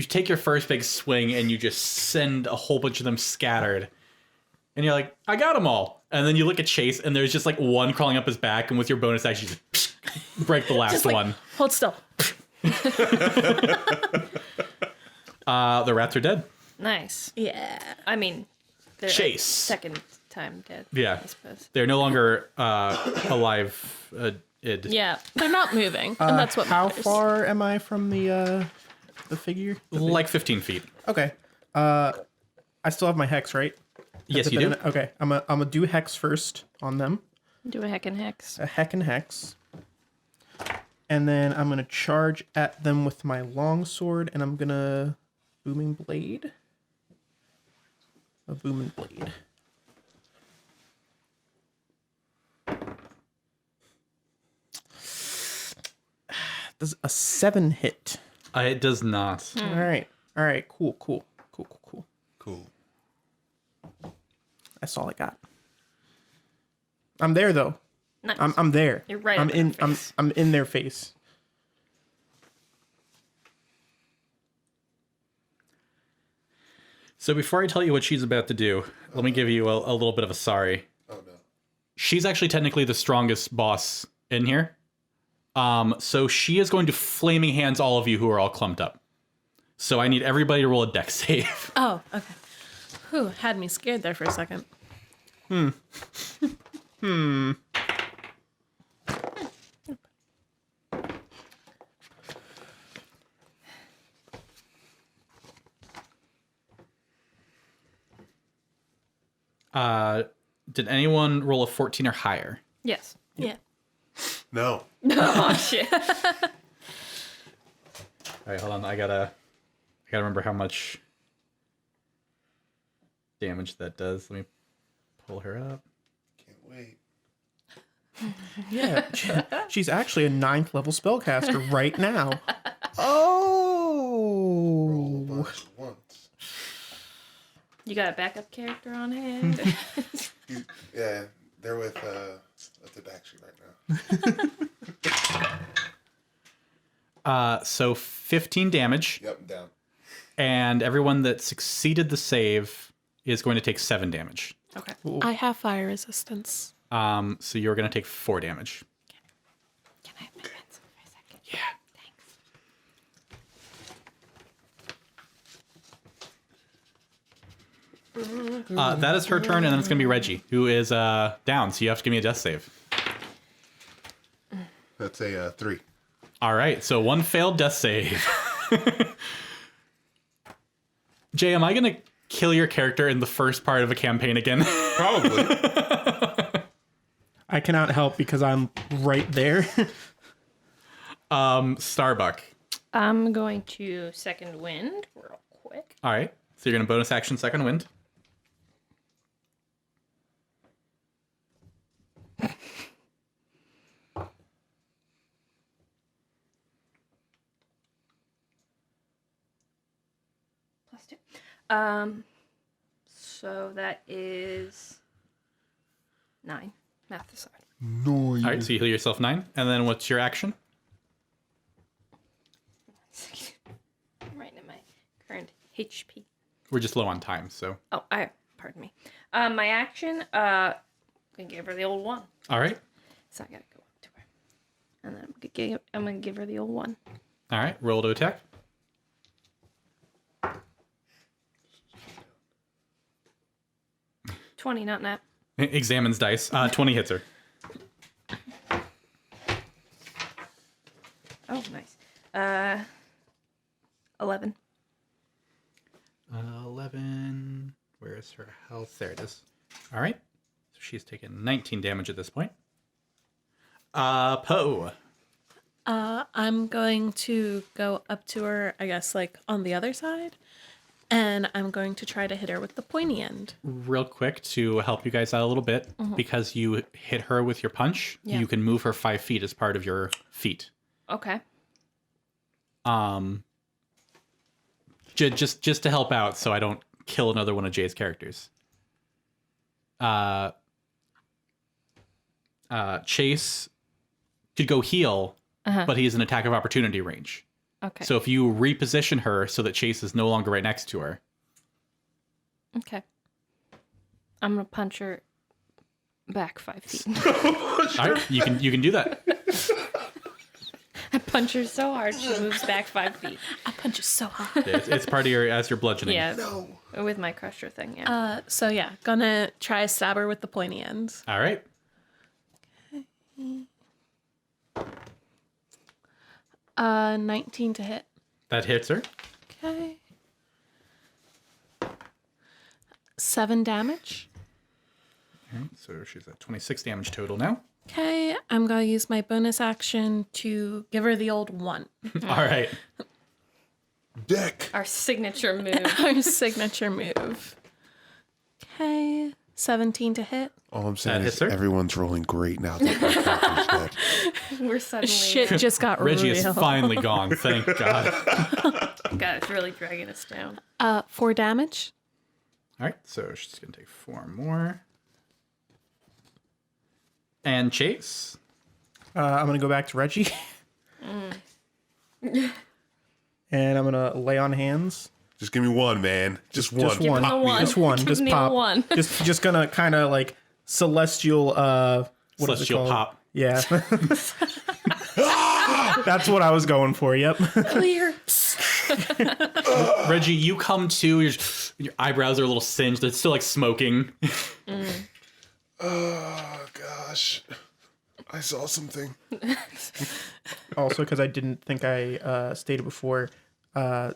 take your first big swing and you just send a whole bunch of them scattered. And you're like, I got them all. And then you look at Chase, and there's just like one crawling up his back, and with your bonus action, you just break the last Just like, one. hold still. The rats are dead. Nice. Yeah. I mean, they're Chase. second time dead. Yeah. I suppose. They're no longer alive. Yeah. They're not moving, and that's what How matters. far am I from the figure? Like 15 feet. Okay. I still have my hex, right? Yes, Has it you been do. Okay. I'm gonna do hex first on them. Do a heck and hex. A heck and hex. And then I'm gonna charge at them with my longsword, and I'm gonna booming blade. A booming blade. Does a 7 hit? It does not. All right. Cool. Cool. That's all I got. I'm there though. Nice. I'm there. You're right I'm up in in. their face. I'm in their face. So before I tell you what she's about to do, let me give you a little bit of a sorry. Oh no. She's actually technically the strongest boss in here. So she is going to flaming hands all of you who are all clumped up. So I need everybody to roll a dex save. Oh, okay. Whew, had me scared there for a second. Did anyone roll a 14 or higher? Yes. Yeah. No. Oh shit. All right, hold on. I gotta remember how much damage that does. Let me pull her up. Can't wait. Yeah, she's actually a 9th level spellcaster right now. Oh, Roll a bunch at once. You got a backup character on hand? Yeah, they're with the Paxi right now. So 15 damage, Yep, I'm down. and everyone that succeeded the save is going to take 7 damage. Okay. I have fire resistance. So you're going to take 4 damage. Can I have my pencil for a second? Yeah. That is her turn, and then it's going to be Reggie, who is down, so you have to give me a death save. That's a 3. All right, so 1 failed death save. Jay, am I going to kill your character in the first part of a campaign again? Probably. I cannot help because I'm right there. Starbuck. I'm going to second wind real quick. All right, so you're going to bonus action second wind. +2. So that is 9. Math aside. No. All right, so you heal yourself 9. And then what's your action? I'm writing in my current HP. We're just low on time, so. Oh, pardon me. My action, I'm gonna give her the old 1. All right. So I gotta go up to her, and then I'm gonna give her the old 1. All right, roll to attack. $20, not nat. Examines dice. 20 hits her. Oh, nice. 11. 11. Where is her health? There it is. All right. So she's taken 19 damage at this point. Poe. I'm going to go up to her, I guess, like on the other side. And I'm going to try to hit her with the pointy end. Real quick to help you guys out a little bit, because you hit her with your punch, Yeah. you can move her 5 feet as part of your feat. Okay. Just to help out, so I don't kill another one of Jay's characters. Chase could go heal, but he's in attack of opportunity range. Okay. So if you reposition her so that Chase is no longer right next to her. Okay. I'm gonna punch her back 5 feet. All right, you can do that. I punch her so hard she moves back 5 feet. I punch you so hard. It's part of your bludgeoning. Yeah. No. With my crusher thing. Yeah. So yeah, gonna try to stab her with the pointy end. All right. 19 to hit. That hits her. Okay. 7 damage. All right, so she's at 26 damage total now. Okay, I'm gonna use my bonus action to give her the old 1. All right. Dick. Our signature move. Our signature move. Okay, 17 to hit. All I'm saying That is hits her. everyone's rolling great now that my character's dead. We're suddenly. Shit just got Reggie real. is finally gone. Thank God. God, it's really dragging us down. 4 damage. All right, so she's going to take 4 more. And Chase. I'm going to go back to Reggie. And I'm going to lay on hands. Just give me one, man. Just one. Just one. him the one. Just one. Give Just me pop. the one. Just gonna kind of like celestial. What is it Celestial called? pop. Yeah. That's what I was going for. Yep. Clear. Reggie, you come to, your eyebrows are a little singed. It's still like smoking. Oh, gosh. I saw something. Also, because I didn't think I stated before,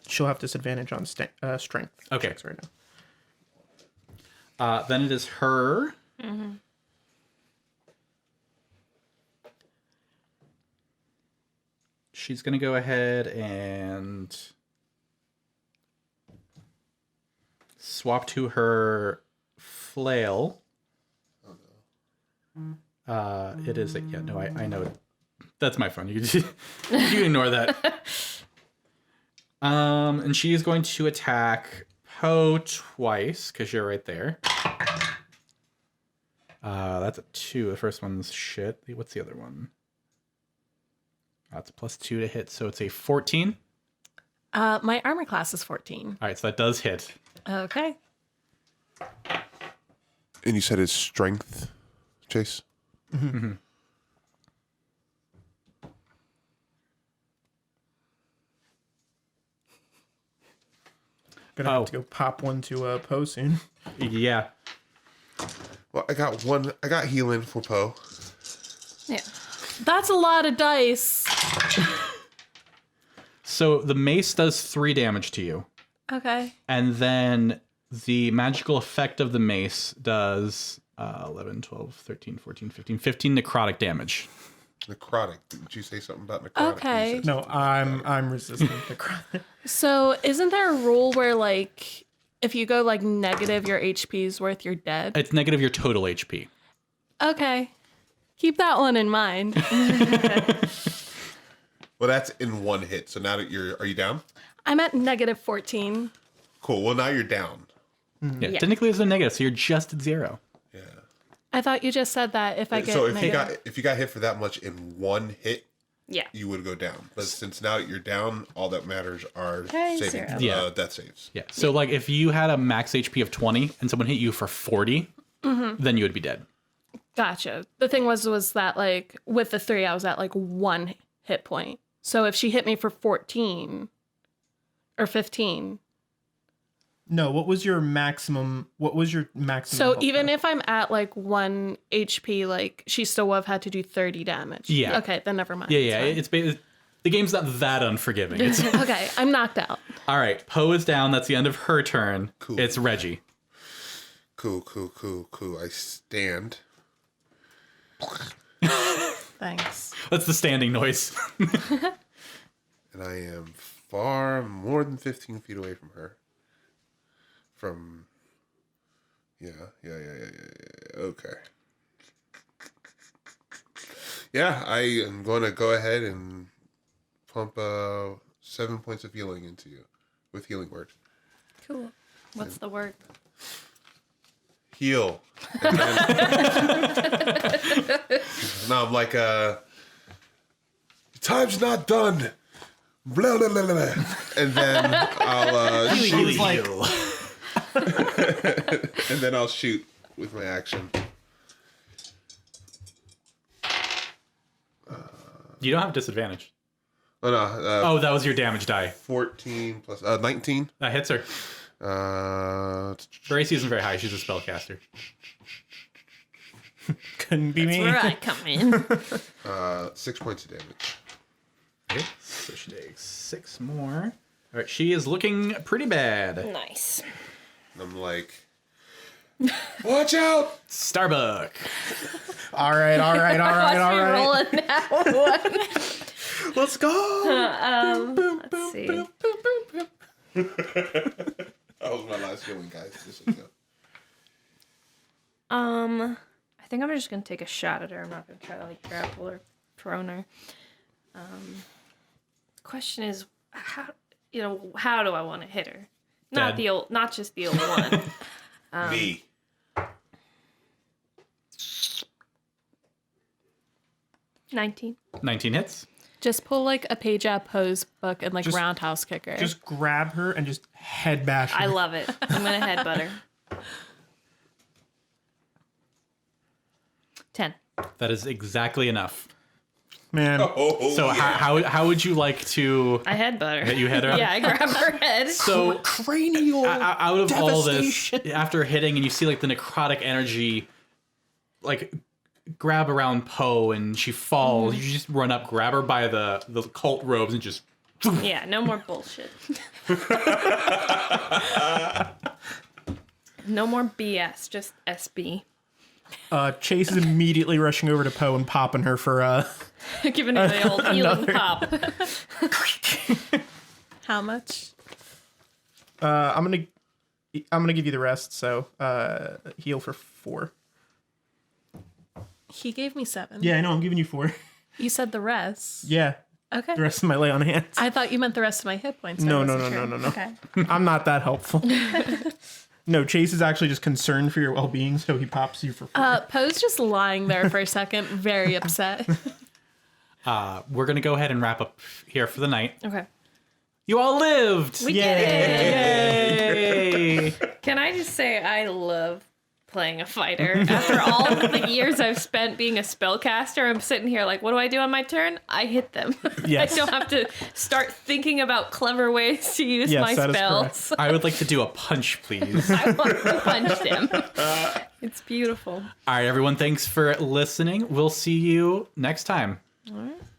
she'll have disadvantage on strength. Okay. checks right now. Then it is her. Mm-hmm. She's going to go ahead and swap to her flail. It is a, yeah, no, I know it. That's my phone. You can ignore that. And she is going to attack Poe twice because you're right there. That's a 2. The first one's shit. What's the other one? That's a +2 to hit, so it's a 14. My armor class is 14. All right, so that does hit. Okay. And you said it's strength, Chase? Mm-hmm. Gonna have to go pop one to Poe soon. Yeah. Well, I got healing for Poe. Yeah. That's a lot of dice. So the mace does 3 damage to you. Okay. And then the magical effect of the mace does 11, 12, 13, 14, 15 necrotic damage. Necrotic. Did you say something about necrotic? Okay. You said No, something about necrotic. I'm resistant to necrotic. So isn't there a rule where like if you go like negative your HP is worth you're dead? It's negative your total HP. Okay. Keep that one in mind. Well, that's in 1 hit. So now that are you down? I'm at negative 14. Cool. Well, now you're down. Yeah, technically it's a negative, so you're just at 0. Yeah. I thought you just said that if I get So if negative. you got hit for that much in 1 hit, Yeah. you would go down. But since now you're down, all that matters are Okay, saving 0. Yeah. death saves. Yeah. So like if you had a max HP of 20 and someone hit you for 40, then you would be dead. Gotcha. The thing was that like with the 3 I was at like 1 hit point. So if she hit me for 14 or 15. No, what was your maximum? So health even die? if I'm at like 1 HP, like she still would have had to do 30 damage. Yeah. Okay, then never mind. Yeah, It's the game's not that unforgiving. It's, fine. Okay, I'm knocked out. all right, Poe is down. That's the end of her turn. Cool. It's Reggie. Cool. I stand. Thanks. That's the standing noise. And I am far more than 15 feet away from her. Yeah. Okay. Yeah, I am going to go ahead and pump 7 points of healing into you with healing word. Cool. What's the word? Heal. And then, no, I'm like, time's not done. Blah, blah, blah, blah. And then I'll shoot. And then I'll shoot with my action. You don't have disadvantage. Oh, no. Oh, that was your damage die. 14 plus 19. That hits her. Uh, Her AC isn't very high. She's a spellcaster. couldn't be me. Where I come in. 6 points of damage. Okay, so she takes 6 more. All right, she is looking pretty bad. Nice. And I'm like, watch out! Starbuck. All right. Watch me rolling that one. Let's go. Let's see. That was my last healing, guys. Just so you know. I think I'm just gonna take a shot at her. I'm not gonna try to like grapple or prone her. The question is, how do I want to hit her? Not Dead. not just the old one. Me. 19. 19 hits. Just pull like a page out Poe's book and like Just- roundhouse kicker. Just grab her and just head bash her. I love it. I'm gonna headbutt her. 10. That is exactly enough. Man. Oh, So yeah. how would you like to I headbutt her. you hit her? Yeah, I grab her head. So Cranial. out of all this, devastation. after hitting and you see like the necrotic energy like grab around Poe and she falls, you just run up, grab her by the cult robes and just Yeah, no more bullshit. No more BS, just SB. Chase is immediately rushing over to Poe and popping her for Giving her the old healing pop. How much? I'm gonna give you the rest, so heal for 4. He gave me 7. Yeah, I know, I'm giving you 4. You said the rest. Yeah. Okay. The rest of my lay on hands. I thought you meant the rest of my hit points. so I No. wasn't sure. Okay. I'm not that helpful. No, Chase is actually just concerned for your well-being, so he pops you for 4. Poe's just lying there for a second, very upset. we're gonna go ahead and wrap up here for the night. Okay. You all lived! We did it! Yay! Can I just say I love playing a fighter. After all of the years I've spent being a spellcaster, I'm sitting here like, what do I do on my turn? I hit them. Yes. I don't have to start thinking about clever ways to use Yes, my that is spells. I would like to do a punch, please. I want to punch him. It's beautiful. All right, everyone, thanks for listening. We'll see you next time. All right.